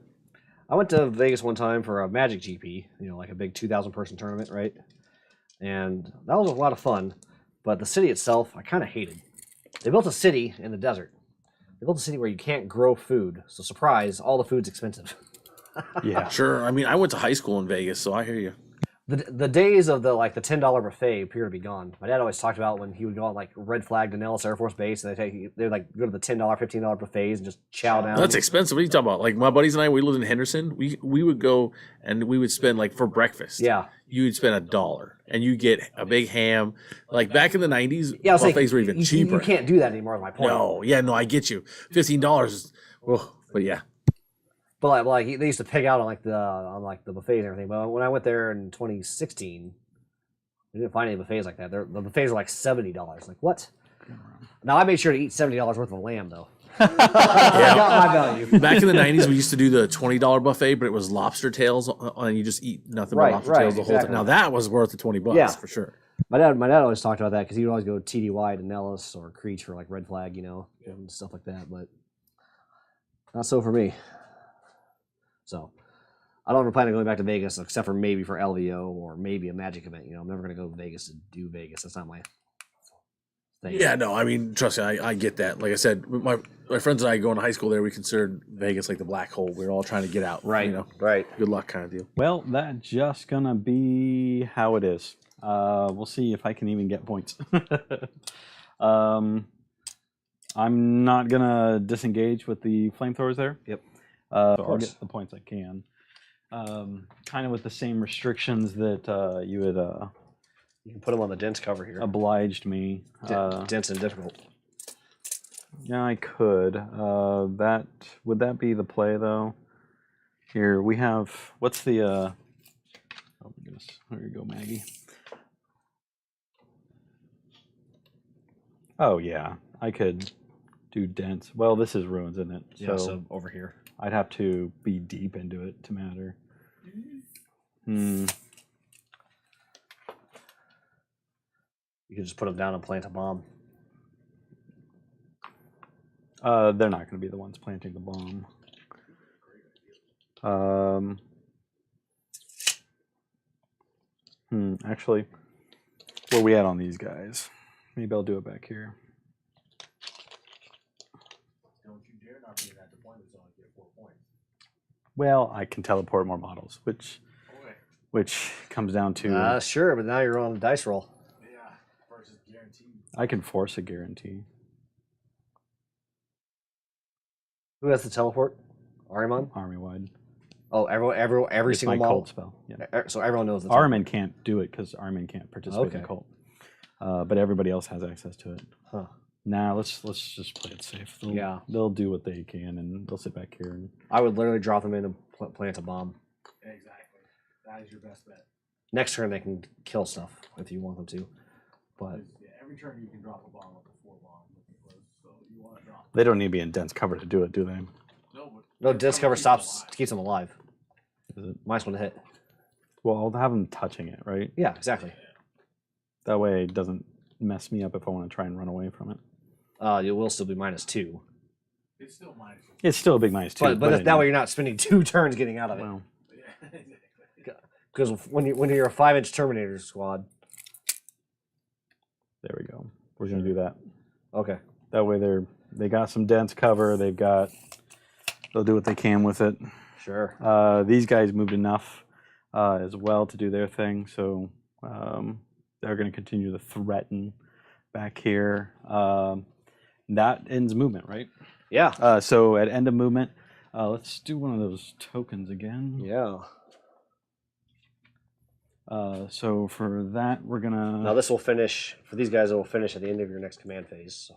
I went to Vegas one time for a Magic GP, like a big 2,000 person tournament, right? And that was a lot of fun, but the city itself, I kind of hated. They built a city in the desert. They built a city where you can't grow food, so surprise, all the food's expensive. Yeah. Sure. I mean, I went to high school in Vegas, so I hear you. The days of the $10 buffet appear to be gone. My dad always talked about when he would go on Red Flag to Nellis Air Force Base, and they'd go to the $10, $15 buffets and just chow down. That's expensive. What are you talking about? Like my buddies and I, we lived in Henderson. We would go and we would spend for breakfast. Yeah. You would spend $1 and you get a big ham. Like back in the 90s, Yeah, I was buffets saying, were even you cheaper. can't do that anymore. Is my point. No, yeah, no, I get you. $15 is, but yeah. But they used to pig out on the buffets and everything. But when I went there in 2016, we didn't find any buffets like that. The buffets were $70. Like what? Now I made sure to eat $70 worth of lamb though. I got my value. Back in the 90s, we used to do the $20 buffet, but it was lobster tails, and you just eat nothing Right, but lobster right, tails the whole exactly. time. Now that was worth the $20 Yeah. for sure. My dad always talked about that because he would always go TDY to Nellis or Creech for Red Flag, and stuff like that. But not so for me. So I don't ever plan on going back to Vegas except for maybe for LVO or maybe a Magic event. I'm never going to go to Vegas to do Vegas. That's not my thing. Yeah, no, I mean, trust me, I get that. Like I said, my friends and I going to high school there, we considered Vegas like the black hole. We were all trying to get out. Right. Right. Good luck kind of deal. Well, that's just gonna be how it is. We'll see if I can even get points. I'm not gonna disengage with the flamethrowers there. Yep. I'll course. get the points I can. Kind of with the same restrictions that you had You can put them on the dense cover here. obliged me. Dense and difficult. Yeah, I could. Would that be the play though? Here we have. What's the? Oh my goodness! There you go, Maggie. Oh yeah, I could do dense. Well, this is ruins, isn't it? Yeah, so over here. I'd have to be deep into it to matter. Hmm. You can just put them down and plant a bomb. They're not going to be the ones planting the bomb. Actually, where we at on these guys? Maybe I'll do it back here. Don't you dare not be in that deployment zone and get 4 points. Well, I can teleport more models, which comes down to Sure, but now you're on a dice roll. Yeah, versus guaranteed. I can force a guarantee. Who has the teleport? Ahriman? Army wide. Oh, every It's single my model. cult spell. Yeah. So everyone knows the Ahriman can't do it because Ahriman can't participate in Okay. cult. But everybody else has access to it. Huh. Nah, let's just play it safe. They'll do what they can, and they'll sit back here. And I would literally drop them in and plant a bomb. Exactly. That is your best bet. Next turn they can kill stuff if you want them to. But 'Cause, yeah, every turn you can drop a bomb with a 4 bomb looking close, so you want to drop. they don't need to be in dense cover to do it, do they? no, dense cover keeps them alive. Is it? Minus 1 to hit. Well, I'll have them touching it, right? Yeah, exactly. That way it doesn't mess me up if I want to try and run away from it. You will still be -2. It's still minus. It's still a big -2. But that way you're not spending 2 turns getting out of it. Well, Yeah, exactly. Because when you're a 5-inch Terminator squad. there we go. We're gonna do that. Okay. That way they got some dense cover. They'll do what they can with it. Sure. These guys moved enough as well to do their thing, so they're going to continue to threaten back here. That ends movement, right? Yeah. So at end of movement, let's do one of those tokens again. Yeah. So for that, we're gonna. Now this will finish for these guys. It will finish at the end of your next command phase. So,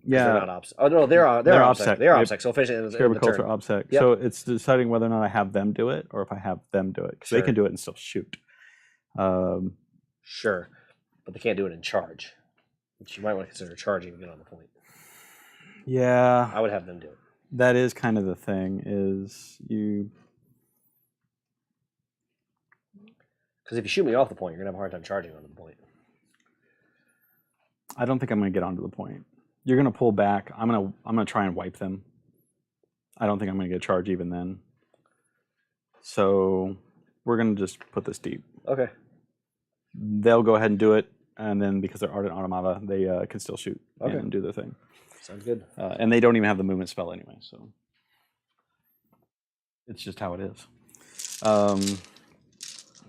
yeah. They're not OPSEC. Oh no, they're OPSEC. OPSEC. They're Yep. OPSEC. So finish it in the Scarabculture turn. OPSEC. Yep. So it's deciding whether or not I have them do it or if I have them do it, because they Sure. can do it and still shoot. Sure, but they can't do it in charge, which you might want to consider charging to get on the point. Yeah, I would have them do it. that is kind of the thing. Is you. Because if you shoot me off the point, you're gonna have a hard time charging onto the point. I don't think I'm going to get onto the point. You're going to pull back. I'm going to try and wipe them. I don't think I'm going to get a charge even then. So we're going to just put this deep. Okay. They'll go ahead and do it, and then because they're ardent automata, they can still shoot and do their thing. Sounds good. And they don't even have the movement spell anyway, so it's just how it is.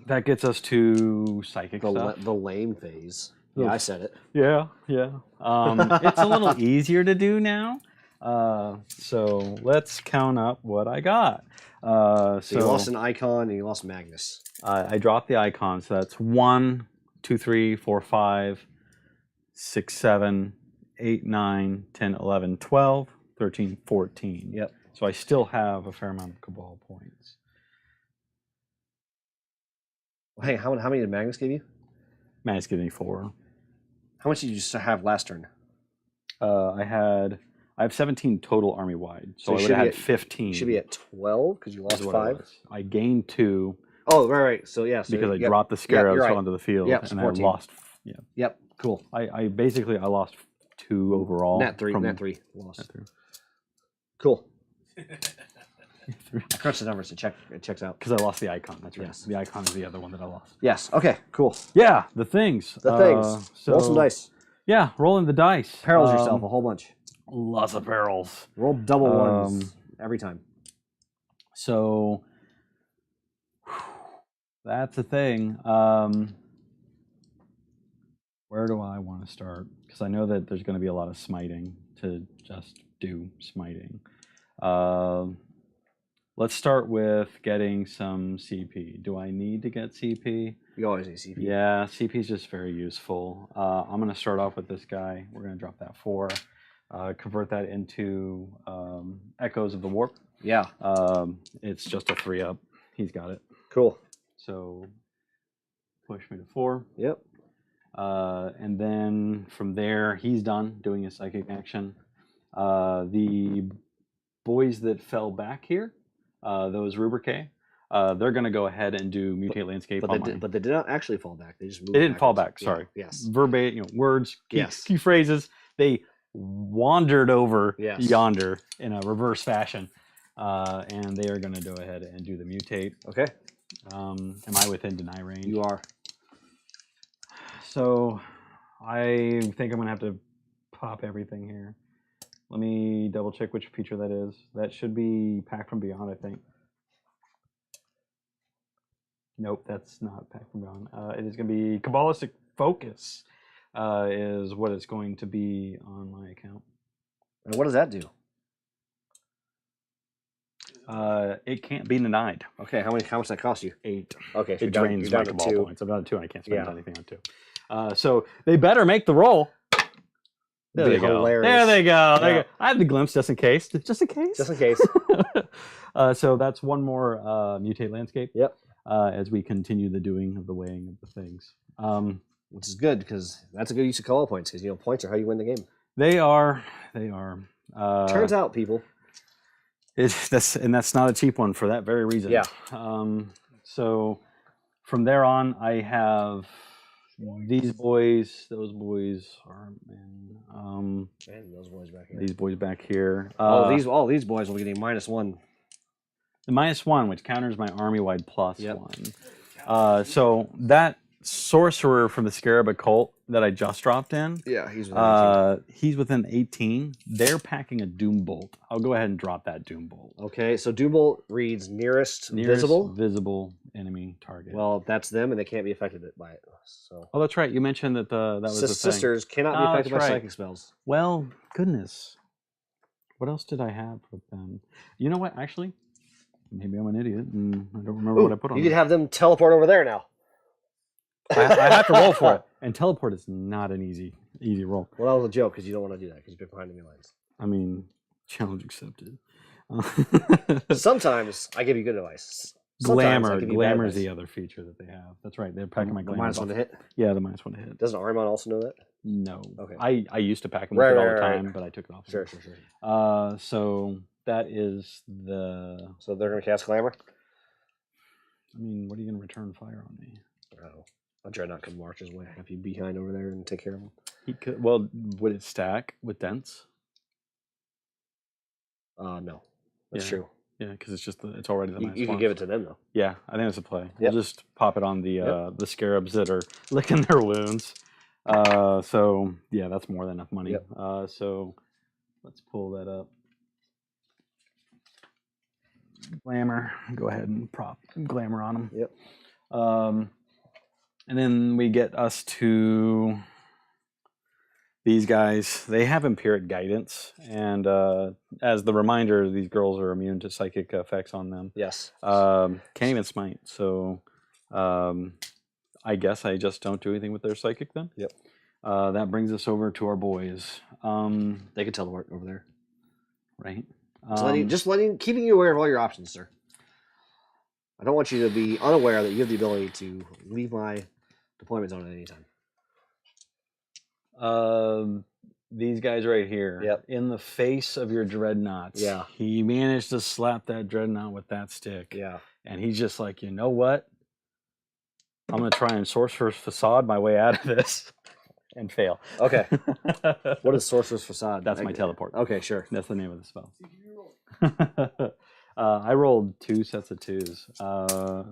That gets us to psychic stuff. The lame phase. Yeah, I said it. Yeah. It's a little easier to do now. So let's count up what I got. So you lost an icon and you lost Magnus. I dropped the icon, so that's 1, 2, 3, 4, 5, 6, 7, 8, 9, 10, 11, 12, 13, 14. Yep. So I still have a fair amount of Cabal points. Well, hey, how many did Magnus give you? Magnus gave me 4. How much did you just have last turn? I have 17 total army wide, so I you would should have be had at- 15. You should be at 12 because you lost is what it 5. was. I gained 2 Oh, right. So yeah, because I yep. dropped the scarabs you're right. onto the field, Yep, and I 14. lost. Yeah, Yep. Cool. I basically lost 2 overall. Net 3 lost. Net 3. Cool. I crunched the numbers. It checks out. Because I lost the icon. That's right. Yes. The icon is the other one that I lost. Yes. Okay. Cool. Yeah, the things. The things. Roll some dice. Yeah, rolling the dice. Perils yourself a whole bunch. Lots of barrels. Roll double ones every time. So that's the thing. Where do I want to start? Because I know that there's going to be a lot of smiting to just do smiting. Let's start with getting some CP. Do I need to get CP? You always need CP. Yeah, CP is just very useful. I'm going to start off with this guy. We're going to drop that 4. Convert that into Echoes of the Warp. Yeah. It's just a 3-up. He's got it. Cool. So push me to 4. Yep. And then from there, he's done doing his psychic action. The boys that fell back here, those Rubricae, they're going to go ahead and do Mutate Landscape. But they did not actually fall back. They just moved. They didn't fall backwards. back. Sorry. Yeah. Yes. Verbatim, words, Yes. key phrases. They wandered over Yes. yonder in a reverse fashion, and they are going to go ahead and do the mutate. Okay. Am I within deny range? You are. So I think I'm going to have to pop everything here. Let me double check which feature that is. That should be Pack from Beyond, I think. Nope, that's not Pack from Beyond. It is going to be Kabbalistic Focus is what it's going to be on my account. And what does that do? It can't be denied. Okay, how much does that cost you? 8. Okay, so It drains my Cabal 2. points. I'm down to 2, and I can't spend Yeah. anything on 2. So they better make the roll. There Be they go. hilarious. There they go. There Yeah. you go. I had the glimpse just in case. Just in case. Just in case. So that's one more mutate landscape. Yep. As we continue the doing of the weighing of the things. Which is good because that's a good use of call points because points are how you win the game. They are. Turns out, people. That's not a cheap one for that very reason. Yeah. So from there on, I have these boys. Those boys are And those boys back here. these boys back here. all these boys will be getting -1. The -1, which counters my army-wide Yep. +1. So that sorcerer from the Scarab Occult that I just dropped in, Yeah, he's within 18. They're packing a Doom Bolt. I'll go ahead and drop that Doom Bolt. Okay, so Doombolt reads nearest visible enemy target. Well, that's them, and they can't be affected by it. So oh, that's right. You mentioned that that was the thing. sisters cannot be affected by that's right. psychic spells. Well, goodness. What else did I have with them? You know what? Actually, maybe I'm an idiot and I don't remember what I put on You them. could have them teleport over there now. I have to roll for it, and teleport is not an easy roll. Well, that was a joke because you don't want to do that because you've been behind enemy lines. I mean, challenge accepted. Sometimes I give you good advice. Sometimes I give you bad Glamour is advice. the other feature that they have. That's right. They're packing my The glamour. -1 to hit. Yeah, the -1 to hit. Doesn't Armon also know that? No. Okay. I used to pack them with it all the time, but I took it off. Sure. So that is the. So they're gonna cast Glamour. I mean, what are you going to return fire on me? Oh, a Dreadnought could march his way, have you behind over there, and take care of him. He could. Well, would it stack with Dents? No, that's Yeah. true. Yeah, because it's already the You can give it to them though. Yeah, I think that's a play. Yep. We'll just pop it on the scarabs that are licking their wounds. So yeah, that's more than enough money. Yep. So let's pull that up. Glamour. Go ahead and prop Glamour on them. Yep. And then we get us to these guys. They have Empiric Guidance, and as the reminder, these girls are immune to psychic effects on them. Yes. Can't even smite, so I guess I just don't do anything with their psychic then. Yep. That brings us over to our boys. They can teleport over there. Right. Keeping you aware of all your options, sir. I don't want you to be unaware that you have the ability to leave my deployment zone at any time. These guys right here. Yep. In the face of your dreadnoughts. Yeah. He managed to slap that dreadnought with that stick. Yeah. And he's just like, you know what? I'm gonna try and Sorcerer's Facade my way out of this, and fail. Okay. What is Sorcerer's Facade? That's my teleport. Okay, sure. That's the name of the spell. I rolled 2 sets of 2s.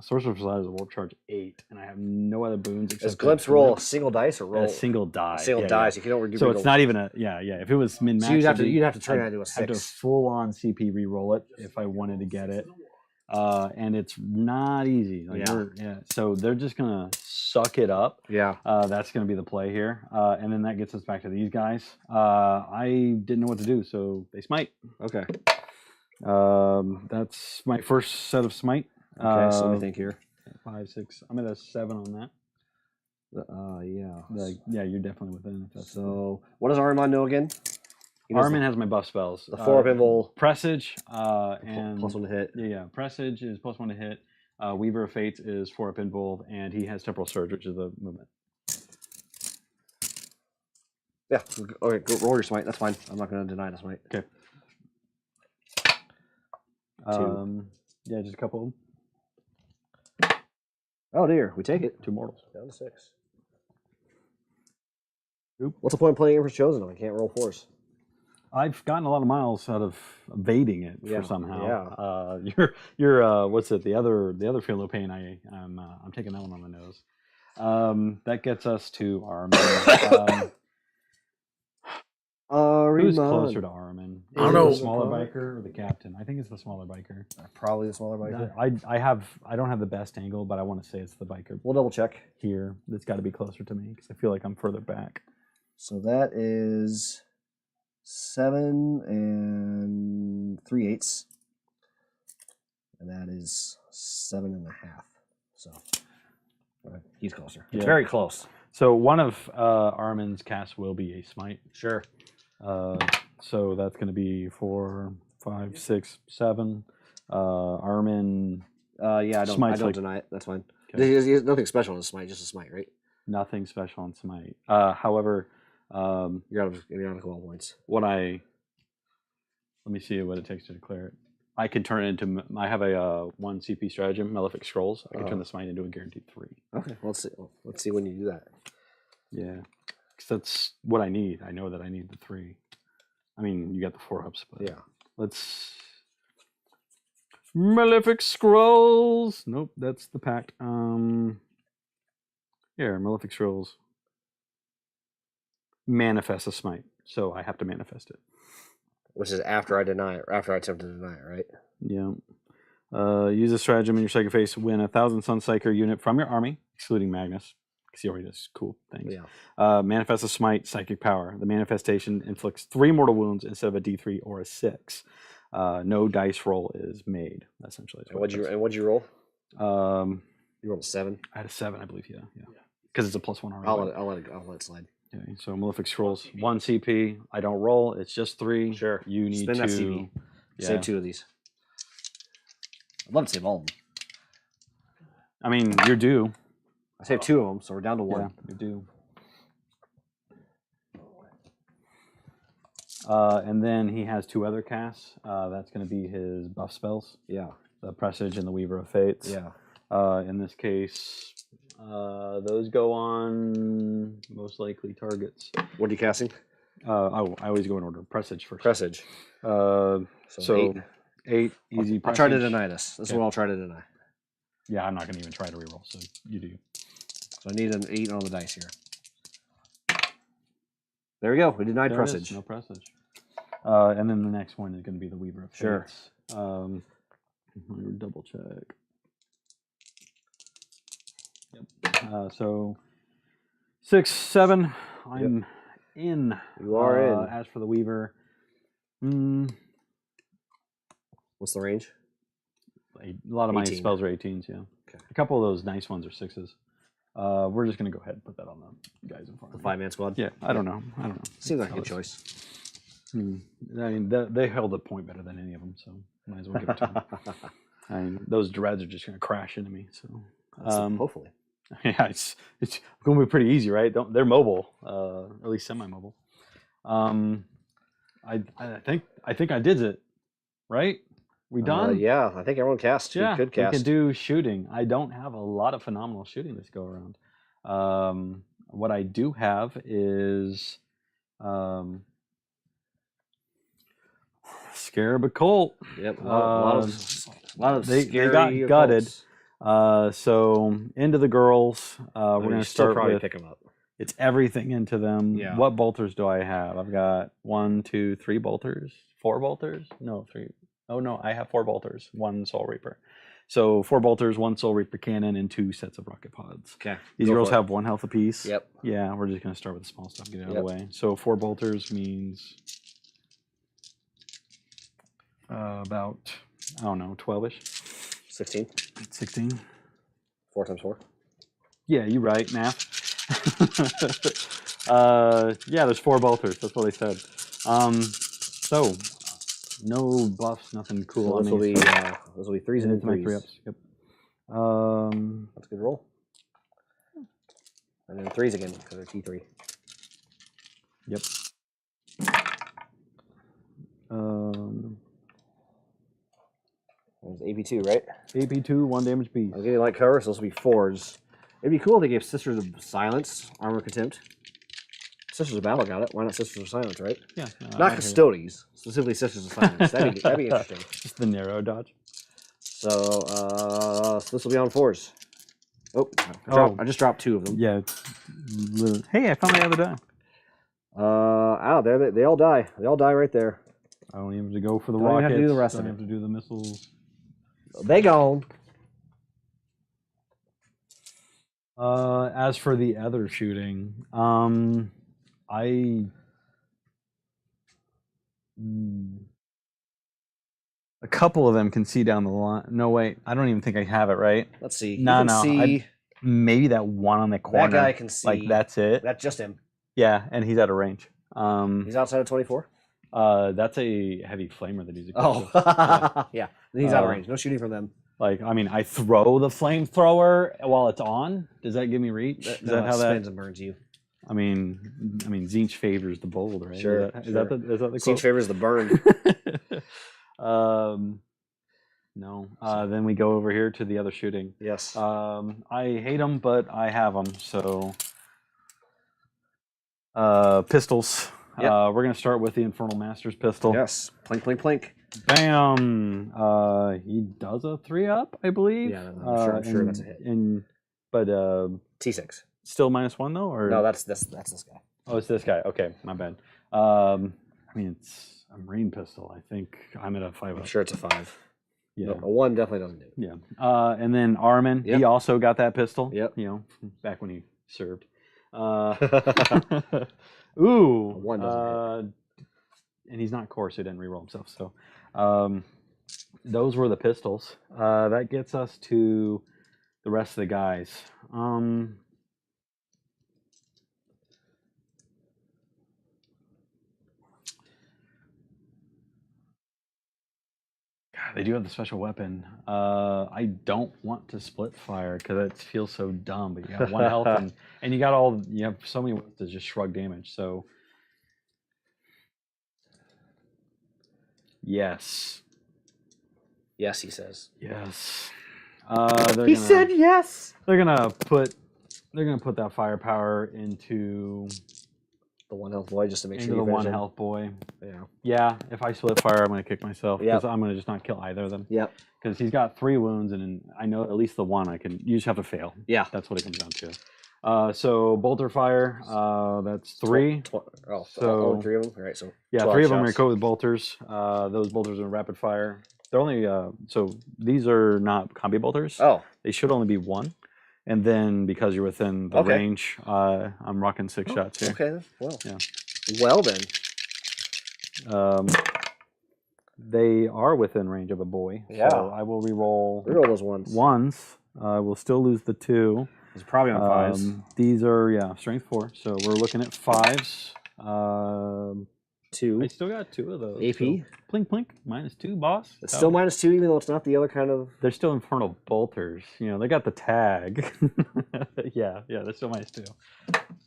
Sorcerer's Facade is a warp charge 8, and I have no other boons except Does Glimpse roll a single dice or roll a single die. single dice? You can only So it's not even a If it was min max, So you'd have to turn that into a I'd have to 6. full on CP re-roll it if I wanted to get it. And it's not easy. So they're just gonna suck it up. Yeah. That's gonna be the play here. And then that gets us back to these guys. I didn't know what to do, so they smite. Okay. That's my first set of smite. Okay, so let me think here. 5, 6. I'm at a 7 on that. Yeah. Yeah, you're definitely within. So, what does Armand know again? Armin has my buff spells. The 4-up invul. Presage and +1 to hit. Yeah. Presage is +1 to hit. Weaver of Fates is 4-up invul, and he has Temporal Surge, which is the movement. Yeah. Okay, go roll your smite. That's fine. I'm not going to deny the smite. Okay. 2. Yeah, just a couple. Oh dear, we take it. 2 mortals. Down to 6. Oop. What's the point of playing Emperor's Chosen if I can't roll 4s? I've gotten a lot of miles out of evading it for somehow. You're what's it? The other Feel No Pain. I'm taking that one on the nose. That gets us to Armin. Who's closer to Armin? I don't know. The smaller biker or the captain? I think it's the smaller biker. Probably the smaller biker. I don't have the best angle, but I want to say it's the biker We'll double check. here. It's got to be closer to me because I feel like I'm further back. So that is 7 and 3/8, and that is 7.5. So he's closer. It's Yeah. very close. So one of Armin's casts will be a smite. Sure. So that's going to be 4, 5, 6, 7. Armin, Yeah, I don't Smite's deny it. That's fine. Okay. There's nothing special in a smite, just a smite, right? nothing special on smite. However, You're out of 12 points. let me see what it takes to declare it. I can turn it into. I have a 1 CP stratagem, Malefic Scrolls. I can turn the smite into a guaranteed 3. Okay, let's see when you do that. Yeah, because that's what I need. I know that I need the 3. I mean, you got the 4-ups, but Yeah. let's. Malefic Scrolls. Nope, that's the pact. Here, Malefic Scrolls. Manifest a smite, so I have to manifest it. Which is after I deny it, after I attempt to deny it, right? Yeah. Use a stratagem in your psychic phase. Win 1,000 Sun Psyker unit from your army, excluding Magnus, because he already does cool things. Yeah. Manifest a smite, psychic power. The manifestation inflicts 3 mortal wounds instead of a D3 or a 6. No dice roll is made. Essentially, And what'd you roll? You rolled a 7. I had a 7, I believe. Yeah. Because it's a +1 already. I'll let it slide. Okay, so Malefic Scrolls, 1 CP. I don't roll. It's just 3. Sure. You need Spend that to CP. Save 2 of these. I'd love to save all of them. I mean, you're due. I saved 2 of them, so we're down to 1. Yeah, you're due. And then he has 2 other casts. That's going to be his buff spells. Yeah. The Presage and the Weaver of Fates. Yeah. In this case, those go on most likely targets. What are you casting? I always go in order. Presage first. Presage. So 8 easy. I'll try to Presage. deny this. This is what I'll try to deny. Yeah, I'm not going to even try to reroll, so you do. So I need an 8 on the dice here. There we go. We denied There it Presage. is, no Presage. And then the next one is going to be the Weaver of Sure. Fates. Let me double check. Yep. So 6, 7. I'm in. You are in. As for the Weaver, What's the range? a lot of my 18. spells are 18s. Yeah. Okay. A couple of those nice ones are 6s. We're just going to go ahead and put that on the guys in front The of me. 5-man squad? Yeah, I don't know. Seems like a How good it's- choice. I mean, they held a point better than any of them, so might as well give it to them. I mean, those dreads are just going to crash into me. So Hopefully. yeah, it's going to be pretty easy, right? They're mobile, at least semi-mobile. I think I did it, right? We done? Yeah, I think everyone cast. Yeah, Good cast. we can do shooting. I don't have a lot of phenomenal shooting this go around. What I do have is Scarab Occult. Yep, a lot of they scary got gutted. occults. So into the girls. We're You going to still start probably with pick them up. it's everything into them. Yeah. What bolters do I have? I've got 1, 2, 3 bolters. 4 bolters? No, 3. Oh no, I have 4 bolters. 1 Soul Reaper. So 4 bolters, 1 Soul Reaper cannon, and 2 sets of rocket pods. Okay. These go girls for it. have 1 health apiece. Yep. Yeah, we're just going to start with the small stuff, get it out of Yep. the way. So 4 bolters means About, I don't know, 12-ish. 16. 16. 4 times 4. Yeah, you're right, math. Yeah, there's 4 bolters. That's what they said. So, no buffs, nothing cool So on this will these. be those will be 3s and It's my 3s. 3-ups. Yep. That's a good roll. And then 3s again because they're T3. Yep. There's AP2, right? AP2, 1 damage beast. I'm getting light cover, so this will be 4s. It'd be cool if they gave Sisters of Silence, Armor Contempt. Sisters of Battle got it. Why not Sisters of Silence, right? Yeah. Not Custodes, specifically Sisters of Silence. That'd be interesting. Just the narrow dodge. So this will be on 4s. Oh, I just dropped 2 of them. Yeah. Hey, I found my other die. There they all die. They all die right there. I don't even have to go for the Don't even rockets. have to do the rest don't of have to do the missiles. They gone. As for the other shooting, a couple of them can see down the line. No, wait, I don't even think I have it right. Let's see. No, You can see maybe that one on the corner. that guy can see. Like that's it. That's just him. Yeah, and he's out of range. He's outside of 24. That's a heavy flamer that he's equipped Oh, with. yeah. He's out of range. No shooting from them. Like, I mean, I throw the flamethrower while it's on. Does that give me reach? Is No, that how it that? spins and burns you. I mean, Zinch favors the bold, right? Sure, Is that the Seems quote? favors the burn. No. Then we go over here to the other shooting. Yes. I hate them, but I have them. So, pistols. Yep. We're gonna start with the Infernal Master's pistol. Yes. Plink, plink, plink. Bam. He does a 3-up, I believe. Yeah, I'm sure that's a hit. But T6. still -1 though, or No, that's this guy. Oh, it's this guy. Okay, my bad. I mean, it's a Marine pistol. I think I'm at a 5-up. I'm sure it's a 5. Yeah. No, a 1 definitely doesn't do it. Yeah. And then Armin, Yep. he also got that pistol. Yep. You know, back when he served. Ooh. A 1 doesn't hit. And he's not core, so he didn't reroll himself. So, those were the pistols. That gets us to the rest of the guys. They do have the special weapon. I don't want to split fire because it feels so dumb. But you have 1 health and you have so many ways to just shrug damage. So yes, Yes, he says. yes. Said yes. They're gonna put that firepower into The 1 health boy just to make into sure the you 1 finish him. health boy. Yeah. Yeah, if I split fire, I'm gonna kick myself because Yep. I'm gonna just not kill either of them. Yep. Because he's got 3 wounds, and I know at least the 1 I can. You just have to fail. Yeah. That's what it comes down to. So bolter fire, that's 3. So 3 of them. All right. So yeah, 12 3 of them are shots. equipped with bolters. Those bolters are rapid fire. They're only so these are not combi bolters. Oh. They should only be 1. And then because you're within the Okay. range, I'm rocking 6 shots here. Okay. Well. Yeah. Well then. They are within range of a boy. Yeah. So I will reroll Reroll those ones. 1s. I will still lose the 2. It's probably on 5s. These are strength 4. So we're looking at 5s. 2. I still got 2 of those. AP. So plink plink -2, boss. It's still -2, even though it's not the other kind of. They're still infernal bolters. You know, they got the tag. yeah, they're still -2.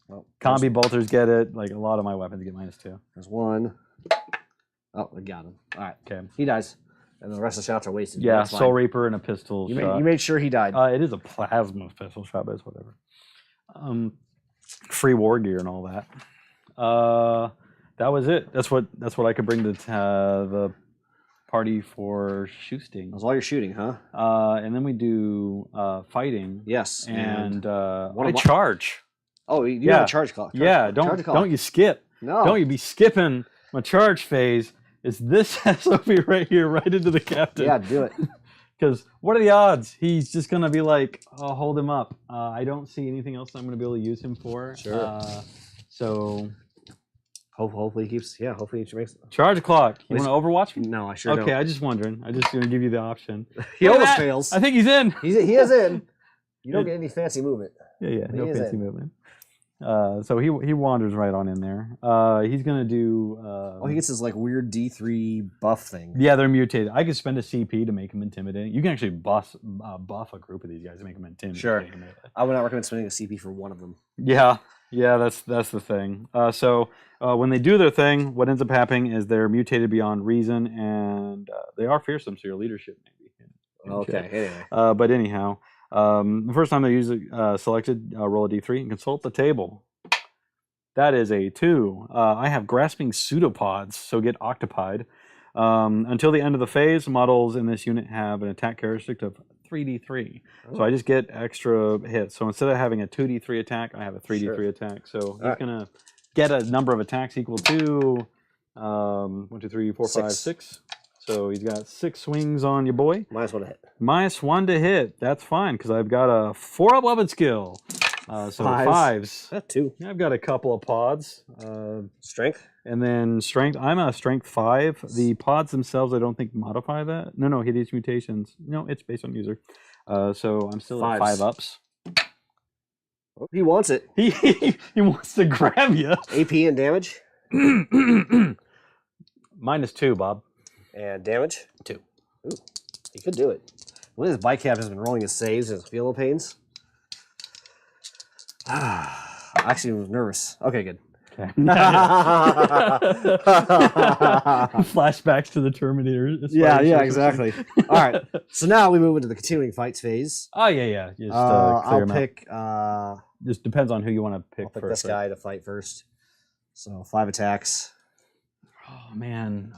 Well, Combi bolters get it. Like a lot of my weapons get -2. There's 1. Oh, I got him. All right. Okay. He dies. And the rest of the shots are wasted. Yeah, That's fine. Soul Reaper and a pistol You shot. made sure he died. It is a plasma pistol shot, but it's whatever. Free war gear and all that. That was it. That's what I could bring to the party for shooting. That was all your shooting, huh? And then we do fighting. Yes. And One I of my- charge. Oh, you Yeah. have a charge clock. Yeah, Charge clock. don't you skip. No. Don't you be skipping my charge phase. It's this SOP right here, right into the captain. Yeah, do it. Because what are the odds? He's just going to be like, oh, hold him up. I don't see anything else I'm going to be able to use him for. Sure. So Hopefully he keeps. Yeah, hopefully he makes. Charge clock. You Least- want to Overwatch me? No, I sure Okay, don't. I just wondering. I just gonna give you the option. He Look at almost that. fails. I think he's in. He is in. You don't get any fancy movement. Yeah. He No is fancy in. movement. So he wanders right on in there. He's gonna do. Oh, he gets his like weird D3 buff thing. Yeah, they're mutated. I could spend a CP to make him intimidating. You can actually buff a group of these guys to make them intimidating. Sure. I would not recommend spending a CP for one of them. Yeah, that's the thing. So when they do their thing, what ends up happening is they're mutated beyond reason, and they are fearsome. So your leadership maybe. Okay. Anyway. But anyhow, the first time they use it selected, roll a d3 and consult the table. That is a 2. I have grasping pseudopods, so get octopied. Until the end of the phase, models in this unit have an attack characteristic of 3d3. So I just get extra hits. So instead of having a 2d3 attack, I have a 3d3 attack. So he's right. going to get a number of attacks equal to 1, 2, 3, 4, 5, 6. So he's got 6 swings on your boy. -1 to hit. -1 to hit. That's fine because I've got a 4-up weapon skill. So 5s. That 2. Yeah, I've got a couple of pods. Strength. And then strength. I'm a strength 5. The pods themselves, I don't think modify that. No, hit each mutations. No, it's based on user. So I'm still at 5 ups. Oh, he wants it. He wants to grab you. AP and damage. -2, Bob. And damage. 2. Ooh, he could do it. Well, his bike cap has been rolling his saves and his feeling pains. Actually, I was nervous. Okay, good. Okay. Flashbacks to the Terminator. Yeah, exactly. All right. So now we move into the continuing fights phase. Oh, yeah. Just, clear I'll 'em out. pick. Just depends on who you want to pick I'll pick first. this guy to fight first. So 5 attacks. Oh, man.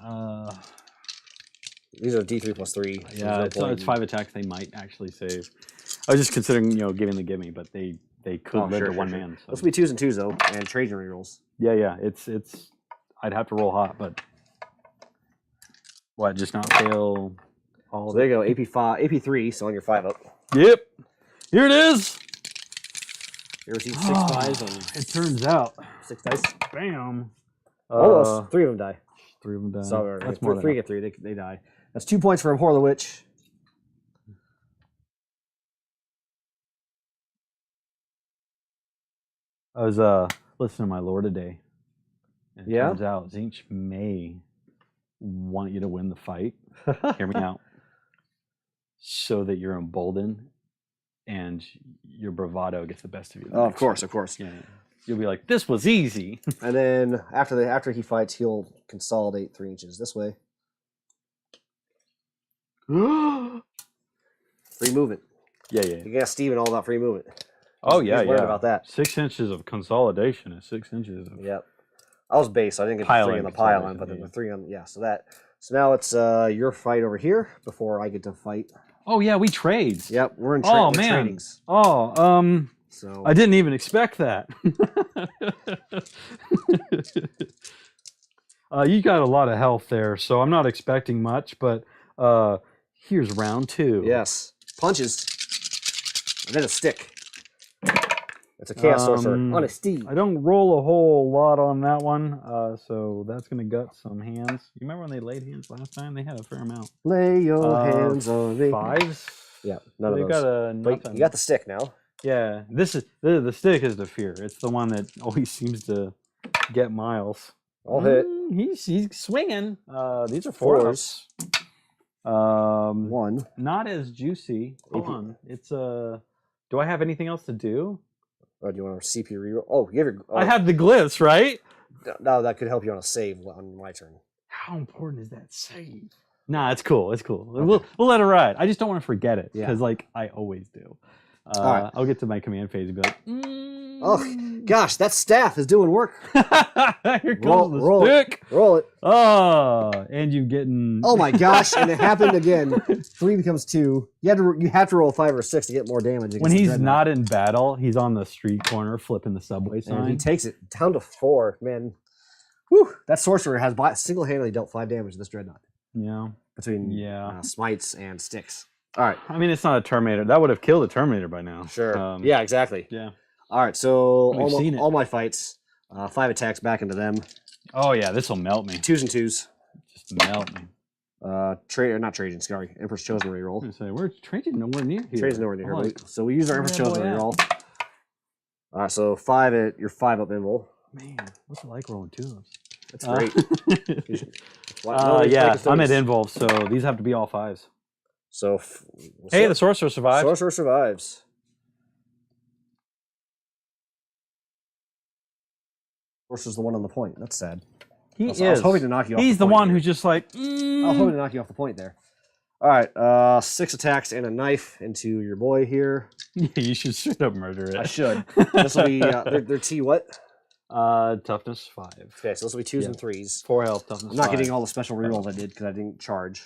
These are D3 plus 3. Yeah, it's 5 attacks they might actually save. I was just considering, giving the gimme, but they could live to one man. So. This will be 2s and 2s though, and Trajann rerolls. Yeah. It's. I'd have to roll hot, but what? Just not fail all. So there you go. AP3. So on your 5 up. Yep. Here it is. You ever see 6 5s on It turns out. 6 dice? Bam. Almost. 3 of them die. 3 of them die. So That's more than 3 get 3. They die. That's 2 points for Abhor the Witch. I was listening to my lore today, and it turns out Zinch may want you to win the fight. Hear me out. So that you're emboldened and your bravado gets the best of you. Oh, of course. Yeah. You'll be like, this was easy. And then after he fights, he'll consolidate 3 inches this way. 3 Free movement. Yeah. You can ask Steven all about free movement. Oh, He's yeah. learned about that. 6 inches of consolidation is 6 inches of... Yep. I was base, so I didn't get the 3 on the pylon, but then the 3 on... Yeah, so now it's your fight over here before I get to fight. Oh, yeah, we trade. Yep, we're in man. trainings. Oh, So I didn't even expect that. You got a lot of health there, so I'm not expecting much, but here's round 2. yes, punches, and then a stick. It's a chaos sorcerer on a steed. I don't roll a whole lot on that one, so that's going to gut some hands. You remember when they laid hands last time? They had a fair amount. Lay your hands on me. 5s? Yeah, none of They've those. got a But you got the stick now. Yeah, this is the stick is the fear. It's the one that always seems to get Miles. I'll hit. He's swinging. These are 4s. 4s. 1. Not as juicy. Hold on. It's do I have anything else to do? Oh, do you want a CP reroll? Oh, you have your. Oh, I have the glyphs, right? No, that could help you on a save on my turn. How important is that save? Nah, it's cool. It's cool. Okay. We'll let it ride. I just don't want to forget it because, I always do. Right. I'll get to my command phase and be like, Oh, gosh, that staff is doing work. Here comes the stick. Roll it. Oh, and you're getting. Oh my gosh! And it happened again. 3 becomes 2. You have to roll 5 or 6 to get more damage. When he's not in battle, he's on the street corner flipping the subway sign. And he takes it down to 4. Man, whew, that sorcerer has single-handedly dealt 5 damage to this dreadnought. Yeah. Between smites and sticks. All right. I mean, it's not a Terminator. That would have killed a Terminator by now. Sure. Yeah, exactly. Yeah. All right. So We've seen it. all my fights, 5 attacks back into them. Oh yeah, this will melt me. 2s and 2s. Just melt me. Not Trajan, sorry. Emperor's Chosen reroll. I was gonna say, where's Trajan? Nowhere near here. Trajan's nowhere near Oh, here. So we use our Emperor's yeah, Chosen boy, yeah. reroll. All right, so 5 at your 5 up invul. Man, what's it like rolling 2s? That's great. Yeah, I'm at invul, so these have to be all 5s. So, Hey, the sorcerer survived. Sorcerer survives. Sorcerer's the one on the point. That's sad. He I was hoping to knock you off. He's the point one here. who's just like. I was hoping to knock you off the point there. All right, 6 attacks and a knife into your boy here. You should straight up murder it. I should. This will be their T what? Toughness 5. Okay, so this will be 2s and 3s. 4 health, toughness I'm not 5. getting all the special rerolls I did because I didn't charge.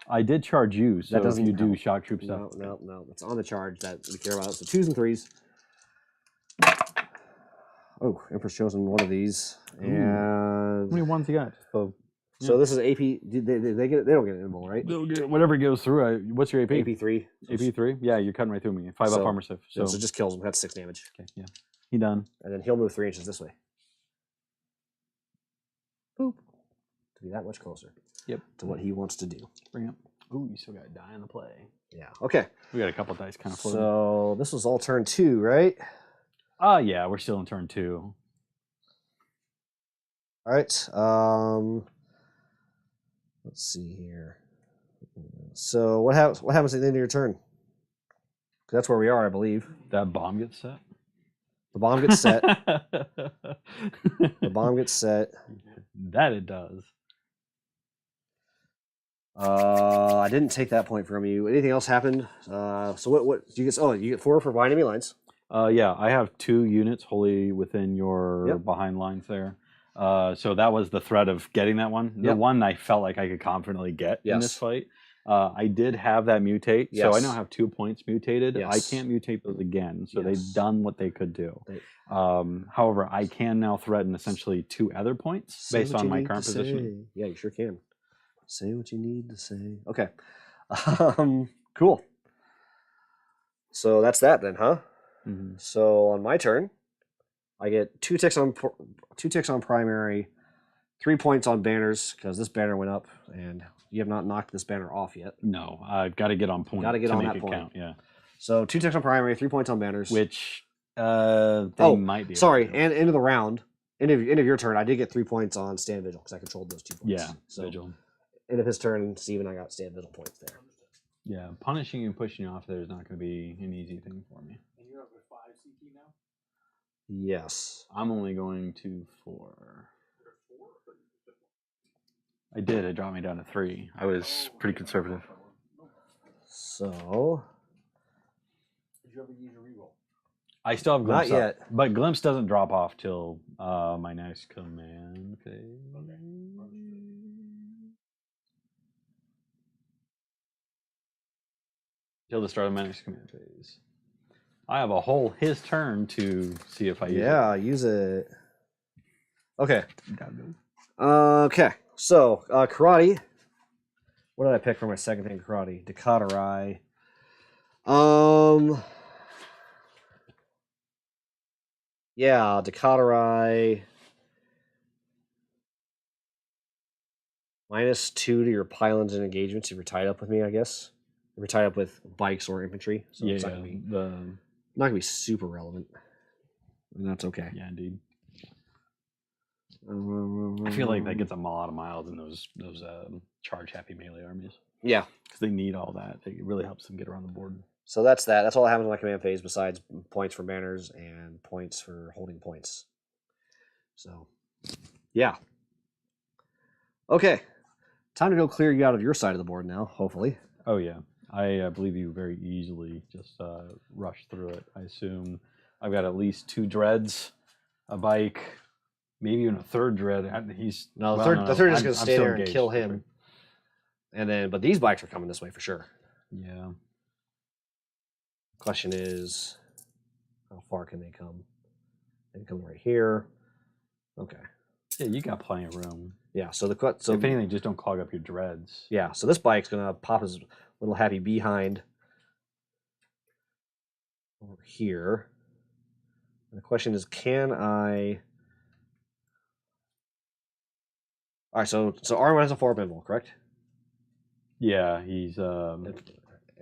I did charge you, so if doesn't you do help. shock troop stuff. No. It's on the charge that we care about. So 2s and 3s. Oh, Emperor's Chosen one of these. How And many ones you got? so this is AP. They get it? They don't get an invul, right? They'll get whatever goes through. What's your AP? AP3. AP3? Yeah, you're cutting right through me. 5 up So- armor save. So it just kills him. That's 6 damage. Okay, yeah. He done. And then he'll move 3 inches this way. Boop. To be that much closer. Yep. To what he wants to do. Bring up. Ooh, you still got to die in the play. Yeah. Okay. We got a couple dice kind of floating. So this was all turn 2, right? Yeah, we're still in turn 2. All right. Let's see here. So what happens at the end of your turn? 'Cause that's where we are, I believe. That bomb gets set. The bomb gets set. The bomb gets set. That it does. I didn't take that point from you. Anything else happened? So what you get? Oh, you get 4 for behind enemy lines. Yeah, I have 2 units wholly within your Yep. behind lines there. So that was the threat of getting that one. The Yep. one I felt like I could confidently get in this Yes. fight. I did have that mutate, so I Yes. now have 2 points mutated. I Yes. can't mutate those again, so Yes. they've done what they could do. They- However, I can now threaten essentially 2 other points Say based what on you my need current to position. say. Yeah, you sure can. Say what you need to say. Okay. Cool. So that's that then, huh? Mhm. So on my turn, I get 2 ticks on primary, 3 points on banners because this banner went up, and you have not knocked this banner off yet. No, I've got to get on point. Gotta get to on make that it point. count. Yeah, So 2 ticks on primary, 3 points on banners. which they might be. able Sorry, to do. and end of the round, end of your turn, I did get 3 points on stand vigil because I controlled those 2 points. Yeah, So vigil. end of his turn, Steve and I got stand vigil points there. Yeah, punishing you and pushing you off there is not going to be an easy thing for me. And you're up at 5 CT now? Yes. I'm only going to 4. I did. It dropped me down to 3. I was pretty conservative. So Did you ever use a reroll? I still have glimpse Not up, yet. but glimpse doesn't drop off till my next command phase. Till the start of my next command phase. I have a whole his turn to see if I use it. use it. Okay. Gotta go. Okay. So karate. What did I pick for my second thing? Karate. Decatarai. Yeah, Decatarai. -2 to your pylons and engagements if you're tied up with me, I guess. If you're tied up with bikes or infantry. So Yeah, it's not gonna be the super relevant. And that's okay. yeah, indeed. I feel like that gets a lot of miles in those charge happy melee armies Yeah. because they need all that. It really helps them get around the board. So that's that. That's all that happens in my command phase besides points for banners and points for holding points. So, yeah. Okay. Time to go clear you out of your side of the board now, hopefully. Oh yeah, I believe you very easily just rush through it. I assume I've got at least 2 dreads, a bike, maybe even a 3rd dread. He's No, the well, third is I'm going to stay still there and engaged. kill him. And then, but these bikes are coming this way for sure. Yeah. Question is, how far can they come? They can come right here. Okay. Yeah, you got plenty of room. Yeah. So if anything, just don't clog up your dreads. yeah. So this bike's going to pop his little happy behind over here. And the question is, can I All right, so Arwen has a 4-up invul, correct? Yeah, he's And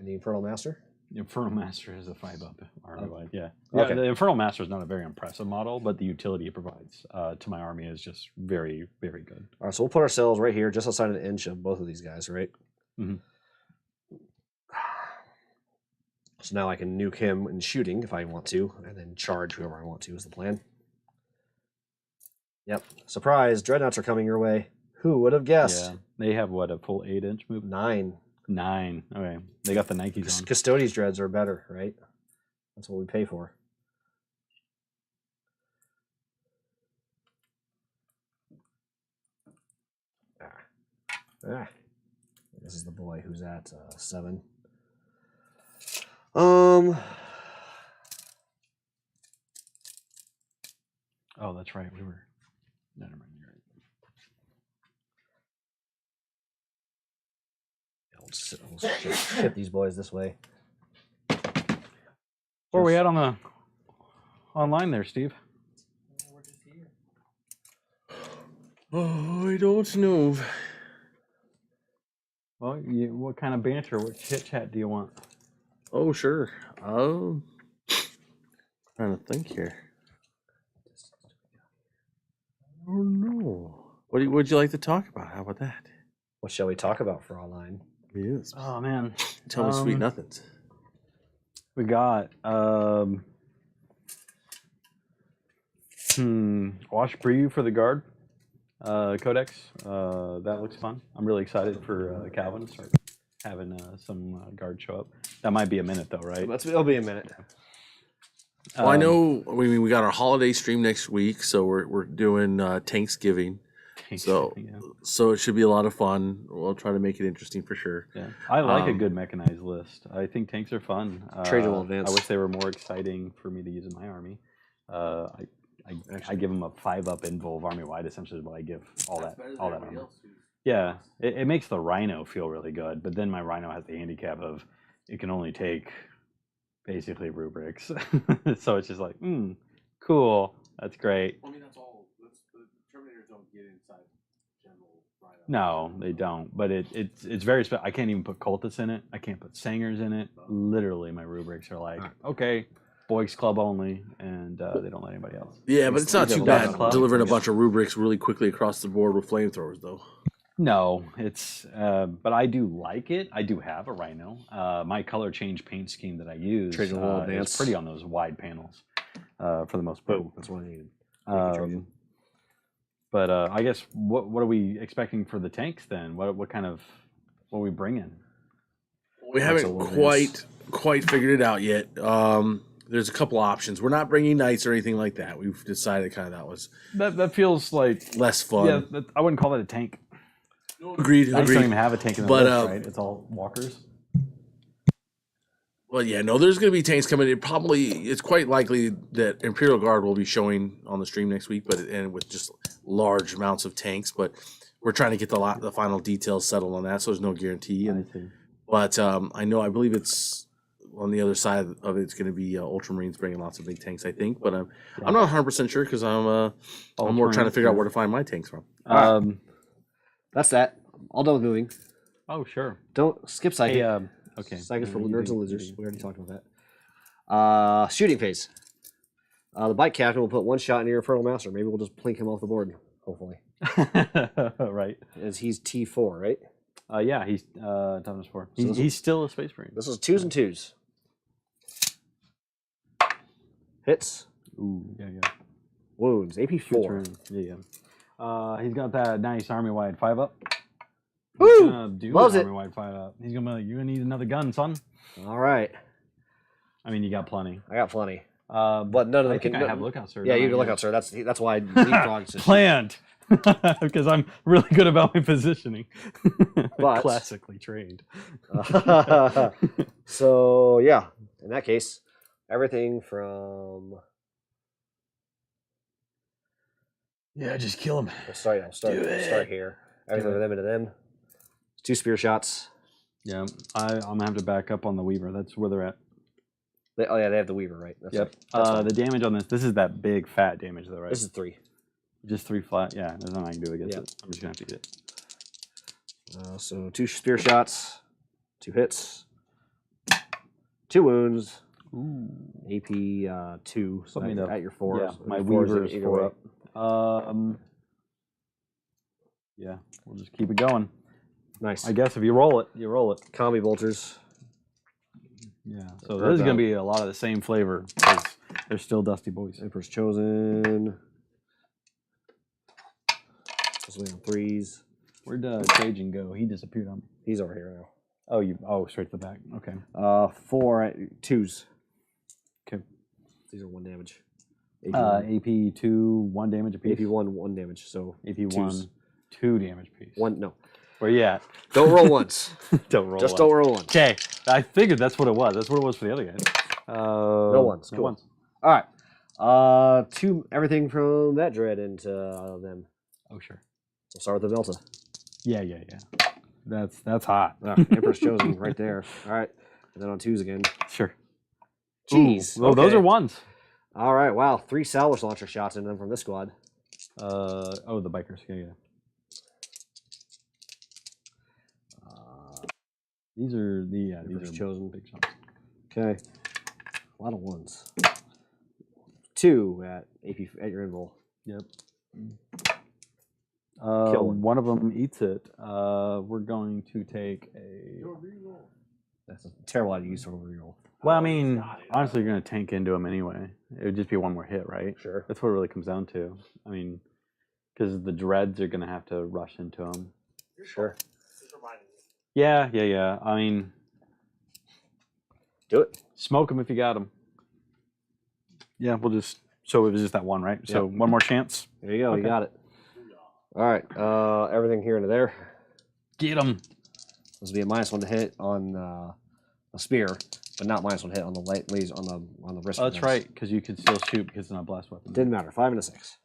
the Infernal Master. Infernal Master is a 5-up army wide. Yeah. Okay. The Infernal Master is not a very impressive model, but the utility it provides to my army is just very, very good. All right, so we'll put ourselves right here, just outside an inch of both of these guys, right? Mhm. So now I can nuke him in shooting if I want to, and then charge whoever I want to is the plan. Yep. Surprise! Dreadnoughts are coming your way. Who would have guessed? Yeah. They have what, a full 8-inch move? 9. 9. Okay. They got the Nikes on. Custodes dreads are better, right? That's what we pay for. This is the boy who's at 7. Oh, that's right. We were. Never mind. You're right. We'll ship these boys this way. Where are we at on the online there, Steve? We're just here. Oh, I don't know. Well, what kind of banter, what chit chat do you want? Oh, sure. Trying to think here. Oh no. Would you like to talk about? How about that? What shall we talk about for online? Yes. Oh man, Tell me sweet nothings. we got watch preview for the guard codex. That looks fun. I'm really excited for Calvin to start having some guard show up. That might be a minute though, right? It'll be a minute. Well, I know. I mean, we got our holiday stream next week, so we're doing Thanksgiving. So yeah. so it should be a lot of fun. We'll try to make it interesting for sure. Yeah, I like a good mechanized list. I think tanks are fun. Trajann will advance. I wish they were more exciting for me to use in my army. I give them a 5-up invul of army wide. Essentially, is what I give all that armor. Yeah, it makes the Rhino feel really good, but then my Rhino has the handicap of it can only take basically rubrics. So it's just like, cool, that's great. I mean, that's all. The Terminators don't get inside general Rhino. No, they don't. But it's very special. I can't even put cultists in it. I can't put sangers in it. Literally, my rubrics are like, okay, boys club only, and they don't let anybody else. Yeah, but it's not too Boys bad Club. delivering a bunch of rubrics really quickly across the board with flamethrowers, though. No, it's but I do like it. I do have a Rhino. My color change paint scheme that I use is pretty on those wide panels for the most part. That's what I needed. But I guess what are we expecting for the tanks then? What are we bringing? We haven't quite figured it out yet. There's a couple options. We're not bringing knights or anything like that. We've decided kind of that was that feels like less fun. Yeah, I wouldn't call that a tank. Agreed. I don't even have a tank in the list, right? It's all walkers. Well, yeah, no, there's going to be tanks coming. It's quite likely that Imperial Guard will be showing on the stream next week, and with just large amounts of tanks. But we're trying to get the final details settled on that, so there's no guarantee. But I believe it's on the other side of it. It's going to be Ultramarines bringing lots of big tanks, I think. But I'm not 100% sure because I'm more trying to figure out where to find my tanks from. That's that. All done with moving. Oh, sure. Don't skip psychic. Hey, okay. Psychic for nerds and losers. We already talked about that. Shooting phase. The bike captain will put 1 shot in your Infernal Master. Maybe we'll just plink him off the board, hopefully. Right. As he's T4, right? Yeah, he's toughness 4. He's still a Space Marine. This is 2s and 2s. Loss. Ooh, yeah. Wounds. AP 4. Yeah. He's got that nice army-wide 5-up. Woo! Loves it. Army-wide 5-up. He's gonna be like, you're gonna need another gun, son. All right. I mean, you got plenty. I got plenty. But none of them I have lookout, sir. Yeah, you can lookout, sir. That's why I leapfrogged. Planned. Because I'm really good about my positioning. But classically trained. So yeah, in that case, everything from just kill him. We'll start here. Everything from them into them. 2 spear shots. Yeah, I'm gonna have to back up on the Weaver. That's where they're at. They have the Weaver, right? That's yep. Right. The damage on this is that big fat damage though, right? This is 3. Just 3 flat. Yeah, there's nothing I can do against Yep. it. I'm just gonna have to eat it. So 2 spear shots, 2 hits, 2 wounds. Ooh. AP 2. So Put me at your 4. Yeah, so my your 4 weaver is either 4 way. up. Yeah, we'll just keep it going. Nice. I guess if you roll it, you roll it. Combi bolters. Yeah. So Right this is gonna about. be a lot of the same flavor because they're still Dusty Boys. Emperor's Chosen. Supposed to be on 3s. Where'd Trajann go? He disappeared on me. He's over here now. Oh, straight to the back. Okay. 4 at 2s. Okay. These are 1 damage. AP 2, 1 damage apiece. AP 1, 1 damage. So AP twos. 1, 2 damage apiece. 1, no. Where you at? Don't roll once. Don't roll. Just don't roll once. Okay. I figured that's what it was. That's what it was for the other guys. No ones. No Cool. ones. All right. 2, everything from that dread into them. Oh sure. So start with the Delta. Yeah. That's hot. Emperor's Chosen right there. All right. And then on 2s again. Sure. Jeez. Well, those okay. are ones. All right. Wow. 3 salvage launcher shots in them from this squad. Oh, the bikers. Yeah. These are these Emperor's are Chosen. big shots. Okay. A lot of 1s. 2 at AP at your invul. Yep. Kill one. One of them eats it. We're going to take a. Your reroll. That's a terrible idea to use for a reroll. Well, I mean, Got it. honestly, you're going to tank into him anyway. It would just be 1 more hit, right? Sure. That's what it really comes down to. I mean, because the dreads are going to have to rush into him. Sure. Just reminding me. Yeah. I mean, Do it. smoke him if you got him. Yeah, we'll just. So it was just that 1, right? So 1 more chance. There you go. Okay. You got it. All right. Everything here into there. Get him. This will be a -1 to hit on a spear, but not -1 hit on the laser on the wrist. Oh, that's right, because you can still shoot because it's not a blast weapon. Didn't matter. 5 and a 6.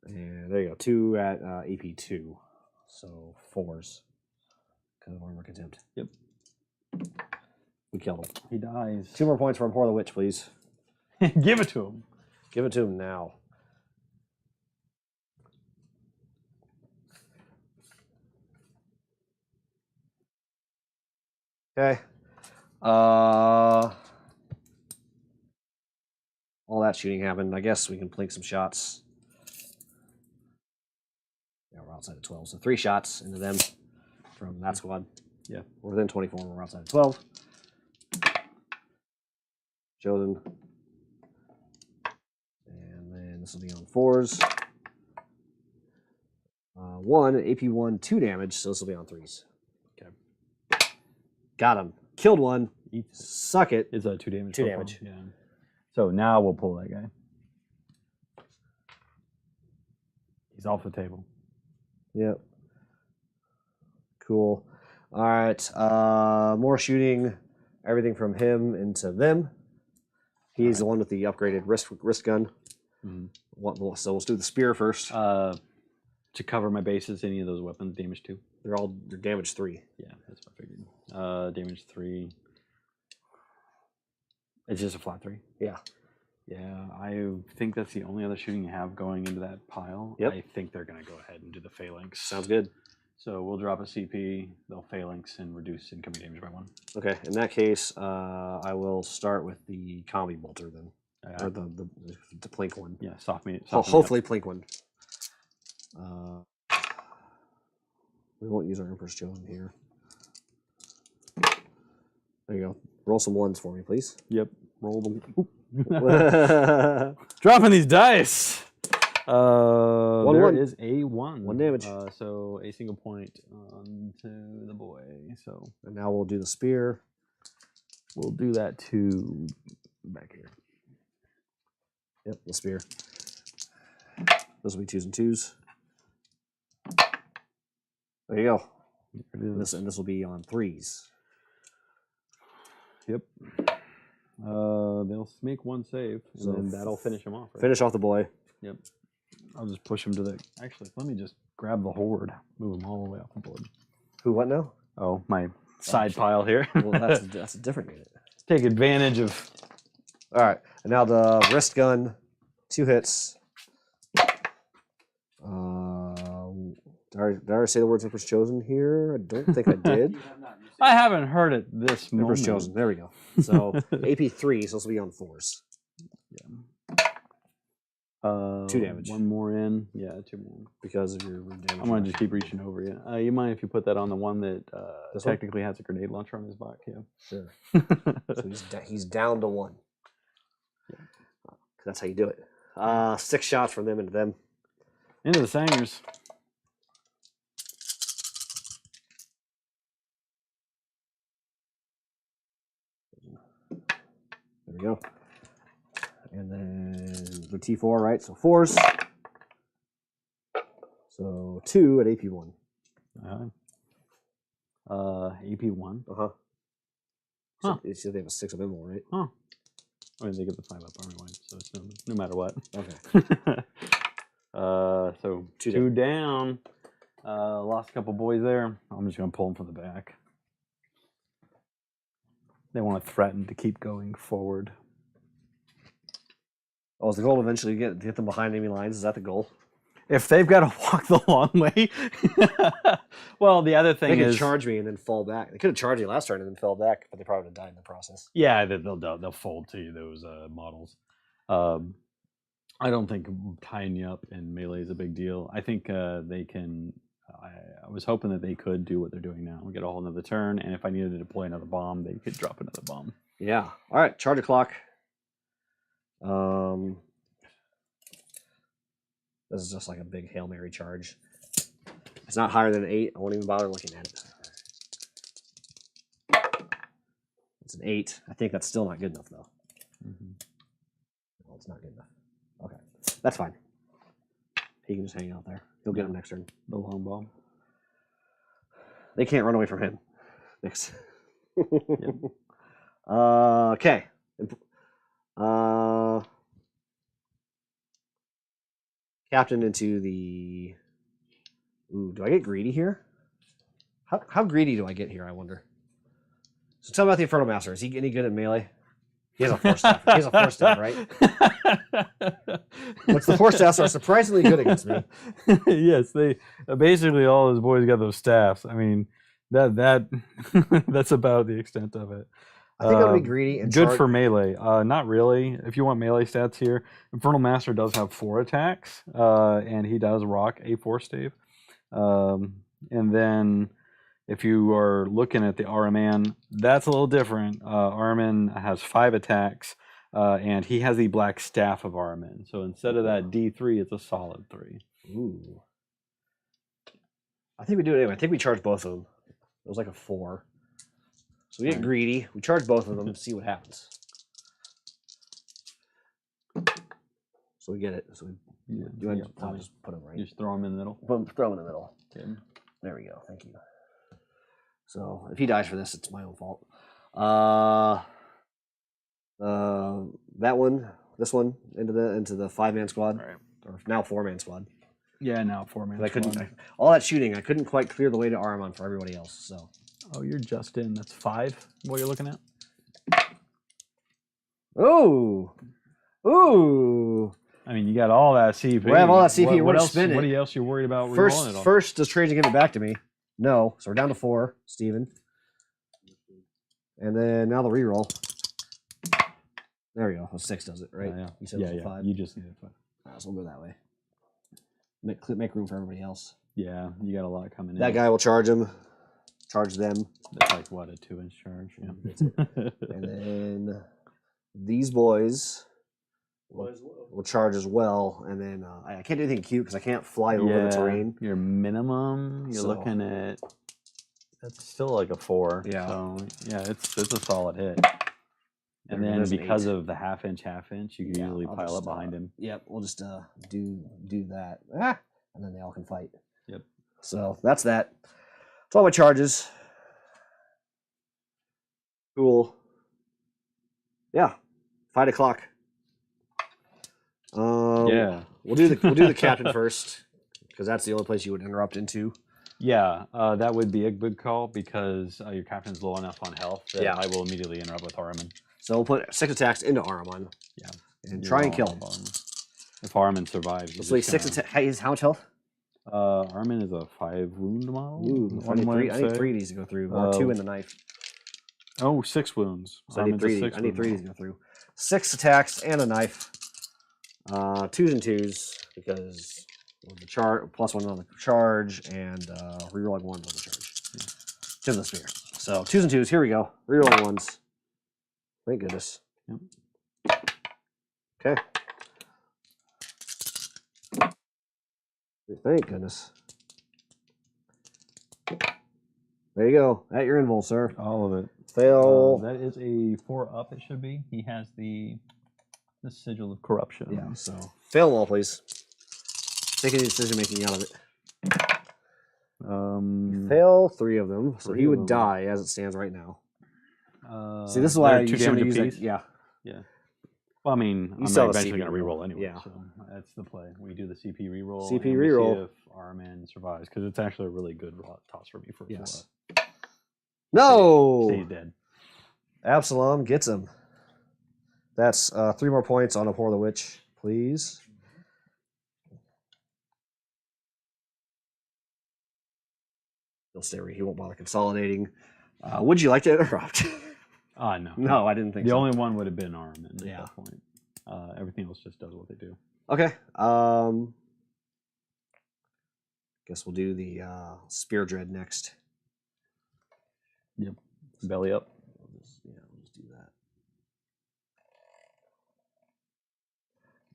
And there you go. 2 at AP 2. So 4s. Because of armor contempt. Yep. We killed him. He dies. 2 more points for Abhor the Witch, please. Give it to him. Give it to him now. Okay. All that shooting happened. I guess we can plink some shots. Yeah, we're outside of 12. So 3 shots into them from that squad. Yeah. We're within 24. We're outside of 12. Chosen. And then this will be on 4s. 1, AP1, 2 damage. So this will be on 3s. Okay. Got him. Killed 1. Eats. Suck it. Is a 2 damage. 2 so far. damage. Yeah. So now we'll pull that guy. He's off the table. Yep. Cool. All right. More shooting. Everything from him into them. He's the one with the upgraded wrist gun. Mm-hmm. So let's do the spear first. To cover my bases, any of those weapons, damage 2. They're damage 3. Yeah, that's what I figured. Damage 3. It's just a flat 3. Yeah. Yeah, I think that's the only other shooting you have going into that pile. Yep. I think they're going to go ahead and do the phalanx. Sounds good. So we'll drop a CP, they'll phalanx and reduce incoming damage by 1. Okay. In that case, I will start with the combi bolter then, or the plink one. Yeah, soft me. Hopefully plink one. We won't use our Emperor's Chosen here. There you go. Roll some 1s for me, please. Yep. Roll them. Dropping these dice. There is a 1. 1 damage. So a single point onto the boy. So And now we'll do the spear. we'll do that to back here. Yep, the spear. Those will be 2s and 2s. There you go. And this will be on 3s. Yep. They'll make 1 save, and So then that'll finish them off. Right? Finish off the boy. Yep. I'll just push him to the. Actually, let me just grab the horde, move them all the way off the board. Who, what now? Oh, my side pile here. Well, that's a different unit. Take advantage of. All right. And now the wrist gun. 2 hits. Did I already say the words Emperor's Chosen here? I don't think I did. You have not. You said I haven't heard it this Emperor's moment. Chosen. There we go. So AP 3, so this will be on 4s. 2 damage. One more in. Yeah, 2 more. Because of your damage. I'm going to just keep reaching over you. You mind if you put that on the one that This one? technically has a grenade launcher on his back? Yeah. Sure. So he's down to 1. That's how you do it. 6 shots from them into them. Into the Sangers. There we go. And then the T4, right? So 4s. So 2 at AP1. AP1. Uh-huh. Huh. It said they have a 6 of them, right? Huh. I mean, they get the 5 up army line, so it's no matter what. Okay. So 2 down. Lost a couple boys there. I'm just going to pull them from the back. They want to threaten to keep going forward. Oh, is the goal eventually to get them behind enemy lines? Is that the goal? If they've got to walk the long way. Well, the other thing They could is charge me and then fall back. They could have charged me last turn and then fell back, but they probably would have died in the process. yeah, they'll fold to you, those models. I don't think tying you up in melee is a big deal. I think they can. I was hoping that they could do what they're doing now. We get a whole another turn, and if I needed to deploy another bomb, they could drop another bomb. Yeah. All right. Charge o'clock. This is just like a big Hail Mary charge. It's not higher than an 8. I won't even bother looking at it. It's an 8. I think that's still not good enough, though. Mm-hmm. Well, it's not good enough. Okay. That's fine. He can just hang out there. He'll get him next turn. The long bomb. They can't run away from him. Next. Okay. Captain into the... Ooh, do I get greedy here? How greedy do I get here, I wonder? So tell me about the Infernal Master. Is he any good at melee? He has a 4-staff. He has a 4-staff, right? Which the 4-staffs are surprisingly good against me. Yes, they basically all his boys got those staffs. I mean, that that's about the extent of it. I think I'm going to be greedy. And good for melee. Not really. If you want melee stats here, Infernal Master does have 4 attacks, and he does rock a 4-stave. And then if you are looking at the Ahriman, that's a little different. Ahriman has 5 attacks, and he has the black staff of Ahriman. So instead of that D3, it's a solid 3. Ooh. I think we do it anyway. I think we charge both of them. It was like a 4. So we get greedy. We charge both of them to see what happens. So we get it. So I'll just put them right. You just throw them in the middle. Throw them in the middle. Okay. There we go. Thank you. So if he dies for this, it's my own fault. That one, this one, into the 5-man squad, Right. or now 4-man squad. Yeah, now 4-man. I couldn't. All that shooting, I couldn't quite clear the way to Ahriman for everybody else. So. Oh, you're just in. That's 5. What you're looking at? Ooh. Ooh. I mean, you got all that CP. We have all that CP. What else? else? What else you worried about? Re-rolling it on? First, does Trajann give it back to me? No. So we're down to 4, Steven. And then now the reroll. There we go. 6 does it, right? Yeah. You said it was 5. You just needed 5. So we'll go that way. Make room for everybody else. Yeah, you got a lot coming in. That guy will charge him. Charge them. That's like what, a 2-inch charge? Yeah. And then these boys will charge as well. And then I can't do anything cute because I can't fly over the terrain. Your minimum, you're looking at, that's still like a 4. Yeah. So yeah, it's a solid hit. And then because of the half-inch, you can usually pile up behind him. Yep, we'll just do that. And then they all can fight. Yep. So that's that. That's all my charges. Cool. Yeah. 5 o'clock. Yeah. We'll do the captain first, because that's the only place you would interrupt into. Yeah, that would be a good call because your captain's low enough on health that Yeah. I will immediately interrupt with Ahriman. So we'll put 6 attacks into Ahriman. Yeah. And try and kill him. If Ahriman survives. So he's 6 attacks. How much health? Armin is a 5 wound model. Ooh, I need 3 needs to go through, or 2 in the knife. Oh, 6 wounds. So I need 3 needs to go through. 6 attacks and a knife. 2s and 2s because of the chart, +1 on the charge, and rerolling 1s on the charge. To the spear. So 2s and 2s. Here we go. Rerolling 1s. Thank goodness. Yep. Okay. Thank goodness. There you go. At your invul, sir. All of it. Fail. That is a 4 up. It should be. He has the sigil of corruption. Yeah. So fail them all, please. Take any decision making out of it. Fail 3 of them, so he would die as it stands right now. See, this is why you should use it. Yeah. Yeah. Well, I mean, I'm eventually going to reroll anyway. Yeah. So that's the play. We do the CP reroll. CP and reroll. See if Armin survives because it's actually a really good toss for me for. Yes. No. Stay dead. Absalom gets him. That's 3 more points on Abhor the Witch, please. He'll stay where he won't bother consolidating. Would you like to interrupt? No. No, I didn't think the so. The only one would have been Armin at that point. Everything else just does what they do. Okay. Guess we'll do the Spear Dread next. Yep. Belly up. We'll just do that.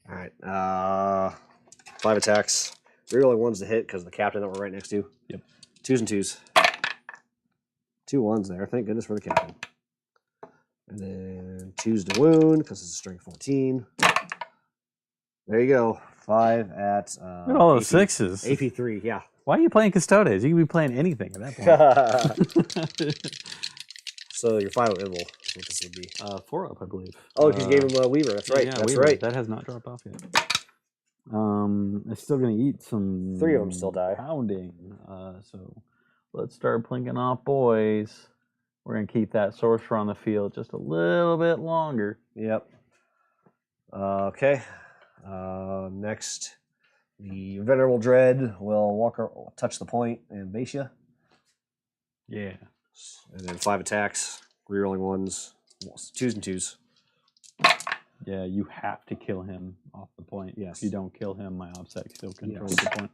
All right. 5 attacks. Rerolling 1s to hit because of the captain that we're right next to. Yep. 2s and 2s. 2 1s there. Thank goodness for the captain. And then 2s to wound because it's a strength 14. There you go. 5 at. Look at all those 6s. AP 3, yeah. Why are you playing Custodes? You can be playing anything at that point. So you're 5 with Invul. That's what this would be. 4 up, I believe. Oh, because you gave him a Weaver. That's right. Yeah, That's Weaver. right. That has not dropped off yet. It's still going to eat some. 3 of them still die. Pounding. So let's start plinking off, boys. We're going to keep that sorcerer on the field just a little bit longer. Yep. Okay. Next, the Venerable Dread will touch the point and base you. Yeah. And then 5 attacks, rerolling 1s, 2s and 2s. Yeah, you have to kill him off the point. Yes. If you don't kill him, my OBSEC still controls the point.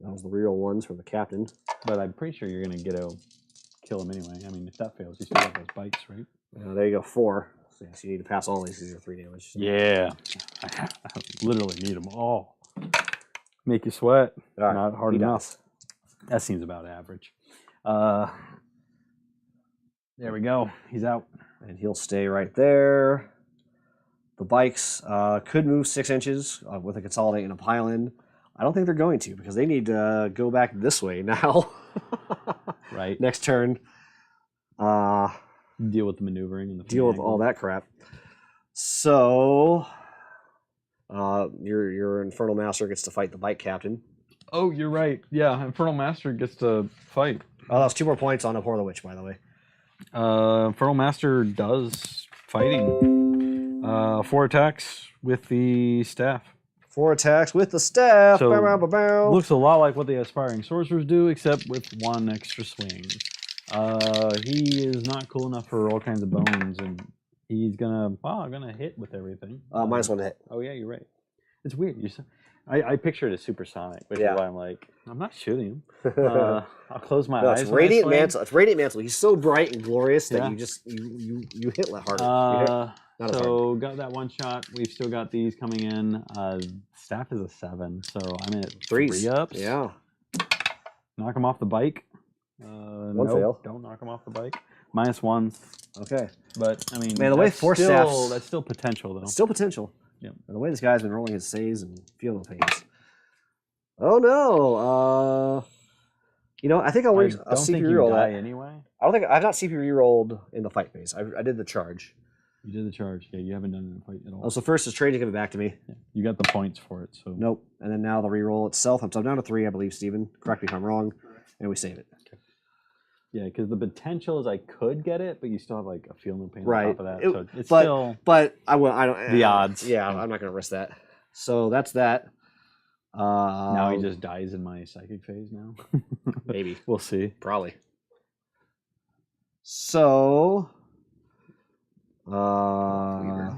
That was the reroll 1s from the captain. But I'm pretty sure you're going to kill him anyway. I mean, if that fails, you still have those bites, right? There you go, 4. So yes, you need to pass all these because you're 3 damage. So. Yeah. I literally need them all. Make you sweat. All right. Not hard enough. That seems about average. There we go. He's out. And he'll stay right there. The bikes could move 6 inches with a consolidate and a pile-in. I don't think they're going to because they need to go back this way now. Right. Next turn. Deal with the maneuvering and the deal with all that crap. So your Infernal Master gets to fight the bike captain. Oh, you're right. Yeah, Infernal Master gets to fight. Oh, that's 2 more points on Abhor the Witch, by the way. Infernal Master does fighting. 4 attacks with the staff. 4 attacks with the staff. So, bow, bow, bow, bow. Looks a lot like what the aspiring sorcerers do, except with 1 extra swing. He is not cool enough for all kinds of bones, and he's gonna hit with everything. -1 to hit. Oh yeah, you're right. It's weird. I picture it as supersonic, which is why I'm like, I'm not shooting him. I'll close my eyes. It's Radiant Mantle. It's Radiant Mantle. He's so bright and glorious that you just you hit harder. So got that 1 shot. We've still got these coming in. Staff is a 7, so I'm at 3 ups. Yeah. Knock him off the bike. 1 fail. Don't knock him off the bike. -1. Okay. But I mean, man, the way Force Staffs, that's still potential though. Still potential. Yeah. And the way this guy's been rolling his saves and feeling the pains. Oh no. I think I'll CP reroll that anyway. I've not CP rerolled in the fight phase. I did the charge. You did the charge. Yeah, you haven't done it in the fight at all. Oh, so first is Trajann give it back to me. Yeah. You got the points for it, so nope. And then now the reroll itself. I'm down to 3, I believe, Steven. Correct me if I'm wrong. And we save it. Okay. Yeah, because the potential is I could get it, but you still have like a feeling pain right. on top of that. So it's still. But I don't. The odds. Yeah, I'm not going to risk that. So that's that. Now he just dies in my psychic phase now. Maybe. We'll see. Probably. So, I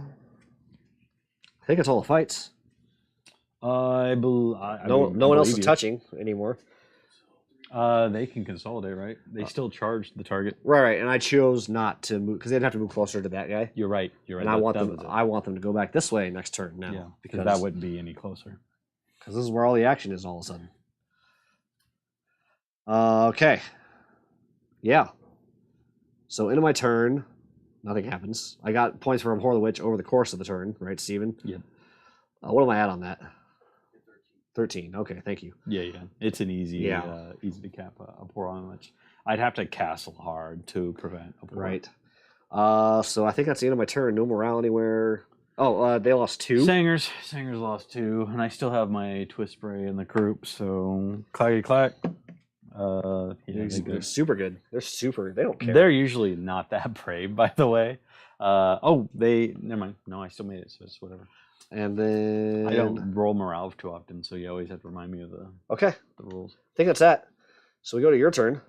think it's all the fights. No one else is touching anymore. They can consolidate, right? They still charge the target. Right, and I chose not to move because they'd have to move closer to that guy. You're right. And I want them to go back this way next turn now. Yeah, because that wouldn't be any closer. Because this is where all the action is all of a sudden. Okay. Yeah. So into my turn, nothing happens. I got points for Abhor the Witch over the course of the turn, right, Steven? Yep. What am I at on that? 13. Okay, thank you. Yeah. It's an easy, easy to cap Abhor on Witch. I'd have to castle hard to prevent Abhor. Right. So I think that's the end of my turn. No morale anywhere. Oh, they lost 2. Sangers lost 2, and I still have my twist spray in the group. So clacky clack. They're super good. They don't care. They're usually not that brave, by the way. Never mind. No, I still made it, so it's whatever. And then I don't roll morale too often, so you always have to remind me of the rules. I think that's that. So we go to your turn.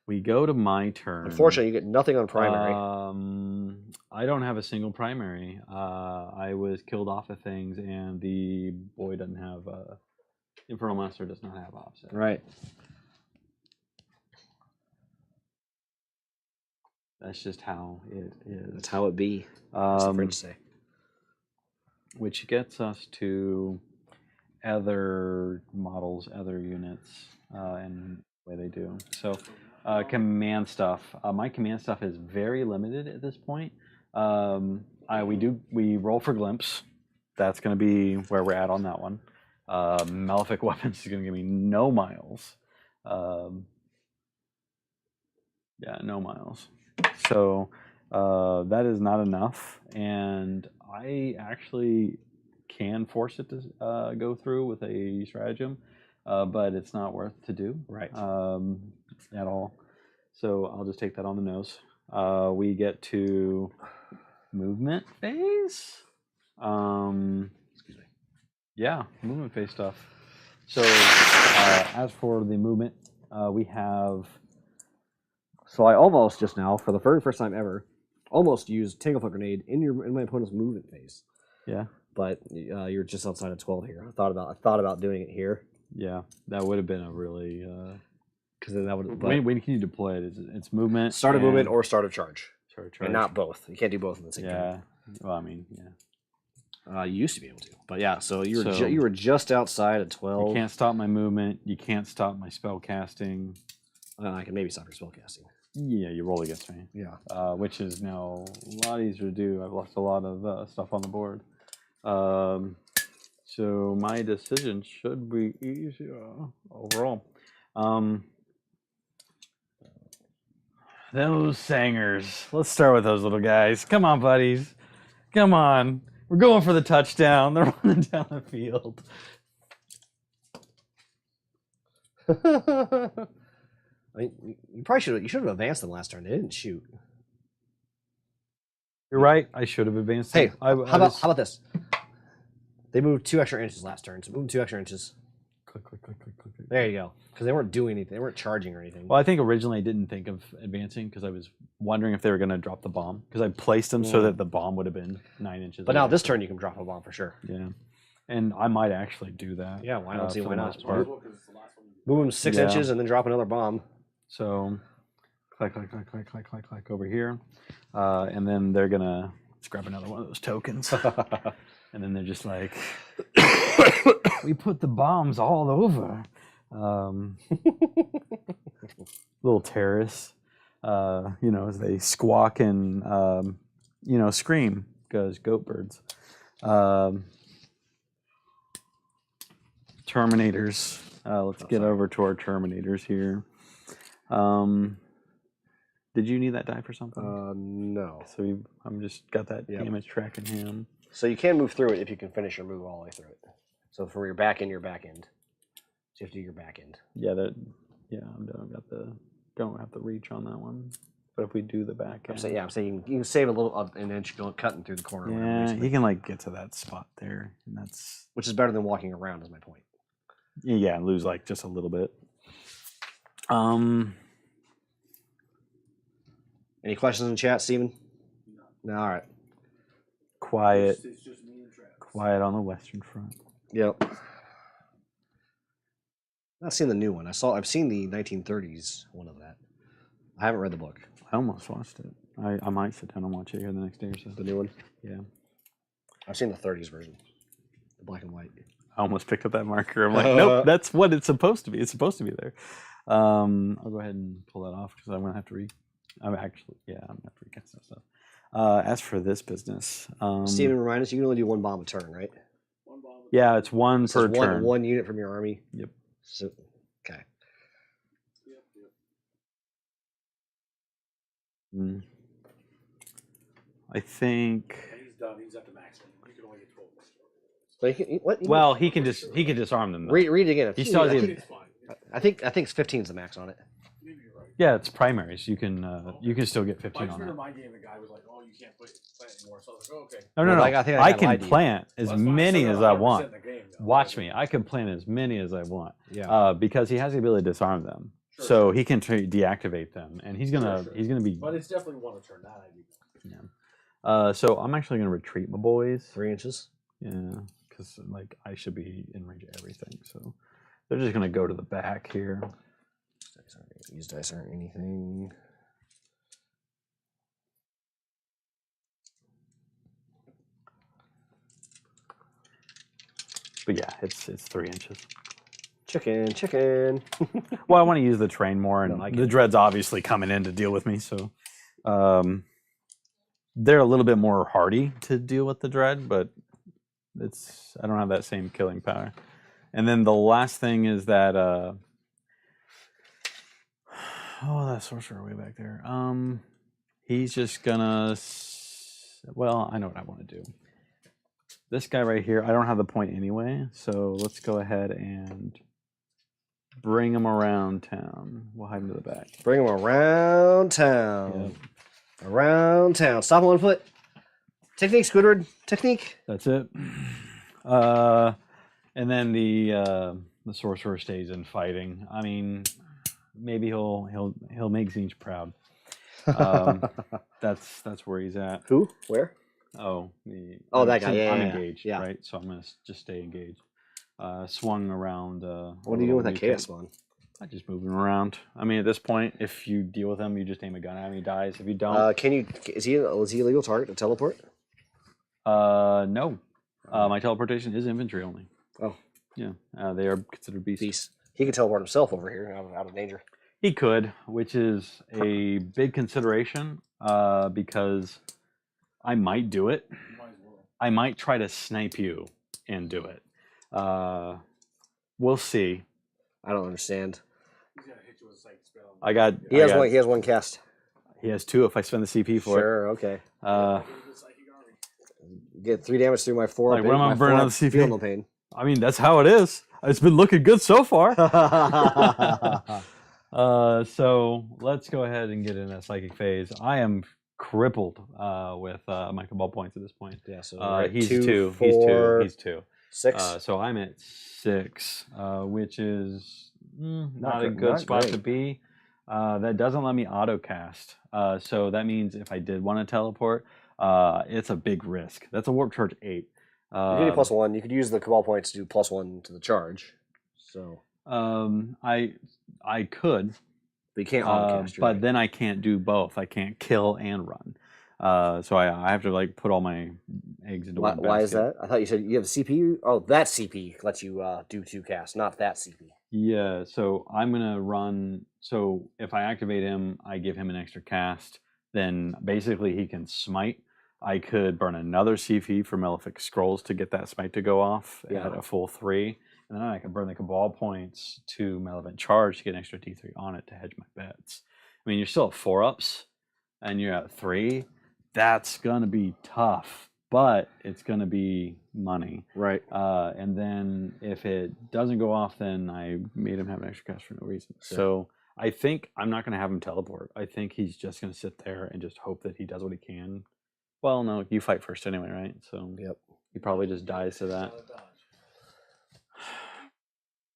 We go to my turn. Unfortunately, you get nothing on primary. I don't have a single primary. I was killed off of things, and the boy doesn't have Infernal Master does not have offset. Right. That's just how it is. That's how it be. As the French say. Which gets us to other models, other units, and the way they do. So, command stuff. My command stuff is very limited at this point. We roll for glimpse. That's going to be where we're at on that one. Malefic weapons is going to give me no miles. No miles. So that is not enough, and I actually can force it to go through with a stratagem, but it's not worth to do right at all. So I'll just take that on the nose. We get to movement phase. Excuse me. Yeah, movement phase stuff. So as for the movement, we have. So I almost just now, for the very first time ever, almost used Tanglefoot Grenade in my opponent's movement phase. Yeah. But you're just outside of 12 here. I thought about doing it here. Yeah, that would have been a really. Because then that would. When can you deploy it? It's movement. Start of movement or start of charge. Start of charge. And not both. You can't do both in the same time. Yeah. Well, I mean, yeah. You used to be able to, but yeah. So you were just outside of 12. You can't stop my movement. You can't stop my spell casting. I can maybe stop your spell casting. Yeah, you roll against me. Yeah. Which is now a lot easier to do. I've lost a lot of stuff on the board. So my decision should be easier overall. Those sangers. Let's start with those little guys. Come on, buddies. Come on. We're going for the touchdown. They're running down the field. I mean, you should have advanced them last turn. They didn't shoot. You're right. I should have advanced. Hey, how about this? They moved 2 extra inches last turn, so move them 2 extra inches. Click. There you go. Because they weren't doing anything. They weren't charging or anything. Well, I think originally I didn't think of advancing because I was wondering if they were going to drop the bomb. Because I placed them so that the bomb would have been 9 inches. But now this turn you can drop a bomb for sure. Yeah. And I might actually do that. Yeah, I don't see why not. Move them 6 inches and then drop another bomb. So, click over here. And then they're going to grab another one of those tokens. And then they're just like, we put the bombs all over. Little terrorists, as they squawk and, scream because goat birds. Terminators. Let's get over to our Terminators here. Did you need that die for something? No. So I'm just got that damage tracking him. So you can move through it if you can finish your move all the way through it. So for your back end, So you have to do your back end. Yeah, I'm done. Don't have the reach on that one. But if we do the back end. I'm saying you can save a little of an inch cutting through the corner. Yeah, you can get to that spot there, and that's which is better than walking around. Is my point. Yeah, lose like just a little bit. Any questions in chat, Steven? No. All right. Quiet. It's just me and Travis. Quiet on the Western Front. Yep. Not seen the new one. I've seen the 1930s one of that. I haven't read the book. I almost watched it. I might sit down and watch it here the next day or so. The new one. Yeah. I've seen the 30s version, the black and white. I almost picked up that marker. I'm like, nope, that's what it's supposed to be. It's supposed to be there. I'll go ahead and pull that off because I'm gonna have to I'm gonna have to recast that stuff. As for this business, Steven, remind us, you can only do one bomb a turn, right? One bomb. yeah, it's one per turn. One unit from your army. Yep. So, okay. Yep. Mm. I think. And he's done. He's at the maximum. You can only get 12 points. But what? Well, he can disarm them. Though. Read it again. He still has It's fine. I think 15 is the max on it. Maybe you're right. Yeah, it's primaries. You can still get I 15 just on remember it. my game. The guy was like, "Oh, you can't plant anymore." So I was like, "Oh, okay." No. Well, I think I I can lied to you. plant as Well, that's fine. many Still as got I 100% want. in the game, though. Watch me. I can plant as many as I want. Yeah. Because he has the ability to disarm them, Sure, so sure. he can deactivate them, and he's gonna Sure. be. But it's definitely one a turn. That I do. So I'm actually gonna retreat my boys. 3 inches. Yeah, because like I should be in range of everything. So they're just gonna go to the back here. These dice aren't anything. But yeah, it's 3 inches. Chicken. Well, I want to use the train more, and No, I the get it. dread's obviously coming in to deal with me, so they're a little bit more hardy to deal with the dread, but I don't have that same killing power. And then the last thing is that that sorcerer way back there. He's just gonna. Well, I know what I want to do. This guy right here, I don't have the point anyway, so let's go ahead and bring him around town. We'll hide him to the back. Bring them around town. Yep. Around town. Stop on 1 foot. Technique, Squidward. Technique. That's it. And then the sorcerer stays in fighting. I mean, maybe he'll make Zinch proud. That's where he's at. Who? Where? Oh, that guy. Yeah, I'm yeah, engaged, yeah. right? So I'm gonna just stay engaged. Swung around. What are you doing with that chaos spawn? I just move him around. I mean, at this point, if you deal with him, you just aim a gun at him. He dies. If you don't, Is he a legal target to teleport? no. My teleportation is infantry only. Oh, yeah. They are considered beasts. beast. He can teleport himself over here out of danger. He could, which is a big consideration because I might do it. Might as well. I might try to snipe you and do it. We'll see. I don't understand. He's gonna hit you with a psychic spell. He has one cast. He has 2 if I spend the CP for Sure. Okay. it. Psychic army. Get 3 damage through my 4. Like, what am I burning on the CP? Feel no pain. I mean, that's how it is. It's been looking good so far. So let's go ahead and get in that psychic phase. I am crippled with my cabal points at this point. Yeah. So He's 2, 2. 4, He's 2. 6. So I'm at 6, which is not a Not good spot great. to be. That doesn't let me auto cast. So that means if I did want to teleport, it's a big risk. That's a warp charge 8. You can do +1. You could use the cabal points to do +1 to the charge. So I could, but you can't auto cast. but then I can't do both. I can't kill and run. So I have to like put all my eggs into one basket. Why is that? I thought you said you have a CP. Oh, that CP lets you do 2 casts, not that CP. Yeah, so I'm gonna run. So if I activate him, I give him an extra cast. Then basically he can smite. I could burn another CP for Malefic Scrolls to get that smite to go off at a full 3, and then I can burn the Cabal points to Malevolent Charge to get an extra D3 on it to hedge my bets. I mean, you're still at 4-ups, and you're at 3. That's gonna be tough, but it's gonna be money. Right. And then if it doesn't go off, then I made him have an extra cast for no reason. Sure. So I think I'm not going to have him teleport. I think he's just going to sit there and just hope that he does what he can. Well, no, you fight first anyway, right? So Yep. he probably just dies to that.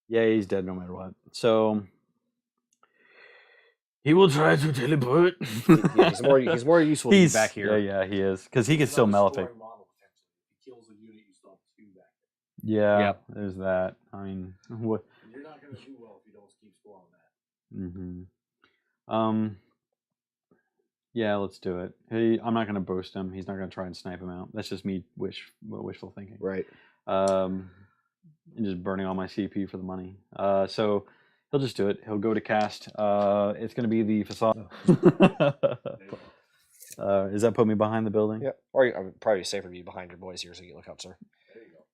Yeah, he's dead no matter what. So he will try to teleport. He's more useful to be back here. Yeah, he is, because he can still Malefic. He kills a unit, you still have 2 back. Yeah, Yep. there's that. I mean, what? You're not going to do well if you don't keep score on that. Mm-hmm. Yeah, let's do it. Hey, I'm not going to boost him. He's not going to try and snipe him out. That's just me wishful thinking. Right. And just burning all my CP for the money. So he'll just do it. He'll go to cast. It's going to be the facade. Does that put me behind the building? Yeah. Or I would probably safer to be behind your boys here so you can look up, sir.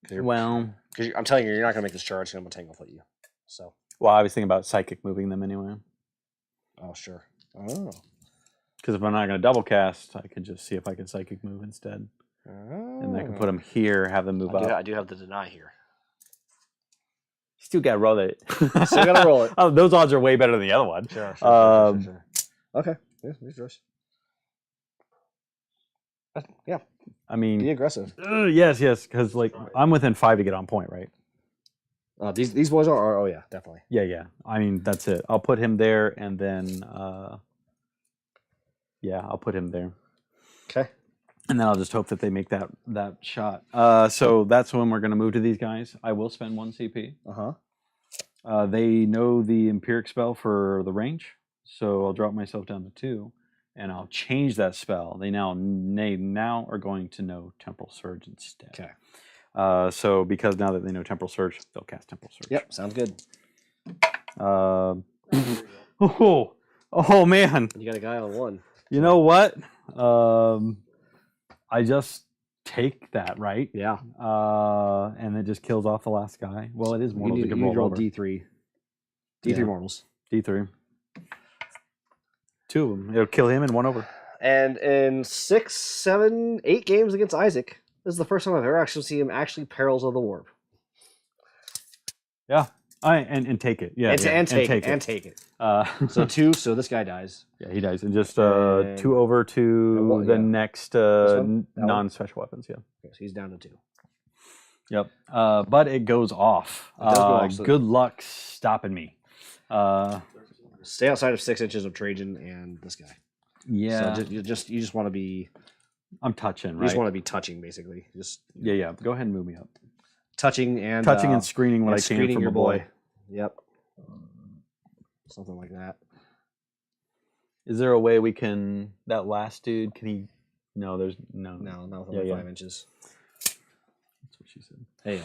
There you go. Well, because I'm telling you, you're not going to make this charge. I'm going to tangle foot you. So. Well, I was thinking about psychic moving them anyway. Oh, sure. Oh. Because if I'm not going to double cast, I could just see if I can psychic move instead. And I can put them here, have them move up. I do have the deny here. Still got to roll it. Still got to roll it. Oh, those odds are way better than the other one. Sure. Okay. Yeah, here's yours. Yeah. I mean, be aggressive. Yes, because like I'm within 5 to get on point, right? These boys are. Oh yeah, definitely. Yeah. I mean, that's it. I'll put him there, and then yeah, I'll put him there. Okay. And then I'll just hope that they make that shot. So that's when we're going to move to these guys. I will spend 1 CP. They know the Empiric spell for the range, so I'll drop myself down to 2, and I'll change that spell. They now are going to know Temporal Surge instead. Okay. So because now that they know Temporal Surge, they'll cast Temporal Surge. Yep, sounds good. Oh man! You got a guy on 1. You know what? I just take that, right? Yeah. And it just kills off the last guy. Well, it is mortals. You can roll over. D3. D3 mortals. D3. 2 of them. It'll kill him and 1 over. And in 6, 7, 8 games against Isaac, this is the first time I've ever actually seen him actually Perils of the Warp. Yeah. And take it. Yeah. And take it. So 2, so this guy dies. Yeah, he dies. And just 2 over to the next non-special weapons. Yeah. Okay, so he's down to 2. Yep. But it goes off. It does go off, so good luck stopping me. Stay outside of 6 inches of Trajann and this guy. Yeah. So you just want to be. I'm touching. Right. You just want to be touching, basically. Just yeah. Go ahead and move me up. Touching and screening what I can from your a boy. Yep. Something like that. Is there a way we can? That last dude, can he? No, there's no. No, not within 5 inches. That's what she said. Hey.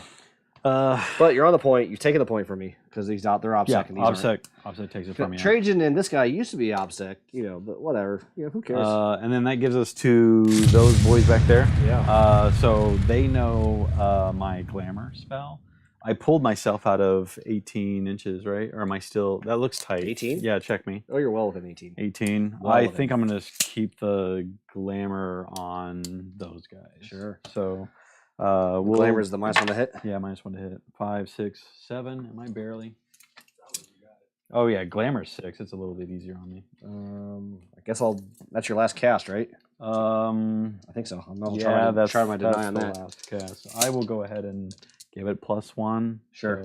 But you're on the point. You've taken the point from me because they're OBSEC. Yeah, and these OBSEC takes it from me. Trajann and this guy used to be OBSEC, but whatever. Who cares? And then that gives us to those boys back there. Yeah. So they know my glamour spell. I pulled myself out of 18 inches, right? Or am I still? That looks tight. 18? Yeah, check me. Oh, you're well within 18. 18. Well I think I'm gonna keep the glamour on those guys. Sure. So. Glamour is the -1 to hit. Yeah, -1 to hit. 5, 6, 7. Am I barely? Oh yeah, glamour's 6. It's a little bit easier on me. I guess that's your last cast, right? I think so. I'm not try my deny on the that. last cast. I will go ahead and give it +1. Sure.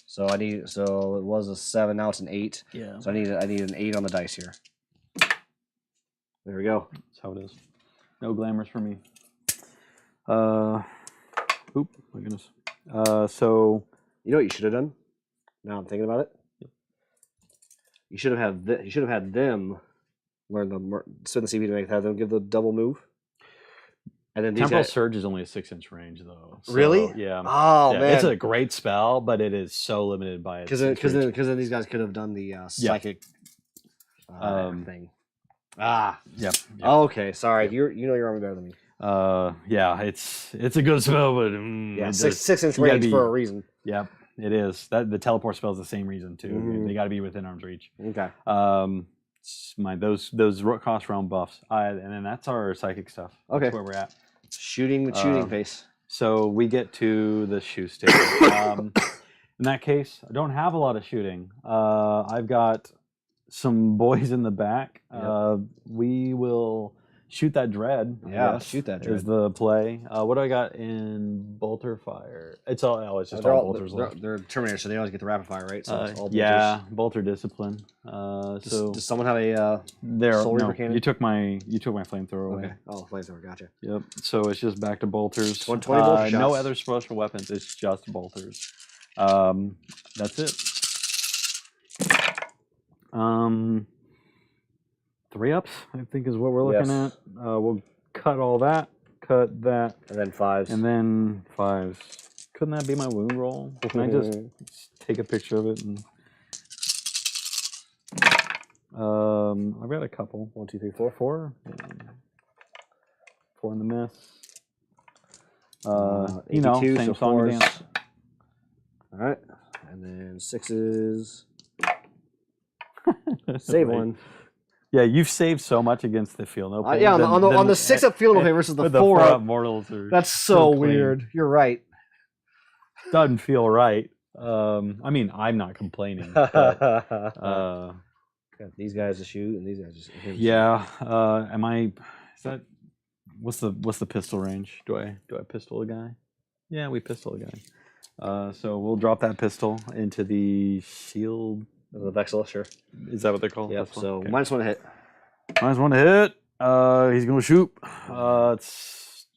So it was a 7. Now it's an 8. Yeah. So I need an 8 on the dice here. There we go. That's how it is. No glamours for me. Oop, my goodness. So you know what you should have done? Now I'm thinking about it. Yep. You should have had them learn spend the CP to have them give the double move. And then Temporal Surge is only a 6-inch range, though. So, really? Yeah. Oh man, it's a great spell, but it is so limited by its. Because then these guys could have done the psychic thing. Yep. Oh, okay, sorry. Yep. Your army better than me. Yeah, it's a good spell, but 6-inch range for a reason. Yep, it is. That the teleport spell is the same reason too. Mm-hmm. They got to be within arm's reach. Okay. Those cost realm buffs, and then that's our psychic stuff. Okay, that's where we're at. Shooting with shooting face. So we get to the shoe stick. In that case, I don't have a lot of shooting. I've got some boys in the back. Yep. We will shoot that dread. I Yeah, guess, shoot that is dread. the play. What do I got in bolter fire? It's all. Oh, it's just They're all all bolters they're, left. they're Terminator, so they always get the rapid fire, right? So it's all bolters. Yeah, bolter discipline. Does someone have a there. Soul Reaper No, cannon? you took my flamethrower away. okay? Oh, flamethrower, gotcha. Yep. So it's just back to bolters. 20 bolter No shots. other special weapons. It's just bolters. That's it. 3-ups, I think, is what we're looking Yes. at. We'll cut all that. Cut that. And then 5s. And then 5s. Couldn't that be my wound roll? Can I just take a picture of it? And I've got a couple. 1, 2, 3, 4. 4. 4 in the mess. You 82, know, so same song and 4s. dance. All right, and then 6s. Save Right. 1. Yeah, you've saved so much against the feel no pain. Yeah, on the 6-up field no pain versus the 4-up. mortals are That's so clean. weird. You're right. Doesn't feel right. I mean, I'm not complaining. But, Got these guys to shoot and these guys just. yeah. Am I? Is that? What's the pistol range? Do I pistol a guy? Yeah, we pistol a guy. So we'll drop that pistol into the shield. The Vexilla, sure. Is that what they're called? Yep. Pistol? So Okay. -1 to hit. -1 to hit. He's gonna shoot. It's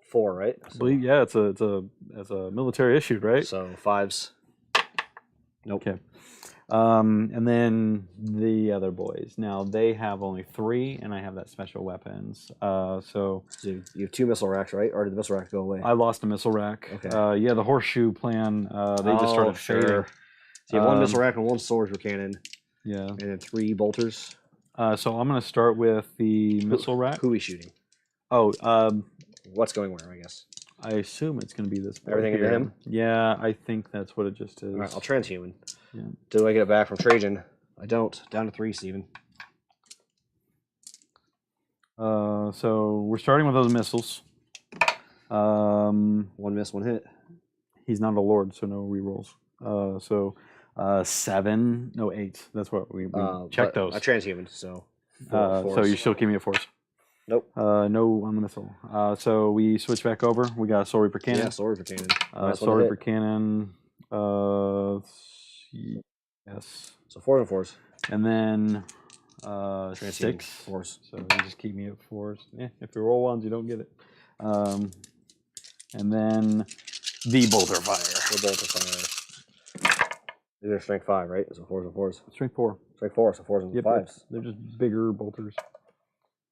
4, right? I believe, yeah, it's a military issue, right? So 5s. Nope. Okay. And then the other boys. Now they have only 3, and I have that special weapons. So So you have 2 missile racks, right? Or did the missile rack go away? I lost a missile rack. Okay. Yeah, the horseshoe plan. They just started fading. So you have 1 missile rack and 1 swords cannon, Yeah. and then 3 bolters. So I'm gonna start with the missile rack. Who are we shooting? Oh, What's going where? I guess. I assume it's gonna be this. boy Everything into here. him? Yeah, I think that's what it just is. All right, I'll transhuman. Yeah. Do I get it back from Trajann? I don't. Down to 3, Steven. So we're starting with those missiles. 1 miss, 1 hit. He's not a lord, so no rerolls. 7, no 8. That's what we check but those. I transhuman, so. So force. you're still keeping me a force. Nope. No on the missile. So we switch back over. We got a Soul Reaper cannon. Yeah, sword for cannon. Soul Reaper cannon. Yes. So 4 and 4s. And then Transhuman, 6. 4s. So you just keep me at 4s. Yeah, if you roll 1s, you don't get it. And then the bolter fire. The bolter fire. These are strength 5, right? So 4s and 4s. Strength 4. Strength 4, so 4s and Yep, 5s. they're just bigger bolters.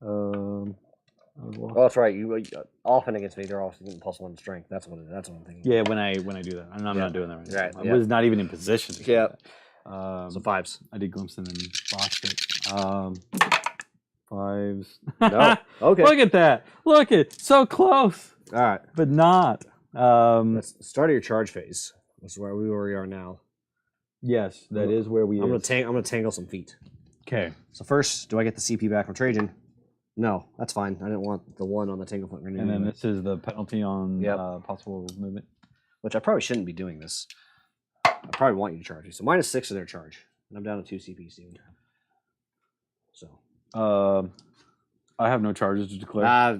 I was lost. Oh, that's right. You often against me, they're also getting +1 strength. That's what I'm thinking. Yeah, when I do that, I'm Yeah. not doing that right now. Right, I yeah. was not even in position to do Yeah. that. So 5s. I did glimpse and then botched it. 5s. No. Okay. Look at that. Look at so close, All right. but not. Let's start of your charge phase. That's where we are now. Yes, that is where we. I'm gonna tangle some feet. Okay. So first, do I get the CP back from Trajann? No, that's fine. I didn't want the 1 on the tangle foot grenade. And then anyway, this is the penalty on Yep. possible movement. which I probably shouldn't be doing this. I probably want you to charge me. So -6 of their charge, and I'm down to 2 CP, Steven. So. I have no charges to declare. Yeah,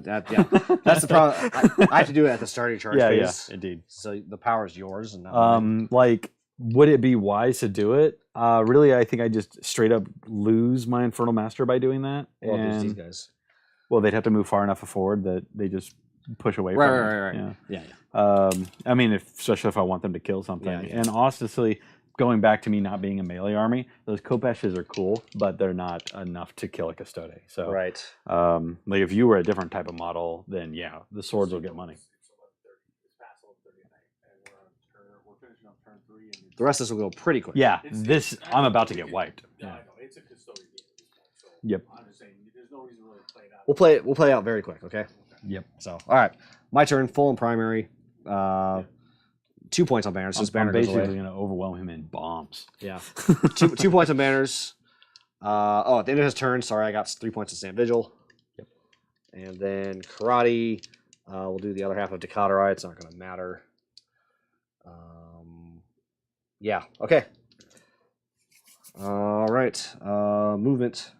that's the problem. I have to do it at the start of your charge yeah, phase. indeed. So the power is yours, and not mine. Like, would it be wise to do it? Really, I think I just straight up lose my Infernal Master by doing that. Well, there's these And guys. well, they'd have to move far enough forward that they just push away Right, from it. right. Yeah. Yeah. I mean, especially if I want them to kill something. Yeah. And honestly, going back to me not being a melee army, those Kopeshes are cool, but they're not enough to kill a Custode. So, Right. like if you were a different type of model, then yeah, the swords will get money. It's 11:30. It's past 11:30 at night, and we're finishing up turn 3. And The rest of this will go pretty quick. Yeah, It's I'm about to get wiped. No, Yeah. I know it's a custodian game at this point. So Yep. I'm just saying, there's no reason to really play it out. We'll play it out very quick, okay? Yep. So, all right, my turn. Full and primary. 2 points on banners. Since I'm banner goes basically away. going to overwhelm him in bombs. Yeah. 2 points on banners. At the end of his turn, sorry, I got 3 points of Stand Vigil. Yep. And then karate. We'll do the other half of Decaturite. It's not going to matter. Yeah. Okay. All right. Movement.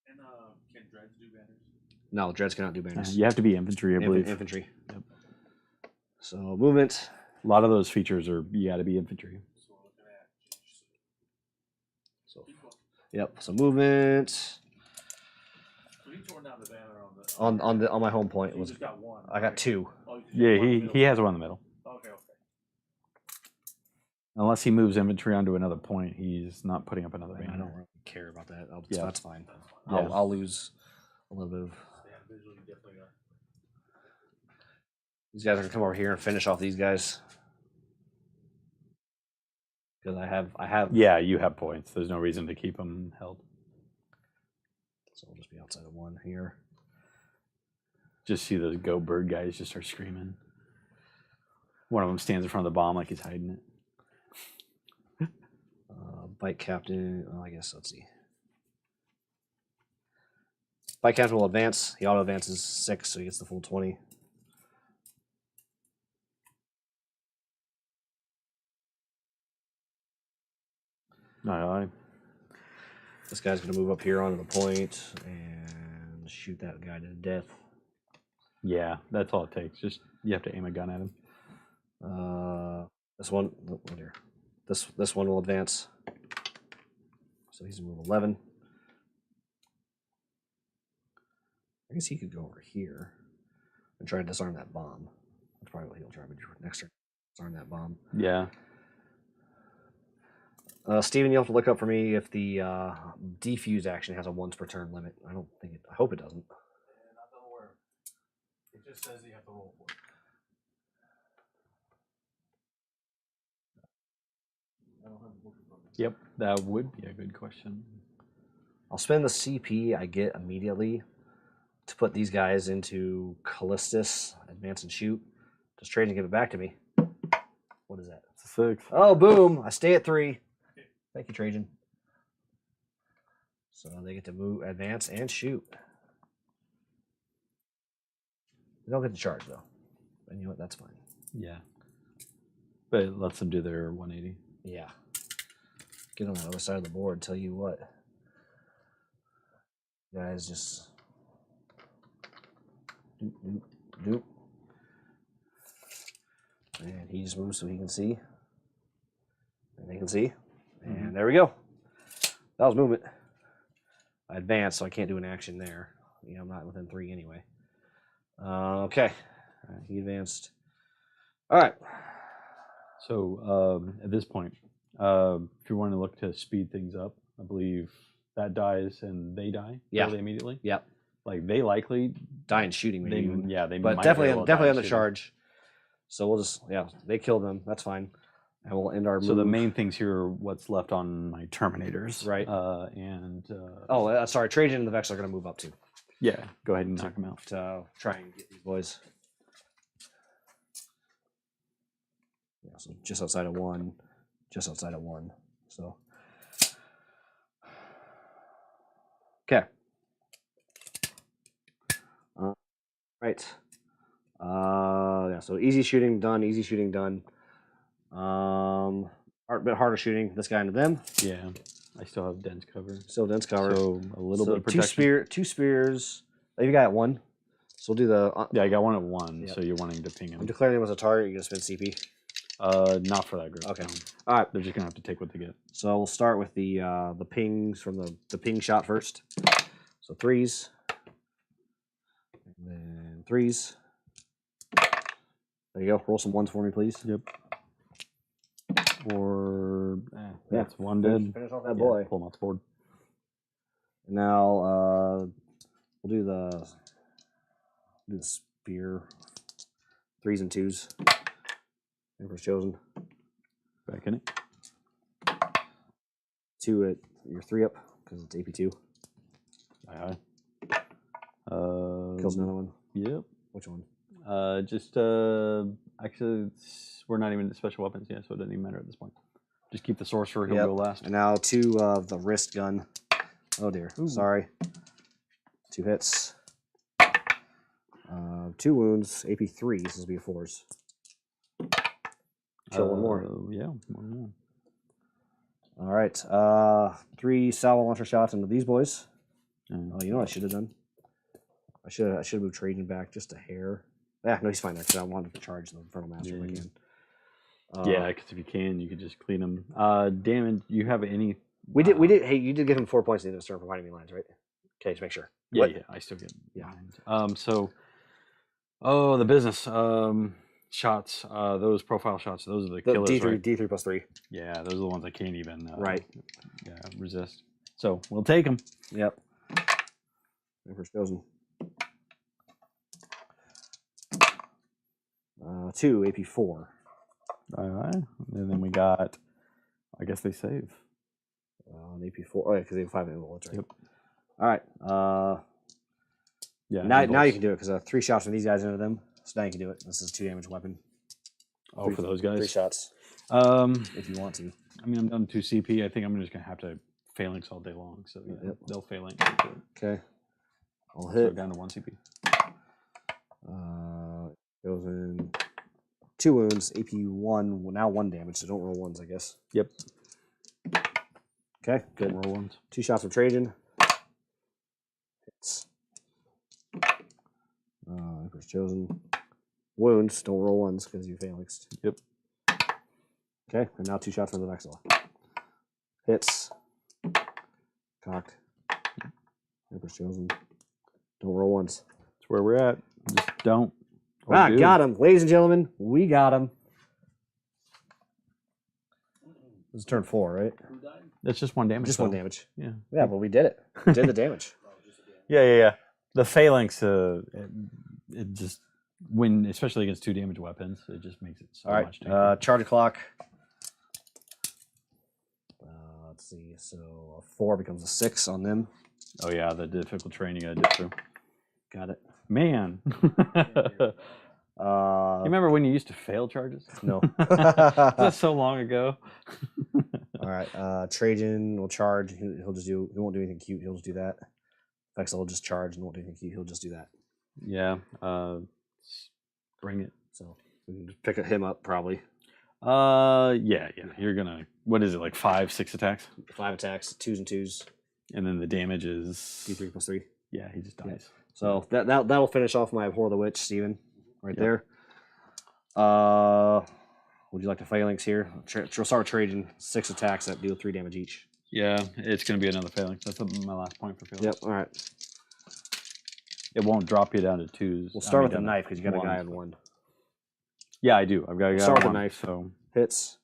And can dreads do banners? No, dreads cannot do banners. You have to be infantry, I believe. Infantry. Yep. So movement. A lot of those features are you got to be infantry. So we're looking at. So yep. So movement. So he tore down the banner On my home point. So you just got one. I got 2. Oh, you just Yeah, got one in the he middle. has one in the middle. Okay. Unless he moves infantry onto another point, he's not putting up another I banner. don't really care about that. Yeah. That's fine. That's fine. Yeah. I'll lose a little bit of. Yeah, visually definitely. These guys are gonna come over here and finish off these guys. Because I have. Yeah, you have points. There's no reason to keep them held. So I'll just be outside of 1 here. Just see those go bird guys just start screaming. One of them stands in front of the bomb like he's hiding it. Bike captain. I guess let's see. Bike captain will advance. He auto advances 6, so he gets the full 20. Aye. This guy's gonna move up here onto the point and shoot that guy to death. Yeah, that's all it takes. Just you have to aim a gun at him. This one, oh dear. This one will advance. So he's gonna move 11. I guess he could go over here and try to disarm that bomb. That's probably what he'll try to do next turn. Disarm that bomb. Yeah. Steven, you'll have to look up for me if the defuse action has a once per turn limit. I don't think it. I hope it doesn't. Yeah, not that I'm aware of. It just says you have to roll for it. I don't have the book in front of me. Yep, that would be a good question. I'll spend the CP I get immediately to put these guys into Callistus, advance and shoot. Does Trajann give it back to me? What is that? It's a 6. Oh, boom! I stay at 3. Thank you, Trajann. So they get to move, advance, and shoot. They don't get to charge though. And you know what? That's fine. Yeah. But it lets them do their 180. Yeah. Get on the other side of the board. Tell you what. Guys, just doop, doop, doop. And he just moves so he can see. And they can see. And there we go. That was movement. I advanced, so I can't do an action there. Yeah, I'm not within 3 anyway. Okay. He advanced. All right. So at this point, if you want to look to speed things up, I believe that dies and they die fairly immediately. Yep. Like they likely Die in shooting, maybe. they But might definitely, very well die definitely on the shooting. charge. So we'll just, they kill them. That's fine. And we'll end our So the move. main things here are what's left on my Terminators. Right. Sorry, Trajann and the Vex are going to move up too. Yeah, go ahead and knock them out. To try and get these boys. Yeah, so just outside of 1. Just outside of 1. So. Okay. Right. Yeah, so easy shooting done, easy shooting done. A bit harder shooting, this guy into them. Yeah, I still have dense cover. Still dense cover. So a little bit of 2 protection. two spears. Oh, you got 1. So we'll do the. Yeah, I got one at 1, Yep. so you're wanting to ping I'm him. declaring him as a target. You're gonna spend CP. Not for that group. Okay. no. All right. They're just gonna have to take what they get. So we'll start with the pings from the ping shot first. So 3s. And then 3s. There you go. Roll some 1s for me, please. Yep. Or Yeah. that's one dead. Finish off that Yeah, boy. pull him off the board. Now we'll do the spear. 3s and 2s. Emperor's chosen. Back in it. 2 at your 3 up because it's AP2. Aye. Kills another one. Yep. Which one? Actually, we're not even into special weapons yet, so it doesn't even matter at this point. Just keep the sorcerer. He'll Yep. go last. And now 2 of the wrist gun. Oh dear. Ooh. Sorry. 2 hits. 2 wounds. AP3. This will be 4s. Kill one more. Yeah, one more. All right. 3 salvo launcher shots into these boys. Mm. Oh, you know what I should have done? I should move Trajann back just a hair. Yeah, no, he's fine there because I wanted to charge the Infernal Master if I can. Yeah, because if you can, you could just clean them. Damon, you have any? We did. Hey, you did give him 4 points in the turn for finding me lines, right? Okay, just make sure. Yeah, I still get. Yeah. So, the business shots. Those profile shots. Those are the killers, D3, right? D3 plus 3. Yeah, those are the ones I can't even. Right. Yeah, resist. So we'll take them. Yep. Emperor's Chosen. 2 AP 4. All right, and then we got. I guess they save. An AP 4. Oh yeah, because they have 5 invulnerable. That's right. Yep. All right. Yeah. Now you can do it because 3 shots from these guys into them. So now you can do it. This is a 2 damage weapon. Oh, for those guys. 3 shots. If you want to. I mean, I'm down 2 CP. I think I'm just gonna have to phalanx all day long. So yeah, Yep. they'll phalanx. Okay. I'll So hit. down to 1 CP. Goes in 2 wounds. AP 1. Well, now 1 damage. So don't roll 1s, I guess. Yep. Okay. Good. Roll 1s. 2 shots from Trajann. Hits. Emperor's Chosen. Wounds. Don't roll 1s because you phalanxed. Yep. Okay. And now 2 shots from the Vexel. Hits. Cocked. Emperor's Chosen. Don't roll 1s. That's where we're at. Just don't. Or Ah, do. got him. Ladies and gentlemen, we got him. This is turn 4, right? Who died? That's just 1 damage. Just though. 1 damage. Yeah. Yeah, but we did it. We did the damage. Yeah. The phalanx, it just when, especially against 2 damage weapons, it just makes it so All right. much. Tankier. Charge clock. Let's see. So a 4 becomes a 6 on them. Oh yeah, the difficult training I did through. Got it. Man. You remember when you used to fail charges? No. That's so long ago. All right. Trajann will charge. He'll just do. He won't do anything cute. He'll just do that. Vexel will just charge and won't do anything cute. He'll just do that. Yeah. Bring it. So we can just pick him up probably. Yeah. You're gonna. What is it, like 5, 6 attacks? 5 attacks, 2s and 2s. And then the damage is D3 plus 3. Yeah, he just dies. So that'll finish off my Abhor the Witch, Steven. Right Yep. there. Would you like to phalanx here? We'll start with Trajann. 6 attacks that deal 3 damage each. Yeah, it's gonna be another phalanx. That's my last point for phalanx. Yep. All right. It won't drop you down to 2s. We'll start with the knife because you got a guy on 1. Yeah, I do. I've got a guy Start with on the 1, knife. So Hits.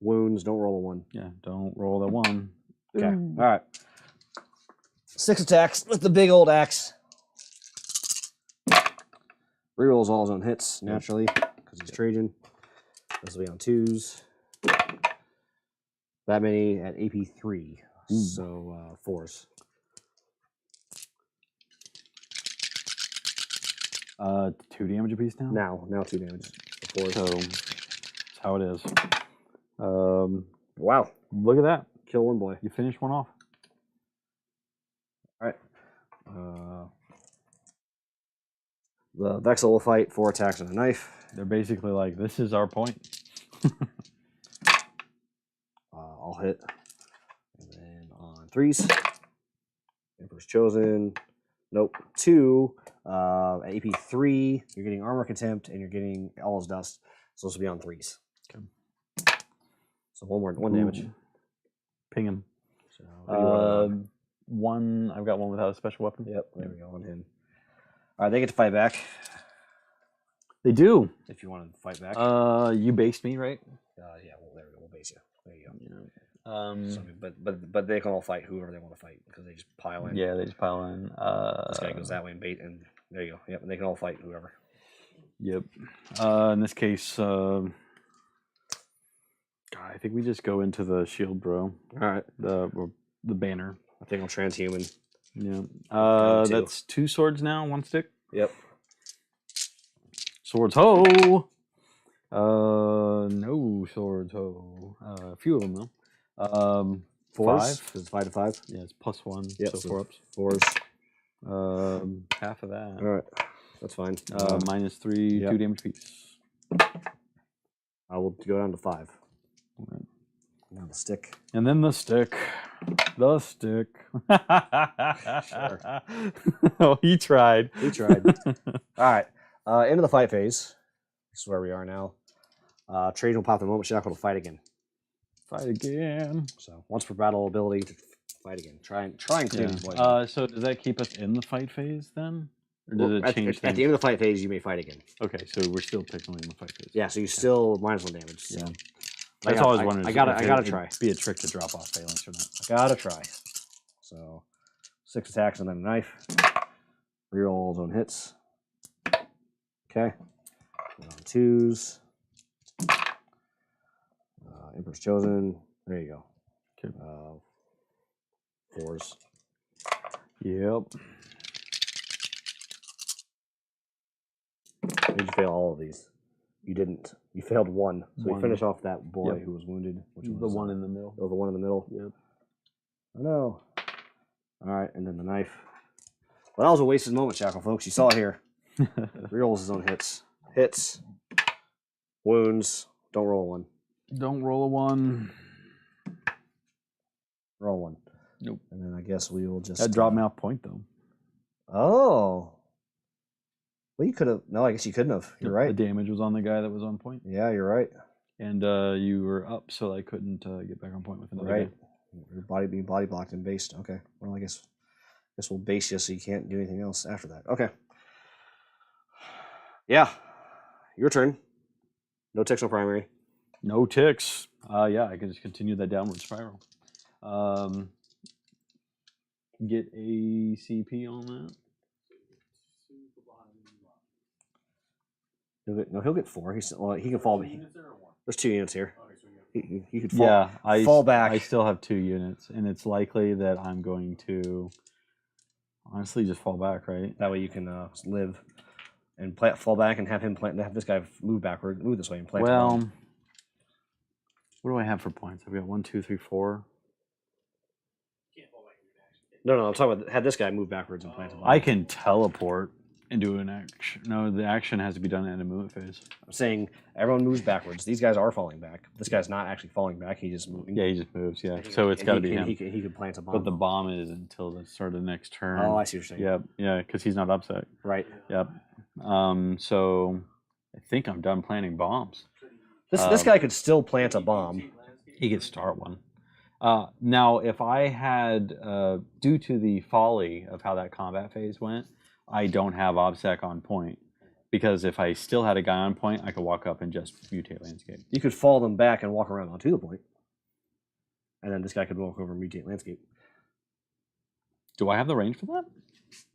Wounds. Don't roll a 1. yeah, don't roll the 1. Okay. All right. 6 attacks with the big old axe. Rerolls all his own hits naturally because he's Trajann. This will be on 2s. That many at AP 3. So 4s. 2 damage apiece now. Now 2 damage. 4s. So that's how it is. Wow. Look at that. Kill 1 boy. You finished 1 off. All right. The Vexel will fight 4 attacks with a knife. They're basically like, this is our point. I'll hit. And then on 3s. Emperor's Chosen. Nope. 2. At AP 3, you're getting Armor Contempt and you're getting all his dust. So this will be on 3s. Okay. So 1 damage. Ping him. So, what do you want on? 1. I've got 1 without a special weapon. Yep, there we go on him. All right, they get to fight back They do. if you want to fight back. You based me, right? Yeah, well, there we go. We'll base you. There you go. Yeah. So, but they can all fight whoever they want to fight because they just pile in. Yeah, they just pile in. This guy goes that way and bait, and there you go. Yep, and they can all fight whoever. Yep. In this case, I think we just go into the shield, bro. All right, The banner. I think I'll transhuman. Yeah. Down 2. That's 2 swords now, 1 stick. Yep. Swords ho. No swords ho. A few of them though. 4s. 5. It's 5 to 5. Yeah, it's +1. Yep, so so 4 ups. 4s. Half of that. All right, that's fine. -3, yep. 2 damage piece. I will go down to 5. Alright. Now the stick. And then the stick. The stick. Oh, he tried. He tried. All right. Into the fight phase. This is where we are now. Trajann will pop the moment shackle to fight again. Fight again. So once per battle ability to fight again. Try and clear these boys. So does that keep us in the fight phase then? Or does it change at the end of the fight phase, you may fight again. Okay, so we're still technically in the fight phase. Yeah, so you still -1 damage. So. Yeah. That's all I was wondering. I gotta try. Be a trick to drop off phalanx or not. I gotta try. So 6 attacks and then a knife. Reroll zone hits. Okay. On 2s. Emperor's Chosen. There you go. Okay. 4s. Yep. Did you fail all of these? You didn't. You failed 1. So One. we finish off that boy Yep. who was wounded. Which The was one in the middle. Oh, the one in the middle? Yep. I know. All right, and then the knife. Well, that was a wasted moment, Shackle, folks. You saw it here. Rerolls his own hits. Hits. Wounds. Don't roll 1. Don't roll a 1. Roll 1. Nope. And then I guess we will just... That dropped me off point, though. Oh. Well, you could have... No, I guess you couldn't have. You're right. The damage was on the guy that was on point. Yeah, you're right. And you were up, so I couldn't get back on point with another Right. guy. Your body being body blocked and based. Okay. Well, I guess we'll base you so you can't do anything else after that. Okay. Yeah. Your turn. No ticks, no primary. No ticks. Yeah, I can just continue that downward spiral. Get a CP on that. He'll get 4. He can fall. There's 2 units here. He could fall. Yeah, fall back. I still have 2 units, and it's likely that I'm going to honestly just fall back, right? That way you can live and fall back and have him plant. Have this guy move backward, move this way, and plant. Well, what do I have for points? I've got 1, 2, 3, 4. No, I'm talking about have this guy move backwards and plant a bomb. I can teleport and do an action. No, the action has to be done in a movement phase. I'm saying everyone moves backwards. These guys are falling back. This guy's not actually falling back. He's just moving. Yeah, he just moves. Yeah, so it's got to be him. He could plant a bomb. But the bomb is until the start of the next turn. Oh, I see what you're saying. Yep, yeah, because he's not upset. Right. Yep. So I think I'm done planting bombs. This guy could still plant a bomb. He could start one. Now, if I had, due to the folly of how that combat phase went, I don't have OBSEC on point. Because if I still had a guy on point, I could walk up and just mutate landscape. You could fall them back and walk around onto the point. And then this guy could walk over and mutate landscape. Do I have the range for that?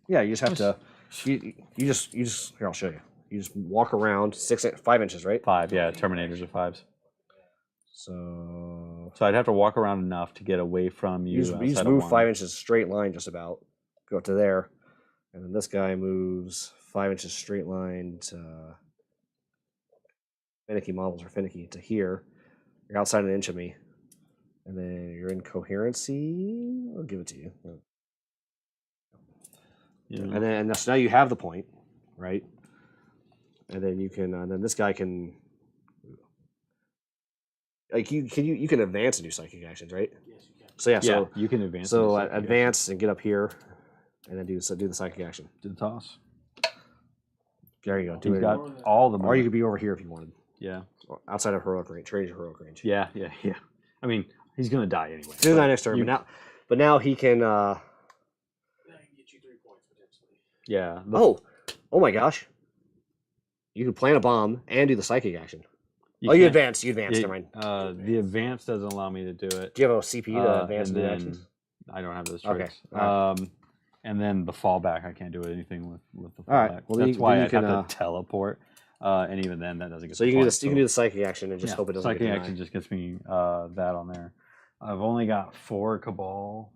Yeah, you just have to. You just here. I'll show you. You just walk around 5 inches, right? 5, yeah. Terminators are 5s. So I'd have to walk around enough to get away from you. You just move 5 inches straight line, just about. Go up to there, and then this guy moves 5 inches straight line to. Finicky models are finicky to here. You're outside an inch of me, and then you're in coherency. I'll give it to you. Yeah. And then so now you have the point, right? And then you can. Then this guy can. Like you can advance and do psychic actions, right? Yes, you can. So yeah, so you can advance. So advance and get up here, and then do the psychic action. Do the toss. There you go. He's got all the. Or you could be over here if you wanted. Yeah. Outside of heroic range, range of heroic range. Yeah. I mean, he's gonna die anyway. Do that next turn, but now he can. That can get you 3 points potentially. Yeah. Oh my gosh! You could plant a bomb and do the psychic action. You advance. Never mind. The advance doesn't allow me to do it. Do you have a CP to advance and do actions? I don't have those traits. Okay. Right. And then the fallback, I can't do anything with the fallback. All right. Well, that's why I have to teleport. And even then, that doesn't get. So you can do the psychic action and just hope it doesn't. Psychic action just gets me that on there. I've only got 4 Cabal,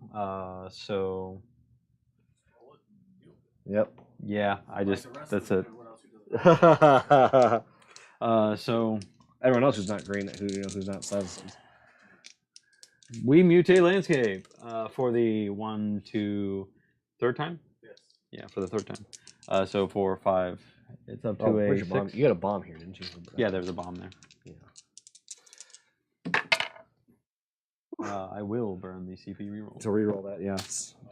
so. Yep. Yeah, that's it. So. Everyone else who's not green, who's not Sons. We mutate landscape for the 3rd time. Yes. Yeah, for the 3rd time. So 4 or 5. It's up to a 6. Bomb? You got a bomb here, didn't you? Yeah, there's a bomb there. Yeah. I will burn the CP reroll. To reroll that, yeah.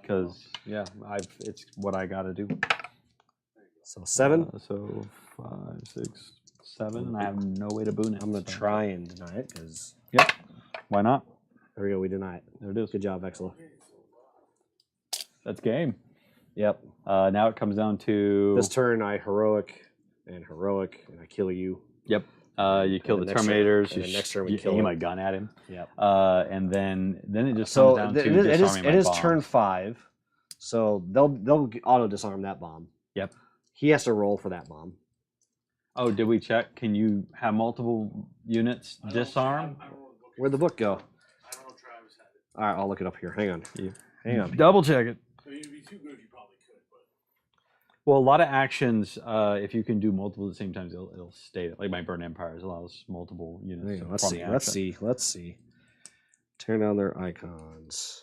Because, yeah, it's what I got to do. So 7. So 5, 6, 7, and I have no way to boon it. I'm going to try and deny it, because... Yep. Why not? There we go, we deny it. There it is. Good job, Vexel. That's game. Yep. Now it comes down to... This turn, I heroic, and I kill you. Yep. You kill the next Terminators. turn, and the next turn we you kill aim him. a gun at him. Yep. And then it just comes down to disarming it is my turn bomb. 5, so they'll auto disarm that bomb. Yep. He has to roll for that bomb. Oh, did we check? Can you have multiple units disarm? Where'd the book go? I don't know if Travis had it. All right, I'll look it up here. Hang on. Hang on. Double check it. I mean, it'd be too good if you probably could, but Well, a lot of actions, if you can do multiple at the same time, it'll stay. Like my Burn Empires allows multiple units. Hang on, to let's form see. the Let's action. see. Let's see. Turn down their icons.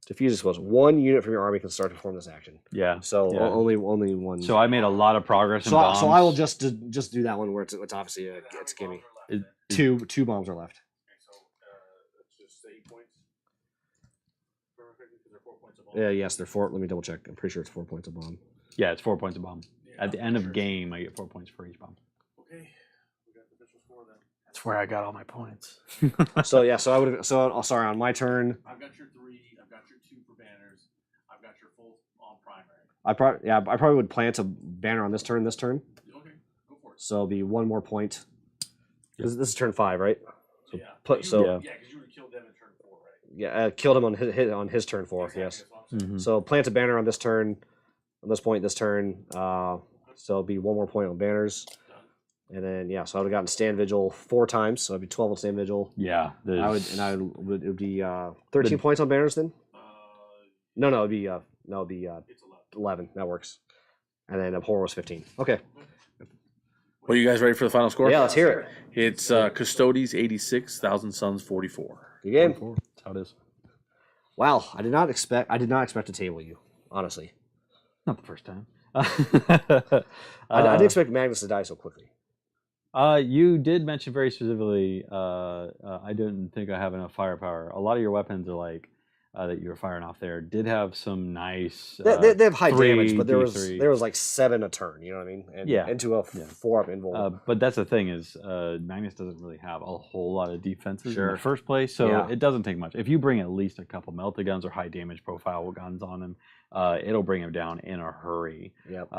Diffuse explosion. 1 unit from your army can start to perform this action. Yeah. So Yeah. only one. So I made a lot of progress in So bombs. I will just do that one where it's obviously it's gimme. Is- Two bombs are left. okay, so let's just say 8 points. Perfect, because they're 4 points a bomb. Yeah, yes, they're 4. Let me double check. I'm pretty sure it's 4 points a bomb. Yeah, it's 4 points a bomb. Yeah, At the end sure. of game, I get 4 points for each bomb. Okay, we got the official score then. That's where I got all my points. So yeah, so I would. So sorry, on my turn, I've got your 3. I've got your 2 for banners. I've got your full on primary. I probably would plant a banner on this turn. Okay, go for it. So it'll be 1 more point. This is turn 5, right? So yeah. put so Yeah. Yeah, because you would have killed them in turn 4, right? yeah, killed him on his turn 4. Exactly, Yes. that's what I'm saying. Mhm. So plant a banner on this turn, on this point, this turn. So it'll be 1 more point on banners, and then yeah, so I would have gotten stand vigil 4 times, so it'd be 12 on stand vigil. Yeah. I would it would be 13 points on banners then. No, it'd be It's 11. 11. That works. And then abhor was 15. Okay. Well, you guys ready for the final score? Yeah, let's hear it. It's Custodes 86, Thousand Sons 44. Good game. That's how it is. Wow, I did not expect to table you. Honestly, Not the first time. I didn't expect Magnus to die so quickly. You did mention very specifically, I didn't think I have enough firepower. A lot of your weapons are like, that you were firing off there, did have some nice... They have high 3 damage, but there D3. was like 7 a turn. You know what I mean? And Yeah, into a yeah. 4-up invul. But that's the thing is, Magnus doesn't really have a whole lot of defenses in Sure. the first place, so Yeah. it doesn't take much. If you bring at least a couple melted guns or high damage profile guns on him, it'll bring him down in a hurry. Yep.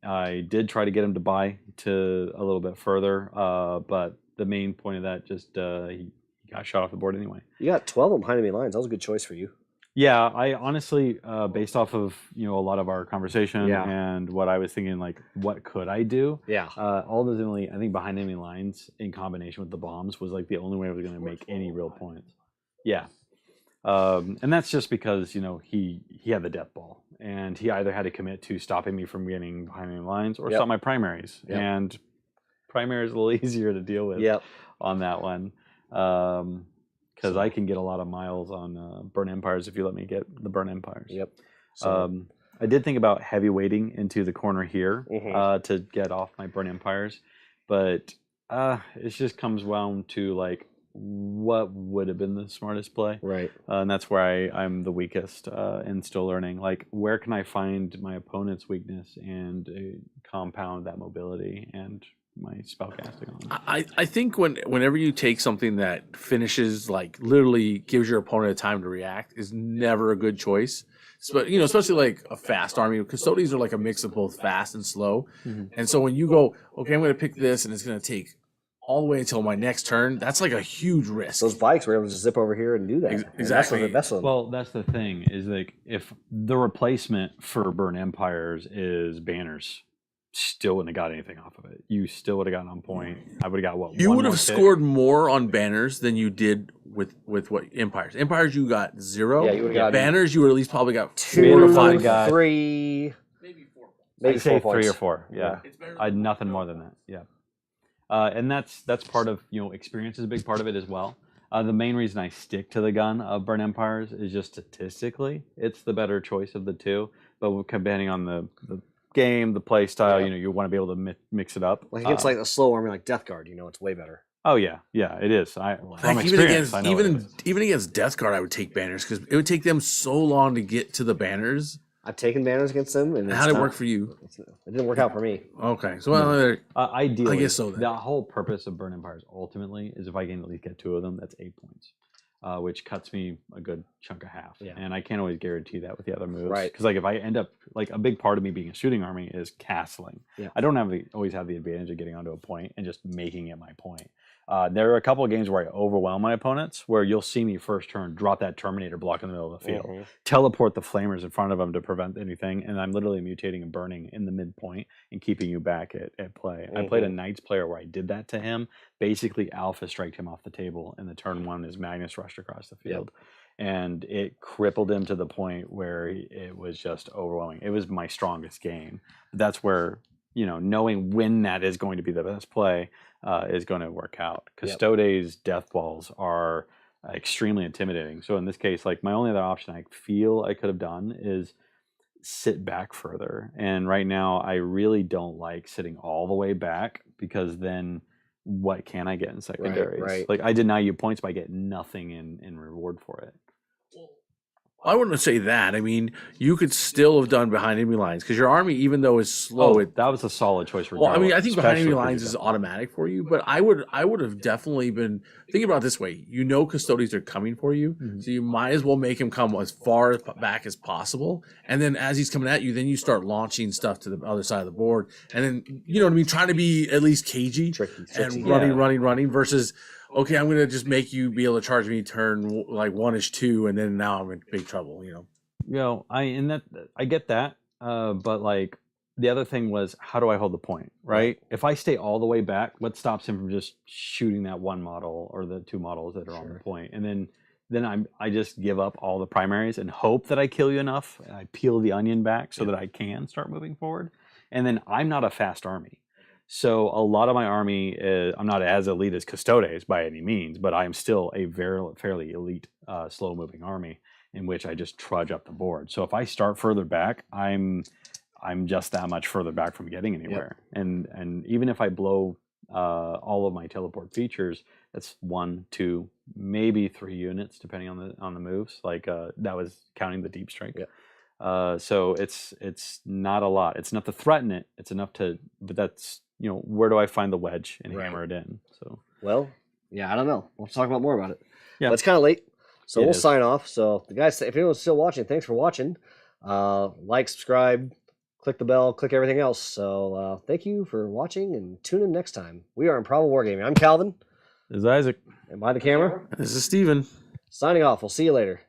I did try to get him to buy to a little bit further, but the main point of that just he got shot off the board anyway. You got 12 of them behind enemy lines. That was a good choice for you. Yeah, I honestly, based off of a lot of our conversation Yeah. and what I was thinking, like, what could I do? Yeah. Ultimately, I think behind enemy lines in combination with the bombs was like the only way I was going to make any real points. Yeah, and that's just because he had the death ball, and he either had to commit to stopping me from getting behind enemy lines or Yep. stop my primaries, Yep. and primary is a little easier to deal with. Yep. On that one. Because I can get a lot of miles on Burn Empires if you let me get the Burn Empires. Yep. So, I did think about heavy weighting into the corner here Mhm. to get off my Burn Empires, but it just comes down to like what would have been the smartest play, right. and that's where I'm the weakest and still learning. Like, where can I find my opponent's weakness and compound that mobility and my spellcasting on it? I think whenever you take something that finishes, like literally gives your opponent a time to react, is never a good choice. But especially like a fast army. Custodes are like a mix of both fast and slow. Mhm. And so when you go, okay, I'm going to pick this, and it's going to take all the way until my next turn, that's like a huge risk. Those bikes were able to just zip over here and do that. And Exactly. That's what Well, that's the thing is like if the replacement for Burn Empires is banners, still wouldn't have got anything off of it. You still would have gotten on point. I would have got You one would more have hit. scored more on banners than you did with what Empires. Empires, you got 0. Yeah, you would've gotten banners, you would at least probably got 4 2 to Banners, I 5. got- 3, Maybe 4 points. maybe I'd say 4 3 points. or 4. Yeah. It's better I'd than nothing more than that. Yeah. And that's part of experience is a big part of it as well. The main reason I stick to the gun of Burn Empires is just statistically, it's the better choice of the two. But depending on the game, the play style, Yeah. you want to be able to mix it up. Like against like a slow army like Death Guard, it's way better. Oh yeah, yeah, it is. From Like, experience, I know it is. even against Death Guard, I would take banners because it would take them so long to get to the banners. I've taken banners against them, and How did it work for you? It didn't work out for me. Okay, so well, Ideally, I guess so then. The whole purpose of Burn Empires ultimately is if I can at least get 2 of them, that's 8 points, which cuts me a good chunk of half. Yeah. And I can't always guarantee that with the other moves, Right. Because like if I end up like a big part of me being a shooting army is castling. Yeah. I don't always have the advantage of getting onto a point and just making it my point. There are a couple of games where I overwhelm my opponents, where you'll see me first turn drop that Terminator block in the middle of the field, teleport the flamers in front of them to prevent anything, and I'm literally mutating and burning in the midpoint and keeping you back at play. I played a Knights player where I did that to him, basically alpha striked him off the table, and the turn 1 is Magnus rushed across the field. And it crippled him to the point where it was just overwhelming. It was my strongest game. That's where, knowing when that is going to be the best play is going to work out. Custodes death balls are extremely intimidating. So in this case, like my only other option I feel I could have done is sit back further. And right now I really don't like sitting all the way back, because then what can I get in secondaries? Right. Like I deny you points, but I get nothing in reward for it. I wouldn't say that. I mean, you could still have done behind enemy lines because your army, even though it's slow, That was a solid choice. Well, I mean, I think behind especially enemy because lines you is got- automatic for you, but I would have definitely been thinking about it this way. Custodes are coming for you, so you might as well make him come as far back as possible. And then as he's coming at you, then you start launching stuff to the other side of the board. And then, you know what I mean, trying to be at least cagey and running versus, okay, I'm going to just make you be able to charge me turn like 1-ish 2, and then now I'm in big trouble, I get that, but like the other thing was, how do I hold the point, right? If I stay all the way back, what stops him from just shooting that 1 model or the 2 models that are on the point? And then I just give up all the primaries and hope that I kill you enough, and I peel the onion back so that I can start moving forward. And then I'm not a fast army. So a lot of my army, I'm not as elite as Custodes by any means, but I am still a fairly elite, slow-moving army in which I just trudge up the board. So if I start further back, I'm just that much further back from getting anywhere. And even if I blow all of my teleport features, that's 1, 2, maybe 3 units depending on the moves. Like that was counting the deep strike. So it's not a lot. It's enough to threaten it. It's enough to, but that's where do I find the wedge and hammer it in? So I don't know. We'll talk about more about it. Yeah. But it's kind of late. So It we'll is. sign off. So the guys, if anyone's still watching, thanks for watching. Like, subscribe, click the bell, click everything else. So thank you for watching, and tune in next time. We are Improbable Wargaming. I'm Calvin, This is Isaac. and by the camera, This is Steven. signing off. We'll see you later.